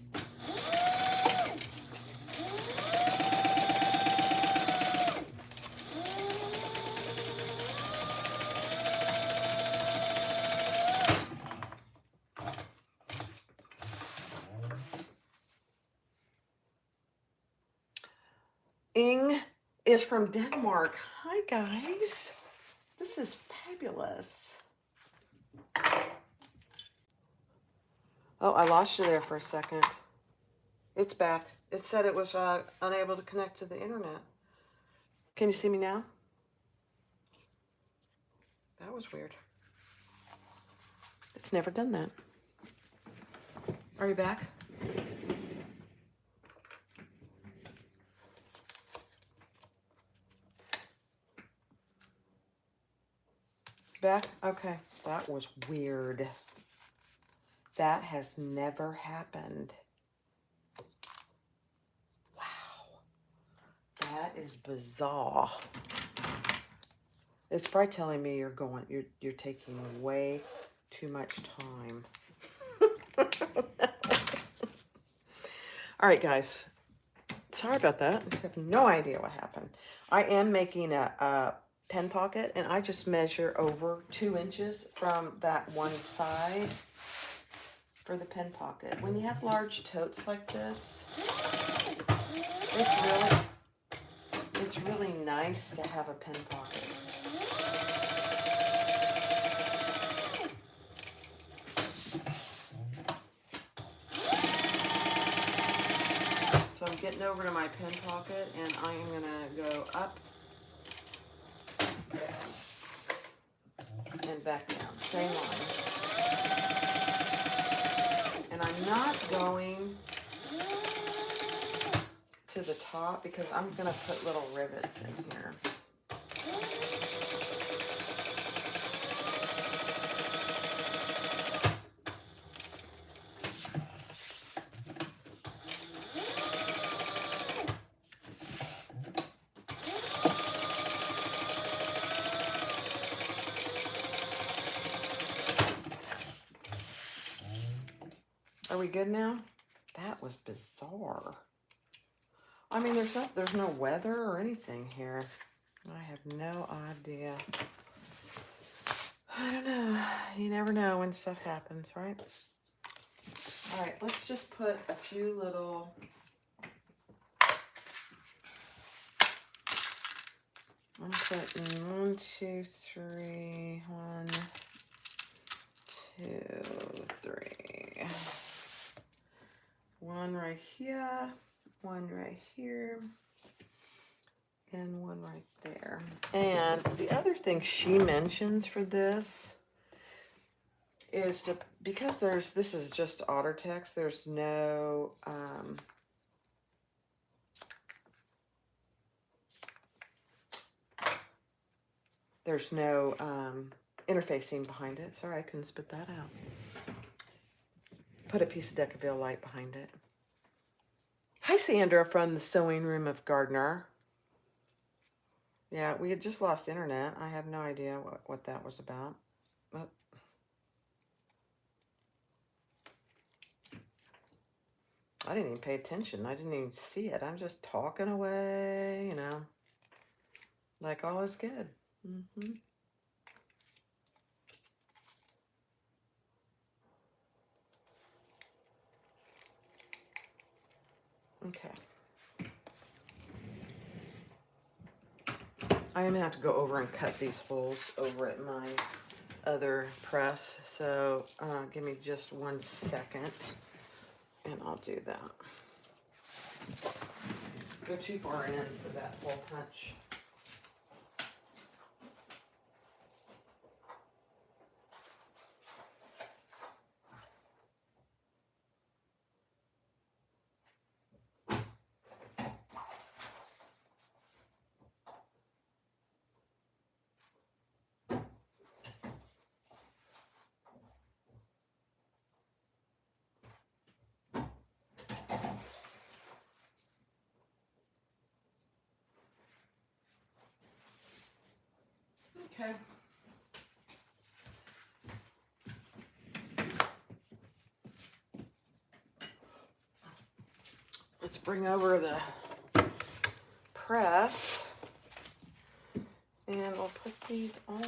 Ing is from Denmark. Hi, guys. This is fabulous. Oh, I lost you there for a second. It's back. It said it was unable to connect to the internet. Can you see me now? That was weird. It's never done that. Are you back? Back? Okay. That was weird. That has never happened. Wow. That is bizarre. It's probably telling me you're taking way too much time. All right, guys. Sorry about that. I have no idea what happened. I am making a pen pocket, and I just measure over 2 inches from that one side for the pen pocket. When you have large totes like this, it's it's really nice to have a pen pocket. So I'm getting over to my pen pocket, and I am gonna go up and back down, same line. And I'm not going to the top because I'm gonna put little rivets in here. Are we good now? That was bizarre. I mean, there's no weather or anything here. I have no idea. I don't know. You never know when stuff happens, right? All right, let's just put a few little... I'm putting 1, 2, 3, 1, 2, 3. One right here, one right here, and one right there. And the other thing she mentions for this is to, because this is just otter text, there's no, interfacing behind it. Sorry, I couldn't spit that out. Put a piece of Decaville light behind it. Hi, Sandra from the Sewing Room of Gardner. Yeah, we had just lost internet. I have no idea what that was about. Oh. I didn't even pay attention. I didn't even see it. I'm just talking away, you know, like all is good. Mm-hmm. Okay. I am gonna have to go over and cut these holes over at my other press. So give me just 1 second and I'll do that. Go too far in for that hole punch. Okay. Let's bring over the press and we'll put these on.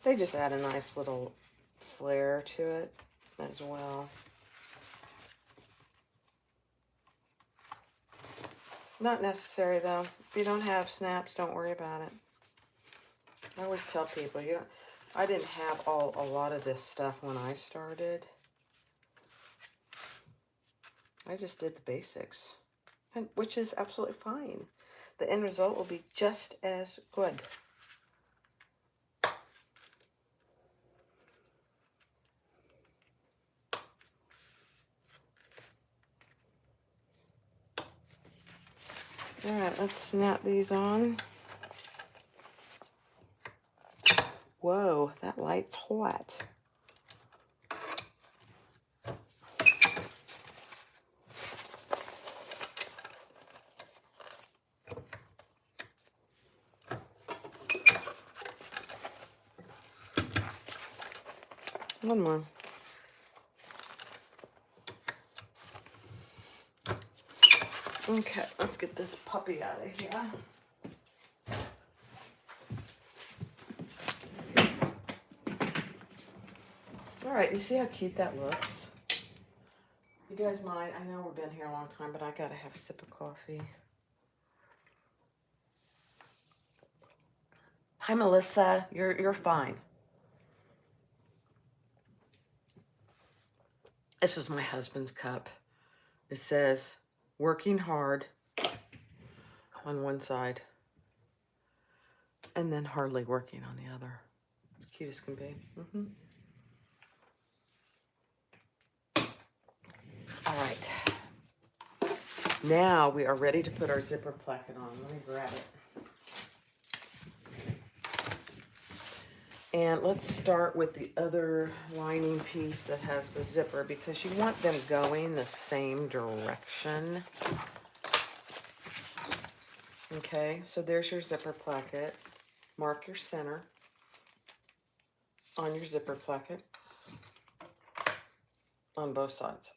They just add a nice little flair to it as well. Not necessary though. If you don't have snaps, don't worry about it. I always tell people, I didn't have a lot of this stuff when I started. I just did the basics, which is absolutely fine. The end result will be just as good. All right, let's snap these on. Whoa, that light's hot. One more. Okay, let's get this puppy out of here. All right, you see how cute that looks? You guys mind? I know we've been here a long time, but I gotta have a sip of coffee. Hi, Melissa. You're fine. This is my husband's cup. It says, working hard on one side, and then hardly working on the other. It's cute as can be. All right. Now we are ready to put our zipper placket on. Let me grab it. And let's start with the other lining piece that has the zipper, because you want them going the same direction. Okay, so there's your zipper placket. Mark your center on your zipper placket on both sides.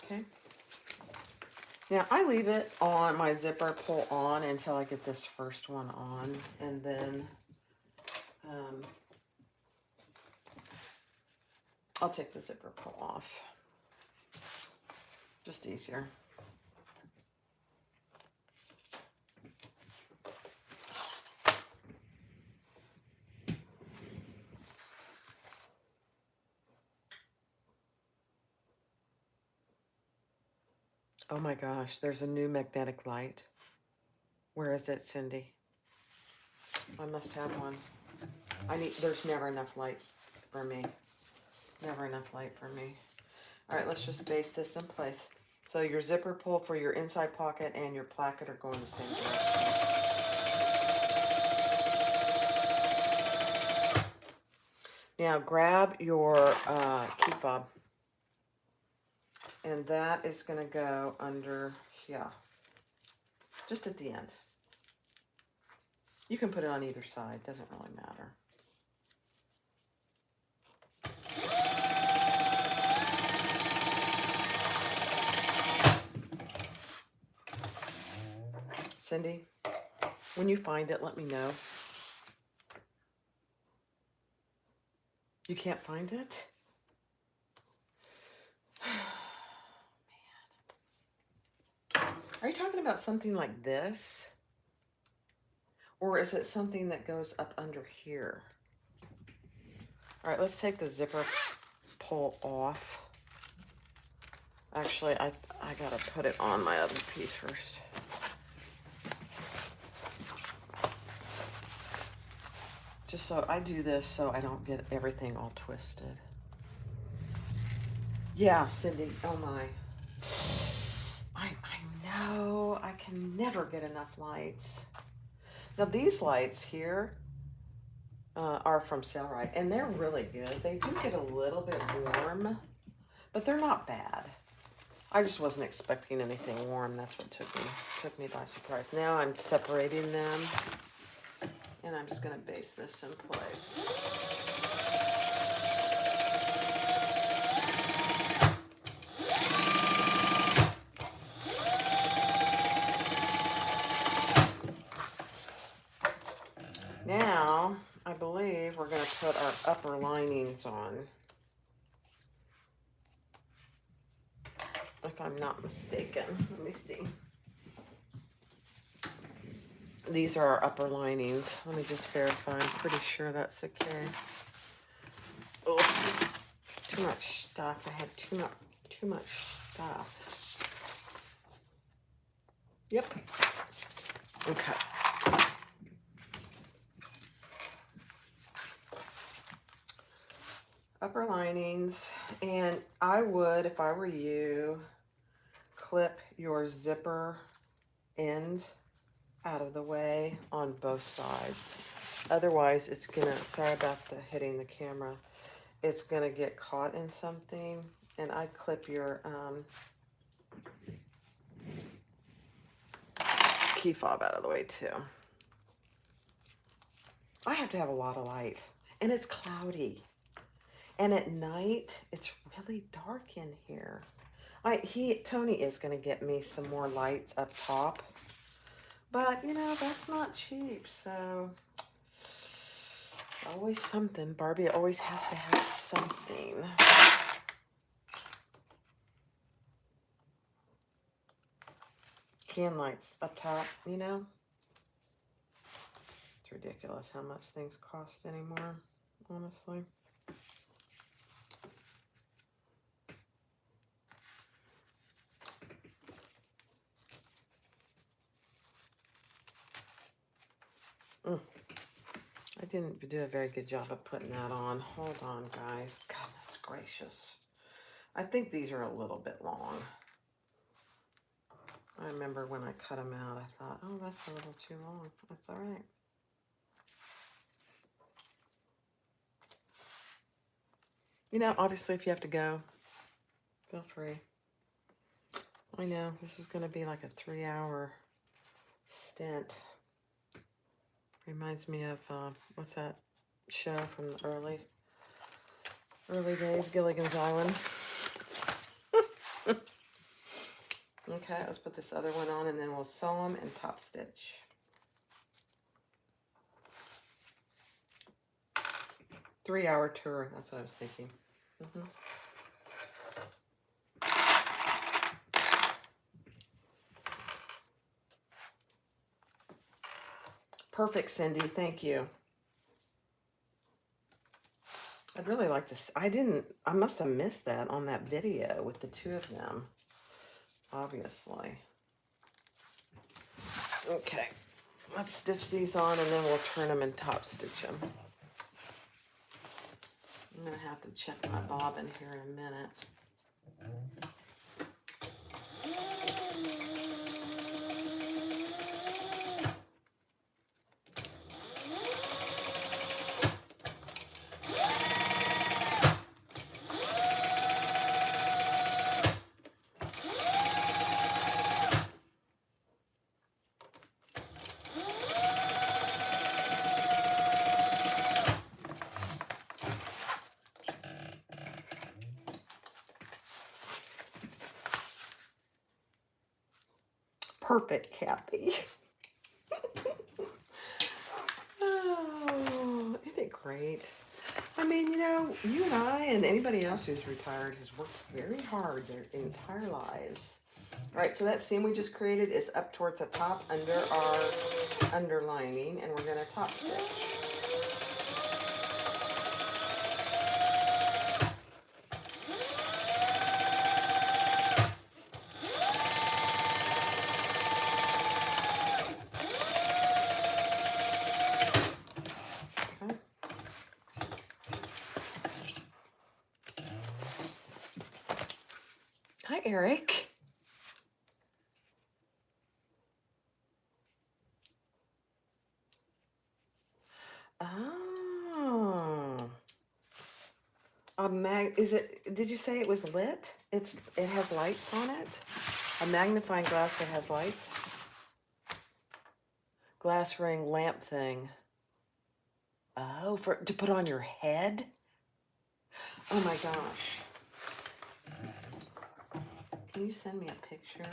Okay. Now I leave it on my zipper pull on until I get this first one on, and then I'll take the zipper pull off. Just easier. Oh my gosh, there's a new magnetic light. Where is it, Cindy? I must have one. There's never enough light for me. Never enough light for me. All right, let's just base this in place. So your zipper pull for your inside pocket and your placket are going the same direction. Now grab your key fob. And that is going to go under here. Just at the end. You can put it on either side. Doesn't really matter. Cindy, when you find it, let me know. You can't find it? Man. Are you talking about something like this? Or is it something that goes up under here? All right, let's take the zipper pull off. Actually, I gotta put it on my other piece first. Just so I do this so I don't get everything all twisted. Yeah, Cindy, oh my. I know, I can never get enough lights. Now these lights here are from Sailrite, and they're really good. They do get a little bit warm, but they're not bad. I just wasn't expecting anything warm. That's what took me by surprise. Now I'm separating them, and I'm just going to base this in place. Now, I believe we're going to put our upper linings on. If I'm not mistaken. Let me see. These are our upper linings. Let me just verify. I'm pretty sure that's the case. Oh, too much stuff. I had too much stuff. Yep. Okay. Upper linings, and I would, if I were you, clip your zipper end out of the way on both sides. Otherwise, it's gonna, sorry about the hitting the camera, it's gonna get caught in something. And I'd clip your key fob out of the way too. I have to have a lot of light, and it's cloudy. And at night, it's really dark in here. Tony is going to get me some more lights up top. But, you know, that's not cheap, so always something. Barbie always has to have something. Can lights up top, you know? It's ridiculous how much things cost anymore, honestly. I didn't do a very good job of putting that on. Hold on, guys. Goodness gracious. I think these are a little bit long. I remember when I cut them out, I thought, oh, that's a little too long. That's all right. You know, obviously, if you have to go, feel free. I know, this is going to be like a 3-hour stint. Reminds me of, what's that show from the early days, Gilligan's Island. Okay, let's put this other one on, and then we'll sew them and top stitch. Three-hour tour, that's what I was thinking. Perfect, Cindy, thank you. I'd really like to, I must have missed that on that video with the two of them, obviously. Okay, let's stitch these on, and then we'll turn them and top stitch them. I'm going to have to check my bobbin here in a minute. Perfect, Kathy. Oh, isn't it great? I mean, you know, you and I and anybody else who's retired has worked very hard their entire lives. All right, so that seam we just created is up towards the top under our underlining, and we're going to top stitch. Hi, Eric. Oh. Did you say it was lit? It has lights on it? A magnifying glass that has lights? Glass ring lamp thing. Oh, to put on your head? Oh my gosh. Can you send me a picture?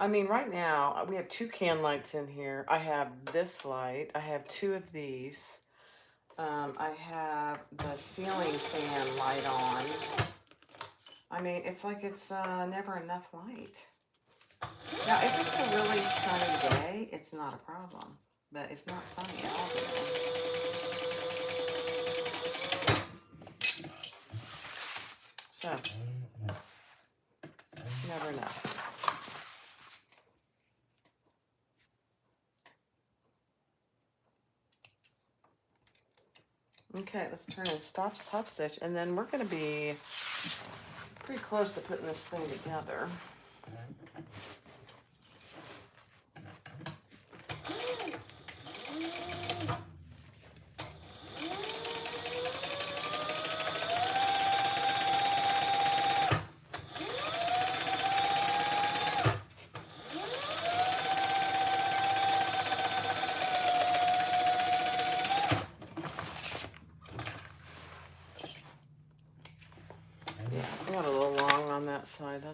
I mean, right now, we have 2 can lights in here. I have this light. I have 2 of these. I have the ceiling fan light on. I mean, it's like it's never enough light. Now, if it's a really sunny day, it's not a problem. But it's not sunny at all today. So, never enough. Okay, let's turn and top stitch, and then we're going to be pretty close to putting this thing together.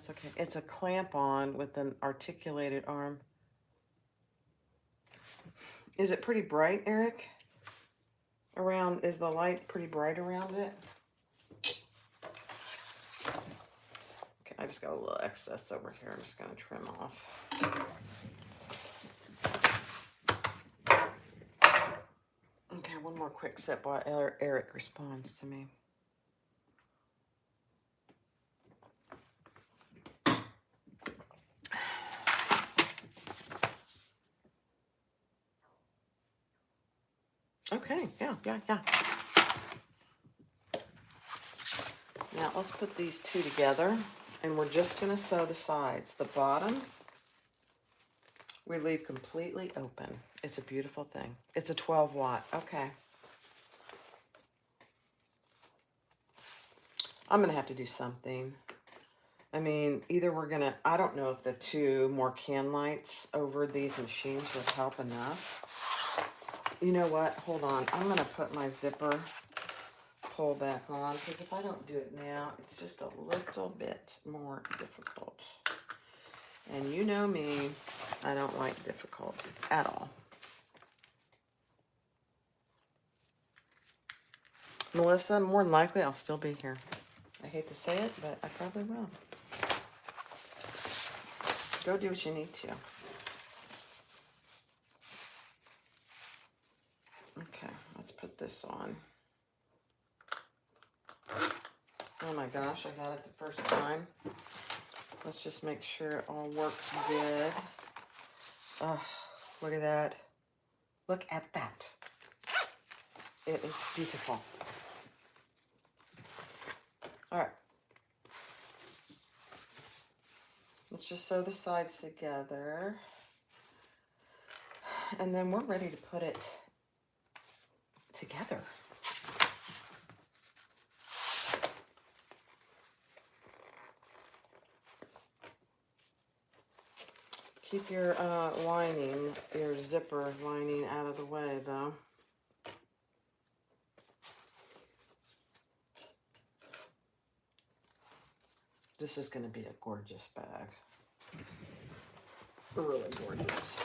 that's okay. It's a clamp-on with an articulated arm. Is it pretty bright, Eric? Is the light pretty bright around it? Okay, I just got a little excess over here. I'm just going to trim off. Okay, one more quick sip while Eric responds to me. Okay, yeah. Now let's put these two together, and we're just going to sew the sides. The bottom, we leave completely open. It's a beautiful thing. It's a 12 watt. Okay. I'm going to have to do something. I mean, either we're going to, I don't know if the 2 more can lights over these machines would help enough. You know what? Hold on. I'm going to put my zipper pull back on, because if I don't do it now, it's just a little bit more difficult. And you know me, I don't like difficult at all. Melissa, more than likely I'll still be here. I hate to say it, but I probably will. Go do what you need to. Okay, let's put this on. Oh my gosh, I got it the first time. Let's just make sure it all works good. Oh, look at that. Look at that. It is beautiful. All right. Let's just sew the sides together. And then we're ready to put it together. Keep your lining, your zipper lining out of the way, though. This is going to be a gorgeous bag. Really gorgeous.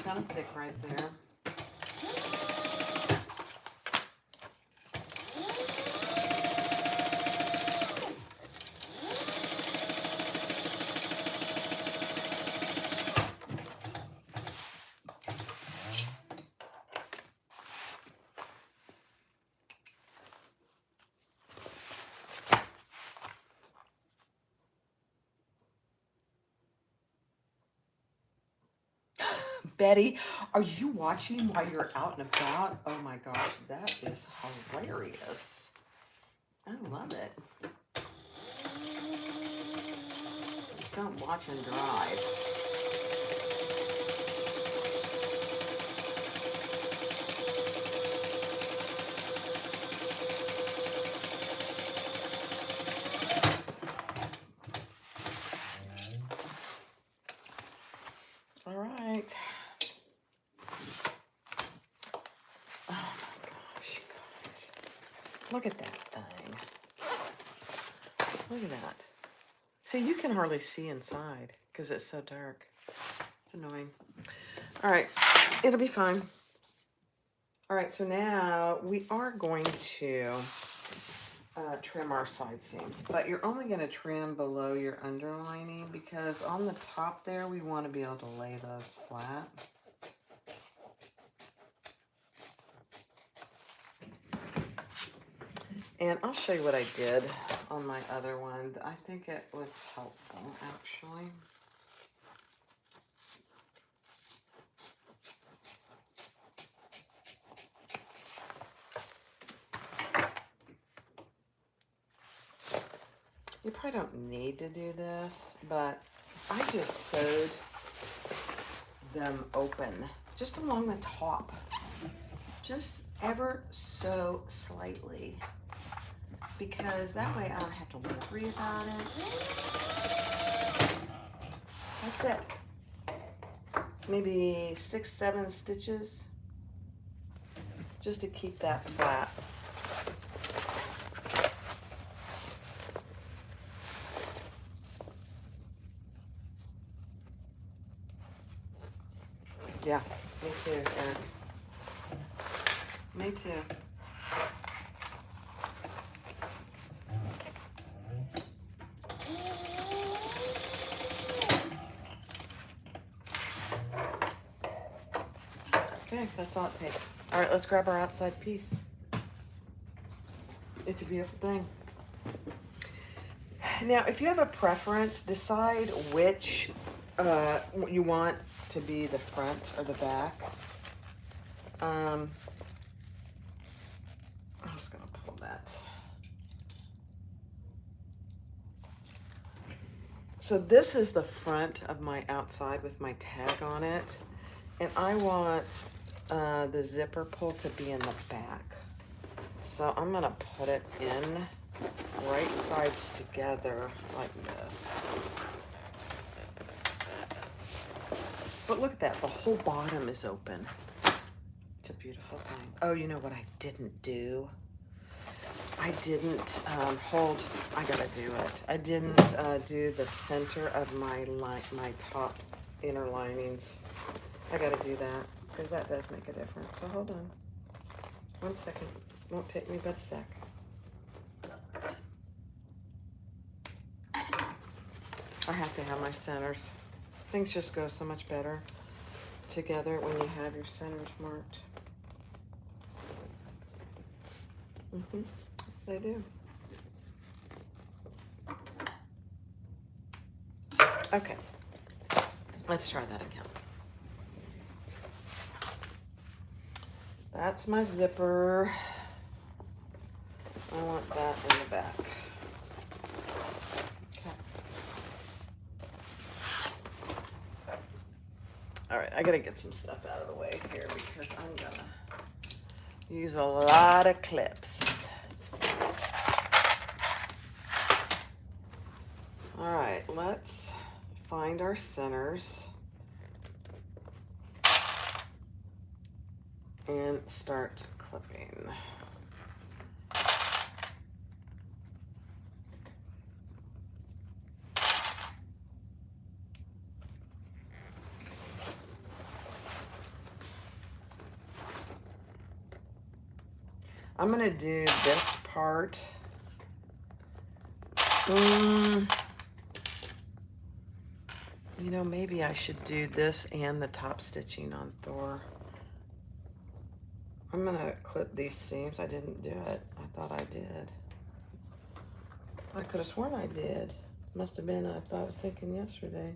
Kind of thick right there. Betty, are you watching while you're out and about? Oh my gosh, that is hilarious. I love it. Don't watch and drive. All right. Oh my gosh, you guys. Look at that thing. Look at that. See, you can hardly see inside because it's so dark. It's annoying. All right, it'll be fine. All right, so now we are going to trim our side seams, but you're only going to trim below your underlining because on the top there, we want to be able to lay those flat. And I'll show you what I did on my other one. I think it was helpful, actually. You probably don't need to do this, but I just sewed them open, just along the top. Just ever so slightly, because that way I don't have to worry about it. That's it. Maybe 6, 7 stitches just to keep that flat. Yeah, me too, Eric. Me too. Okay, that's all it takes. All right, let's grab our outside piece. It's a beautiful thing. Now, if you have a preference, decide which you want to be the front or the back. I'm just gonna pull that. So this is the front of my outside with my tag on it. And I want the zipper pull to be in the back. So I'm gonna put it in right sides together like this. But look at that, the whole bottom is open. It's a beautiful thing. Oh, you know what I didn't do? I didn't I gotta do it. I didn't do the center of my top inner linings. I gotta do that, because that does make a difference. So hold on. 1 second. Won't take me but a sec. I have to have my centers. Things just go so much better together when you have your centers marked. They do. Okay. Let's try that again. That's my zipper. I want that in the back. Okay. All right, I gotta get some stuff out of the way here because I'm gonna use a lot of clips. All right, let's find our centers and start clipping. I'm gonna do this part. You know, maybe I should do this and the top stitching on Thor. I'm gonna clip these seams. I didn't do it. I thought I did. I could have sworn I did. Must have been, I was thinking yesterday.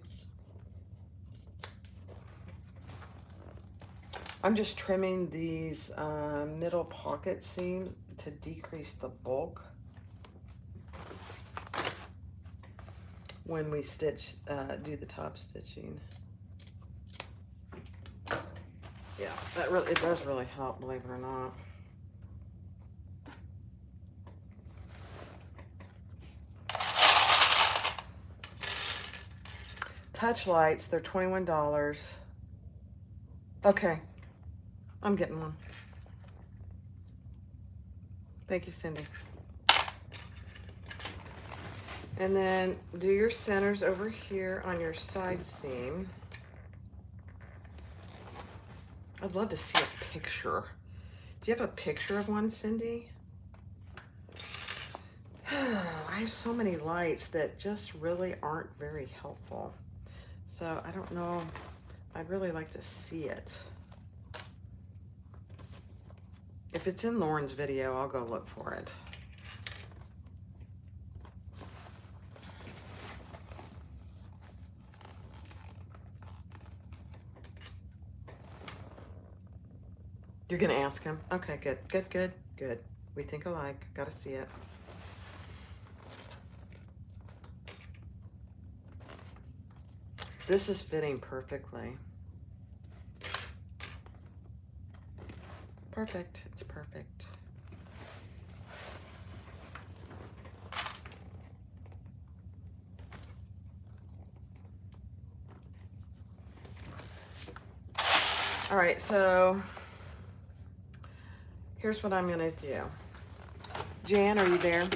I'm just trimming these middle pocket seams to decrease the bulk when we stitch, do the top stitching. Yeah, it does really help, believe it or not. Touch lights, they're $21. Okay, I'm getting one. Thank you, Cindy. And then do your centers over here on your side seam. I'd love to see a picture. Do you have a picture of one, Cindy? I have so many lights that just really aren't very helpful. So I don't know. I'd really like to see it. If it's in Lauren's video, I'll go look for it. You're gonna ask him? Okay, good, good, good, good. We think alike. Gotta see it. This is fitting perfectly. perfect. It's perfect. All right, so here's what I'm gonna do. Jan, are you there?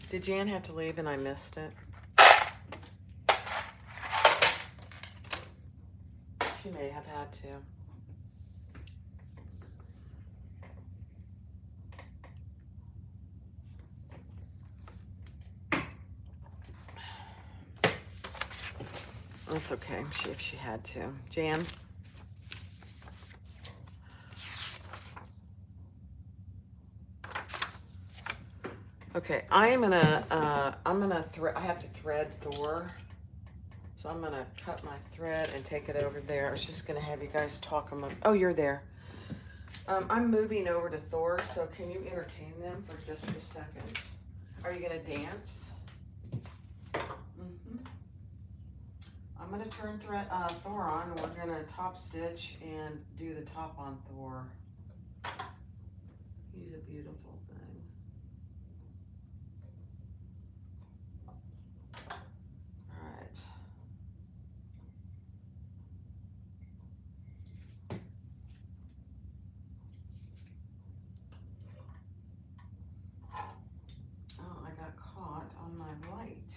Did Jan have to leave and I missed it? She may have had to. That's okay, if she had to. Jan? Okay, I have to thread Thor. So I'm gonna cut my thread and take it over there. I was just gonna have you guys talk among, oh, you're there. I'm moving over to Thor, so can you entertain them for just a second? Are you gonna dance? I'm gonna turn Thor on, and we're gonna top stitch and do the top on Thor. He's a beautiful thing. All right. Oh, I got caught on my light.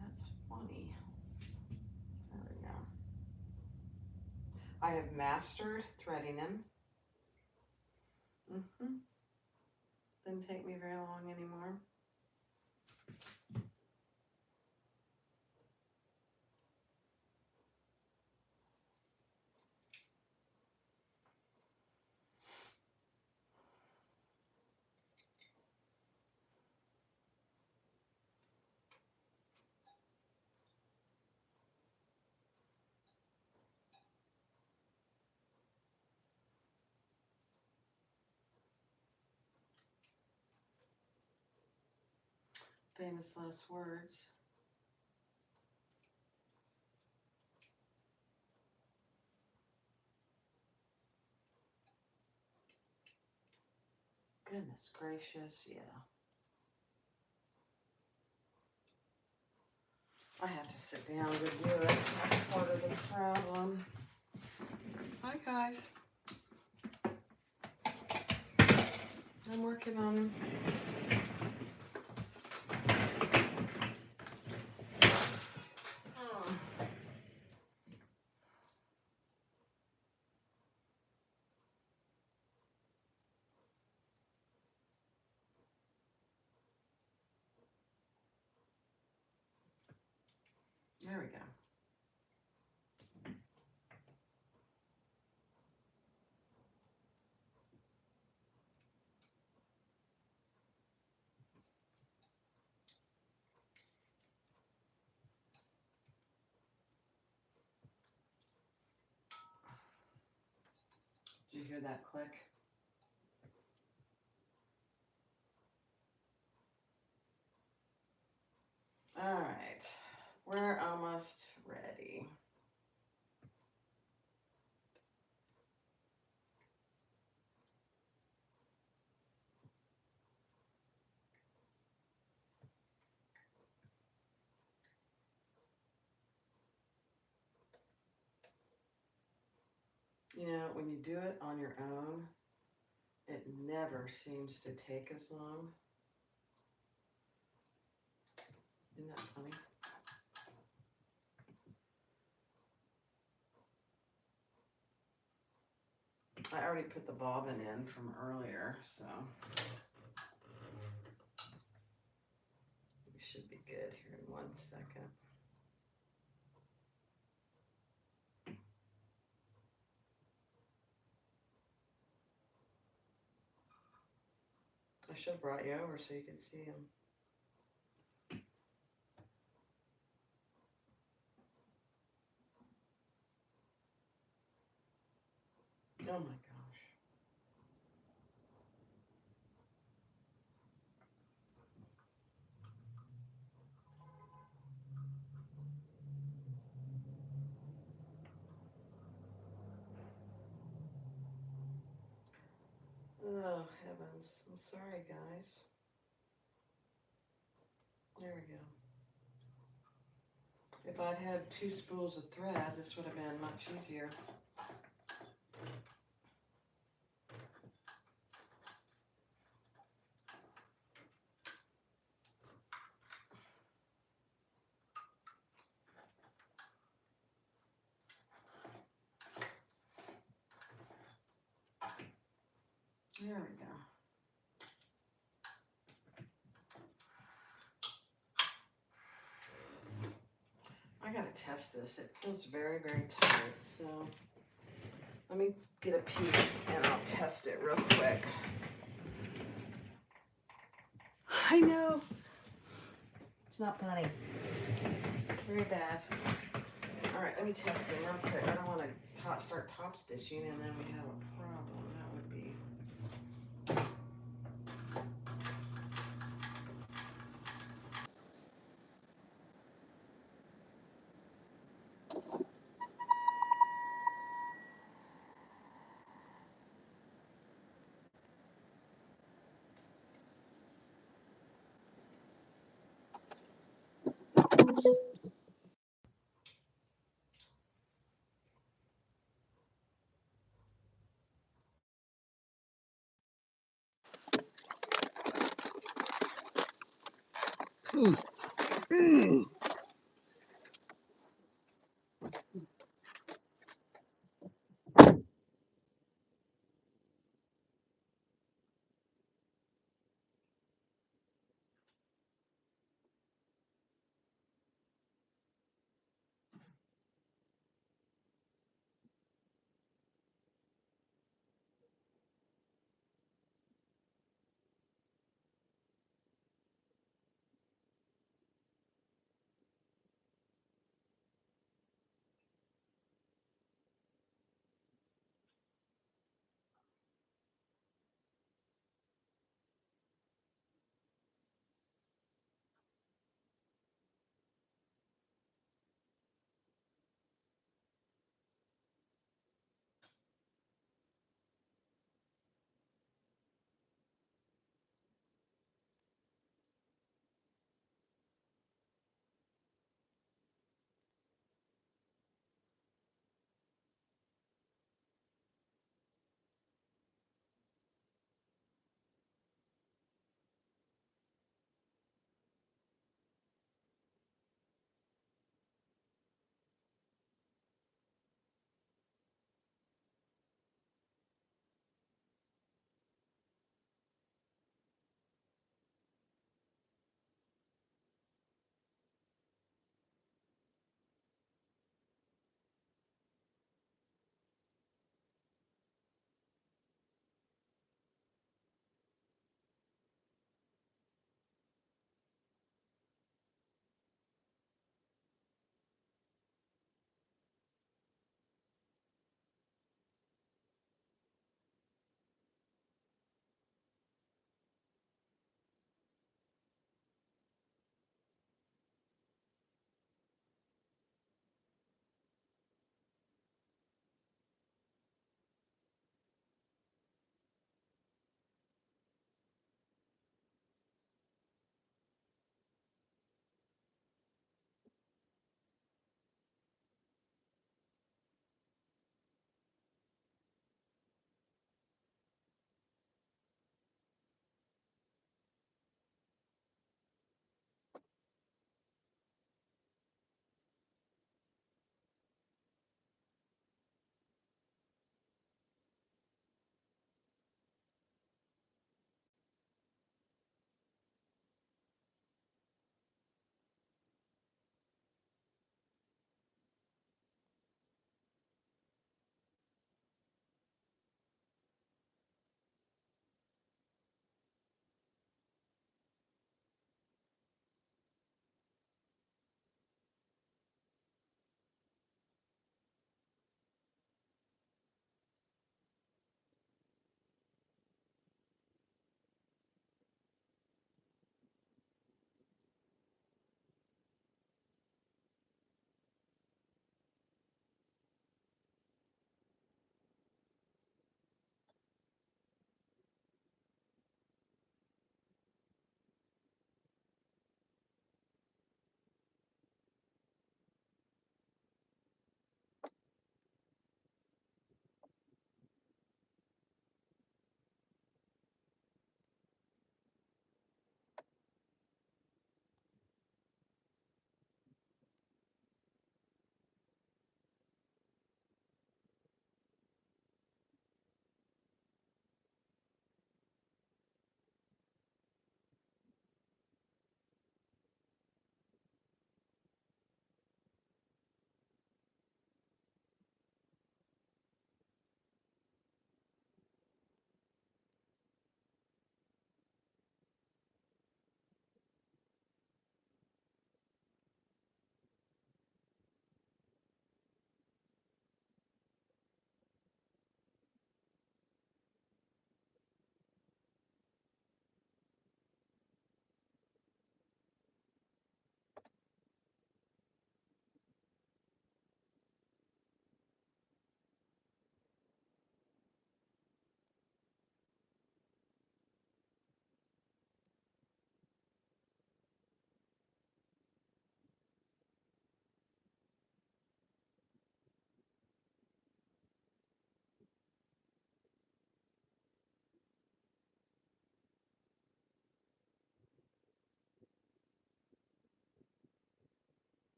That's funny. There we go. I have mastered threading him. Didn't take me very long anymore. Famous last words. Goodness gracious, yeah. I have to sit down to do it. That's part of the problem. Hi, guys. I'm working on them. There we go. Did you hear that click? All right, we're almost ready. You know, when you do it on your own, it never seems to take as long. Isn't that funny? I already put the bobbin in from earlier, so we should be good here in 1 second. I should have brought you over so you could see them. Oh my gosh. Oh, heavens. I'm sorry, guys. There we go. If I'd had 2 spools of thread, this would have been much easier. There we go. I gotta test this. It feels very, very tight. So let me get a piece and I'll test it real quick. I know. It's not funny. Very bad. All right, let me test it real quick. I don't want to start top stitching and then we have a problem. That would be.